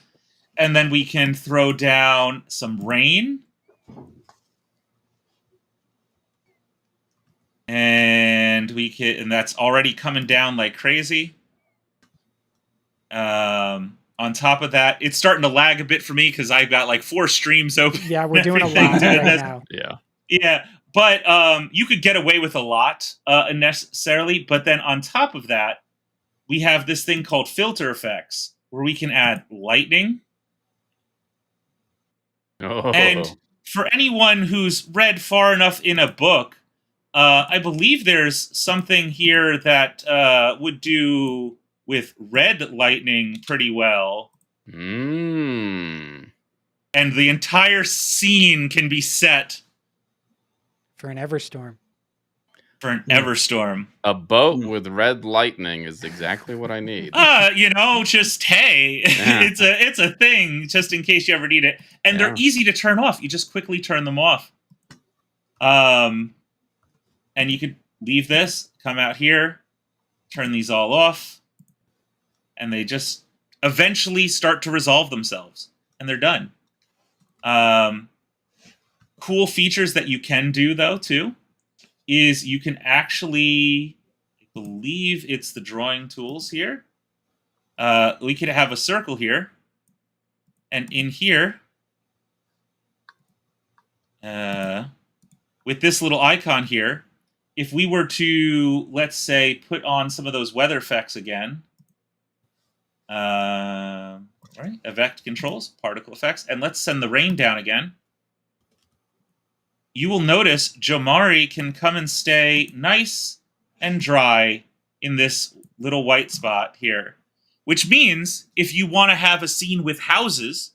And then we can throw down some rain. And we can, and that's already coming down like crazy. On top of that, it's starting to lag a bit for me because I've got like 4 streams open. Yeah, we're doing a lot right now. Yeah, but you could get away with a lot unnecessarily. But then on top of that, we have this thing called filter effects, where we can add lightning. And for anyone who's read far enough in a book, I believe there's something here that would do with red lightning pretty well. And the entire scene can be set for an Everstorm. A boat with red lightning is exactly what I need. Just hey, it's a thing just in case you ever need it. And they're easy to turn off. You just quickly turn them off. And you could leave this, come out here, turn these all off, and they just eventually start to resolve themselves, and they're done. Cool features that you can do, though, too, is you can actually, I believe it's the drawing tools here. We could have a circle here, and in here, with this little icon here, if we were to, let's say, put on some of those weather effects again, right, effect controls, particle effects, and let's send the rain down again, you will notice Jamari can come and stay nice and dry in this little white spot here, which means if you want to have a scene with houses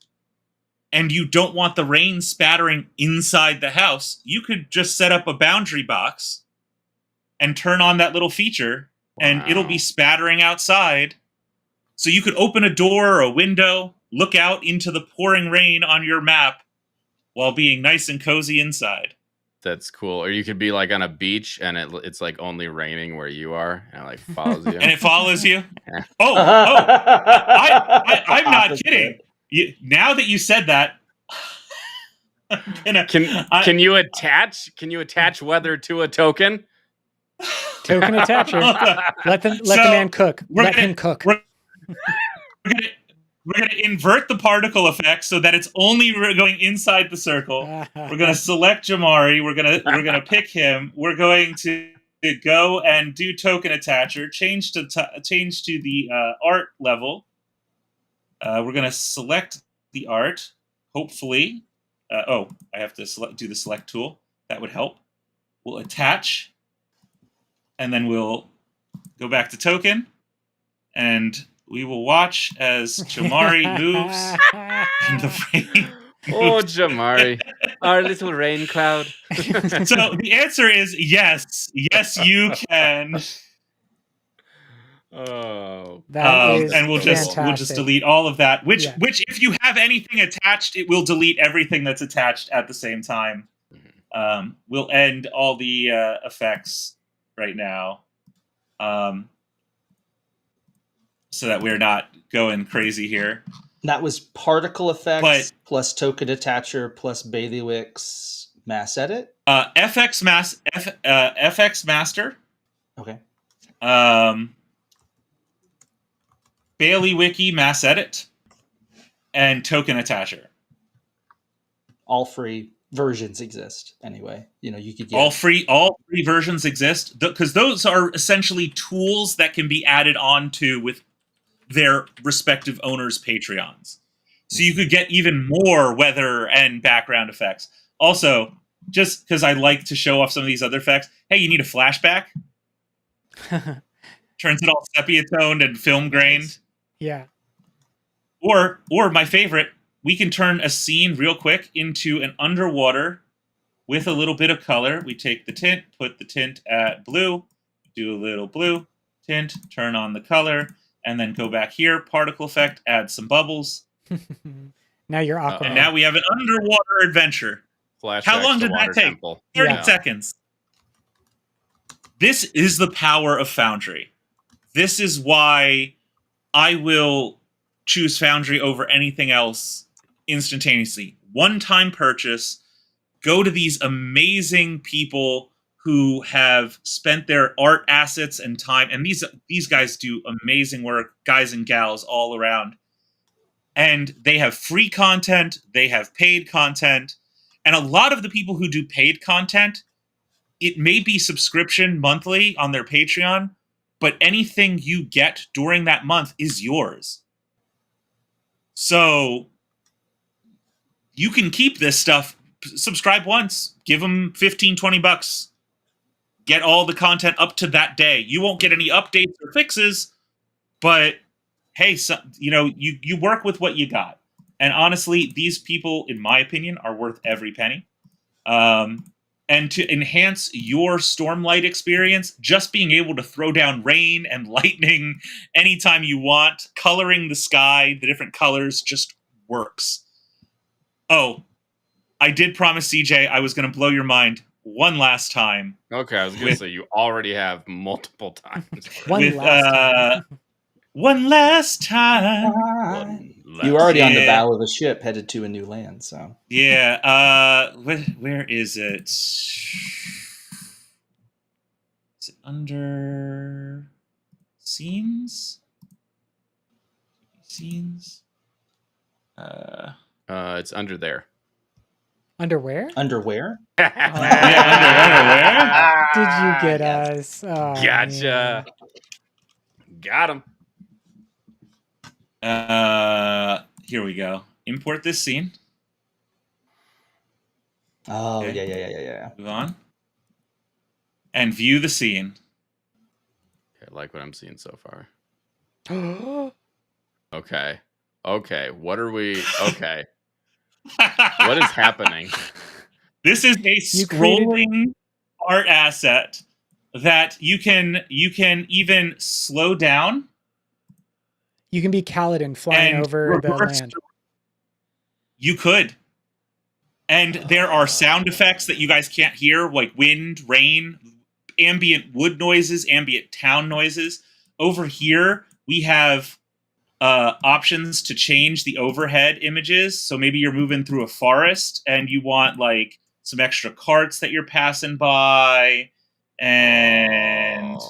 and you don't want the rain spattering inside the house, you could just set up a boundary box and turn on that little feature, and it'll be spattering outside. So you could open a door or a window, look out into the pouring rain on your map while being nice and cozy inside. That's cool. Or you could be like on a beach and it's like only raining where you are, and it like follows you. And it follows you? I'm not kidding. Now that you said that, can you attach weather to a token? Token attacher. Let the man cook. Let him cook. we're gonna invert the particle effect so that it's only going inside the circle. We're gonna select Jamari. We're gonna pick him. We're going to go and do token attacher. Change to the art level. We're gonna select the art. Hopefully, I have to do the select tool. That would help. We'll attach, and then we'll go back to token, and we will watch as Jamari moves and the rain. Oh, Jamari, our little rain cloud. So the answer is yes. Yes, you can. Oh, and we'll just delete all of that. Which if you have anything attached, it will delete everything that's attached at the same time. We'll end all the effects right now, so that we're not going crazy here. That was particle effects plus token attacher plus bailiwick's mass edit. FX master. Okay. Bailiwicky mass edit and token attacher. All free versions exist anyway. You could get all free versions exist because those are essentially tools that can be added onto with their respective owners' Patreons. So you could get even more weather and background effects. Also, just because I like to show off some of these other effects, hey, you need a flashback? Turns it all sepia toned and film grained. Yeah. Or my favorite, we can turn a scene real quick into an underwater with a little bit of color. We take the tint, put the tint at blue, do a little blue tint, turn on the color, and then go back here, particle effect, add some bubbles. Now you're Aquaman. And now we have an underwater adventure. How long did that take? Temple. 30 seconds. This is the power of Foundry. This is why I will choose Foundry over anything else instantaneously. One-time purchase. Go to these amazing people who have spent their art assets and time, and these guys do amazing work, guys and gals all around. And they have free content, they have paid content, and a lot of the people who do paid content, it may be subscription monthly on their Patreon, but anything you get during that month is yours. So you can keep this stuff, subscribe once, give them $15-20. Get all the content up to that day. You won't get any updates or fixes, but hey, you work with what you got. And honestly, these people, in my opinion, are worth every penny. And to enhance your Stormlight experience, just being able to throw down rain and lightning anytime you want, coloring the sky, the different colors just works. Oh, I did promise CJ I was going to blow your mind one last time. Okay, I was going to say you already have multiple times. One last time. You were already on the bow of a ship headed to a new land, so. Yeah, where is it? Is it under scenes? Scenes? It's under there. Underwear? Underwear? Yeah, underwear? Did you get us? Oh, gotcha. Man. Got him. Here we go. Import this scene. Oh, okay. Yeah. Move on. And view the scene. Okay, I like what I'm seeing so far. Okay. What are we? Okay. What is happening? This is a scrolling art asset that you can even slow down. You can be Kaladin flying over the land. You could. And there are sound effects that you guys can't hear, like wind, rain, ambient wood noises, ambient town noises. Over here, we have options to change the overhead images. So maybe you're moving through a forest and you want like some extra carts that you're passing by. And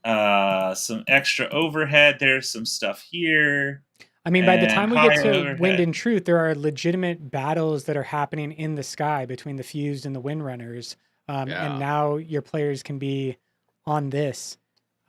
Some extra overhead. There's some stuff here. I mean, by the time we get to overhead. Wind and Truth, there are legitimate battles that are happening in the sky between the Fused and the Windrunners. And now your players can be on this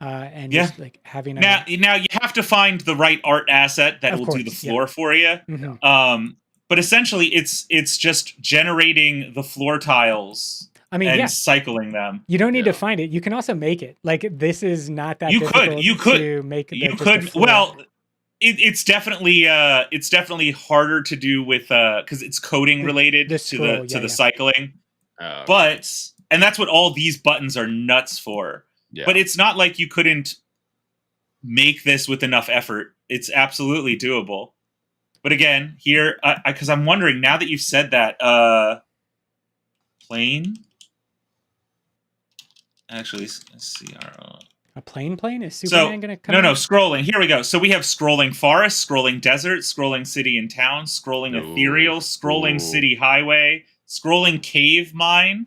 and just like having now you have to find the right art asset that will do the floor for you. Mm-hmm. But essentially, it's just generating the floor tiles. I mean, and cycling them. You don't need to find it. You can also make it. Like, this is not that difficult to make. Well, it's definitely harder to do with because it's coding related to the cycling. And that's what all these buttons are nuts for. Yeah. But it's not like you couldn't make this with enough effort. It's absolutely doable. But again, here, because I'm wondering, now that you've said that, plane? Actually, let's see. A plane? Is Superman going to come No, scrolling. Here we go. So we have scrolling forest, scrolling desert, scrolling city and town, scrolling ethereal, scrolling city highway, scrolling cave mine.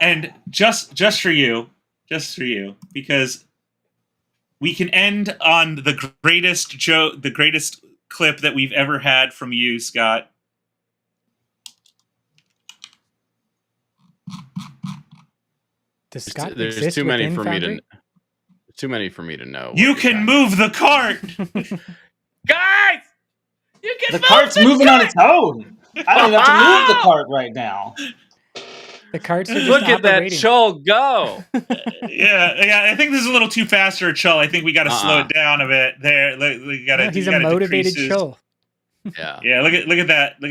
And just for you, because we can end on the greatest clip that we've ever had from you, Scott. There's too many for Foundry? me to know. You can move the cart, guys. You can. The cart's moving on its own. I don't even have to move the cart right now. The carts are just look at that Chol go. yeah. I think this is a little too fast for a Chol. I think we got to slow it down a bit. There, he's a motivated Chol. Yeah. Look at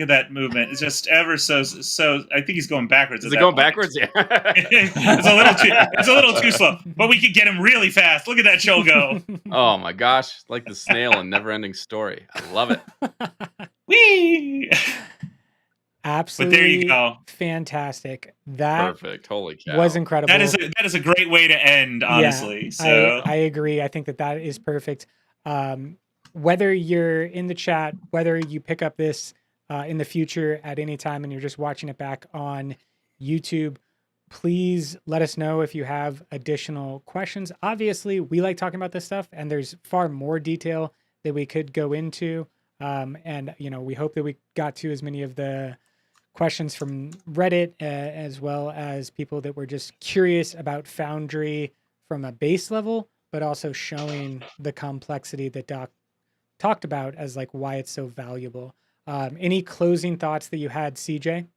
that movement. It's just ever so. I think he's going backwards. Is it going backwards? Yeah. it's a little too slow. But we could get him really fast. Look at that Chol go. Oh my gosh! Like the snail in Never-Ending Story. I love it. Whee! Absolutely. But there you go. Fantastic. That perfect. Holy cow. was incredible. That is a great way to end, honestly. Yeah, so I agree. I think that is perfect. Whether you're in the chat, whether you pick up this in the future at any time and you're just watching it back on YouTube, please let us know if you have additional questions. Obviously, we like talking about this stuff, and there's far more detail that we could go into. And, we hope that we got to as many of the questions from Reddit, as well as people that were just curious about Foundry from a base level, but also showing the complexity that Doc talked about as like why it's so valuable. Any closing thoughts that you had, CJ?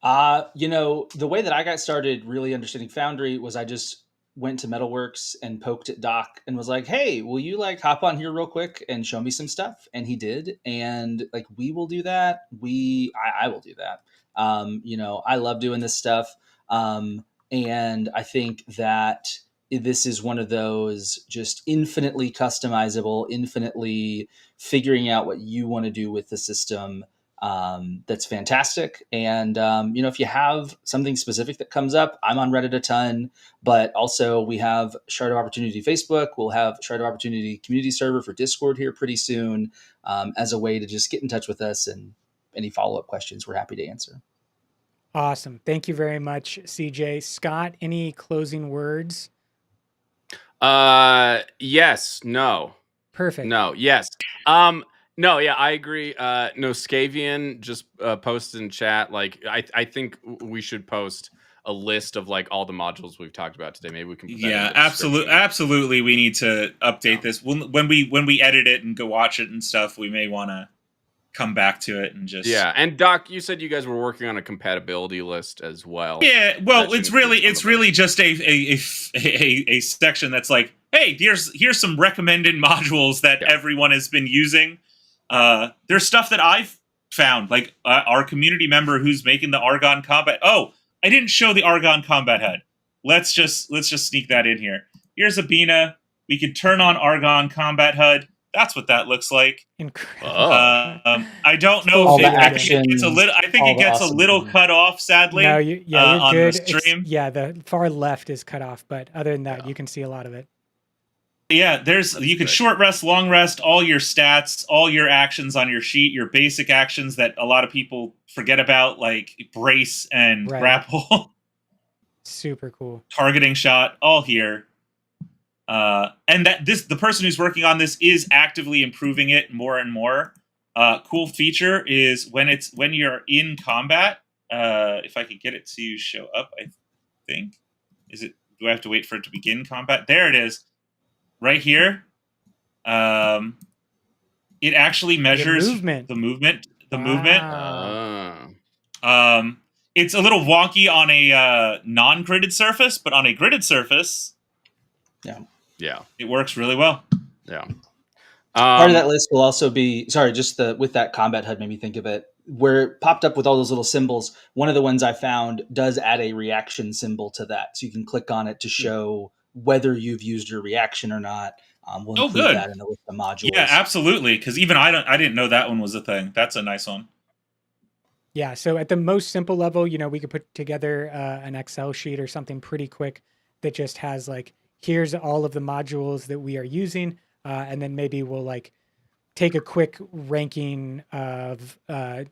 The way that I got started really understanding Foundry was I just went to Metalworks and poked at Doc and was like, hey, will you like hop on here real quick and show me some stuff? And he did. And like, we will do that. I will do that. I love doing this stuff. And I think that this is one of those just infinitely customizable, infinitely figuring out what you want to do with the system. That's fantastic. And, if you have something specific that comes up, I'm on Reddit a ton, but also we have Shard of Opportunity Facebook. We'll have Shard of Opportunity community server for Discord here pretty soon, as a way to just get in touch with us, and any follow-up questions we're happy to answer. Awesome. Thank you very much, CJ. Scott, any closing words? Yes, no. Perfect. No, yes. No, yeah, I agree. No, Scavian just posted in chat. Like, I think we should post a list of like all the modules we've talked about today. Maybe we can. Put that absolutely. We need to update this when we edit it and go watch it and stuff. We may want to come back to it and just And Doc, you said you guys were working on a compatibility list as well. Yeah, well, it's really just a section that's like, hey, here's some recommended modules that everyone has been using. There's stuff that I've found, like our community member who's making the Argon Combat. Oh, I didn't show the Argon Combat HUD. Let's just sneak that in here. Here's a Bina. We can turn on Argon Combat HUD. That's what that looks like. Incredible. I don't know if I think it gets a little cut off, sadly. No, you're on good. The stream. The far left is cut off, but other than that, you can see a lot of it. Yeah, you can short rest, long rest, all your stats, all your actions on your sheet, your basic actions that a lot of people forget about, like brace and grapple. Super cool. Targeting shot, all here. And the person who's working on this is actively improving it more and more. Cool feature is when you're in combat. If I could get it to show up, I think do I have to wait for it to begin combat? There it is, right here. It actually measures the movement. It's a little wonky on a non-gridded surface, but on a gridded surface, yeah, it works really well. Yeah. Part of that list will also be with that combat HUD made me think of it, where it popped up with all those little symbols. One of the ones I found does add a reaction symbol to that, so you can click on it to show whether you've used your reaction or not. We'll include that in the list of modules. Yeah, absolutely. Because even I didn't know that one was a thing. That's a nice one. Yeah. So at the most simple level, we could put together an Excel sheet or something pretty quick that just has like, here's all of the modules that we are using. And then maybe we'll like take a quick ranking of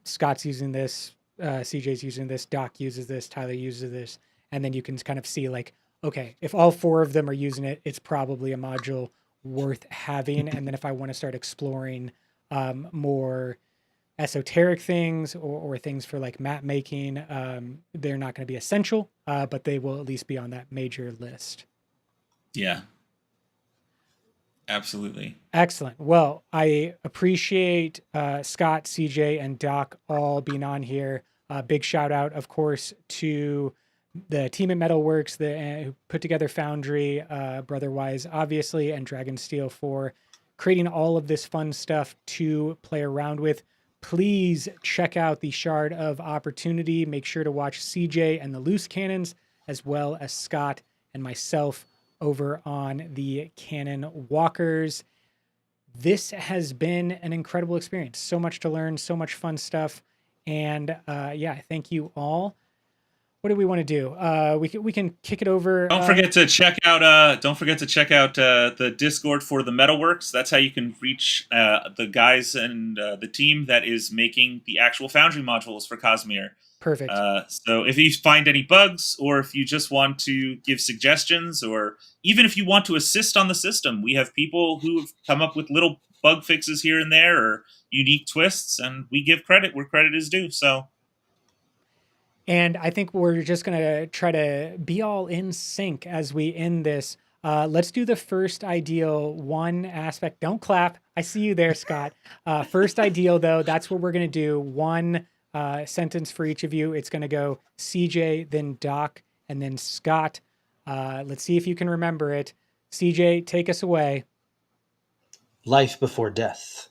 Scott's using this, CJ's using this, Doc uses this, Tyler uses this. And then you can kind of see like, okay, if all 4 of them are using it, it's probably a module worth having. And then if I want to start exploring more esoteric things or things for like map making, they're not going to be essential, but they will at least be on that major list. Yeah. Absolutely. Excellent. Well, I appreciate Scott, CJ, and Doc all being on here. Big shout out, of course, to the team at Metalworks who put together Foundry, Brotherwise, obviously, and Dragonsteel for creating all of this fun stuff to play around with. Please check out the Shard of Opportunity. Make sure to watch CJ and the Loose Canons, as well as Scott and myself over on the Canonwalkers. This has been an incredible experience. So much to learn, so much fun stuff. And thank you all. What do we want to do? We can kick it over. Don't forget to check out the Discord for the Metalworks. That's how you can reach the guys and the team that is making the actual Foundry modules for Cosmere. Perfect. So if you find any bugs, or if you just want to give suggestions, or even if you want to assist on the system, we have people who have come up with little bug fixes here and there or unique twists, and we give credit where credit is due. So. And I think we're just going to try to be all in sync as we end this. Let's do the first ideal one aspect. Don't clap. I see you there, Scott. First ideal, though, that's what we're going to do. One sentence for each of you. It's going to go CJ, then Doc, and then Scott. Let's see if you can remember it. CJ, take us away. Life before death.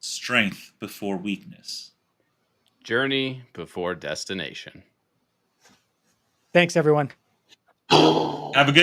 Strength before weakness. Journey before destination. Thanks, everyone. Have a good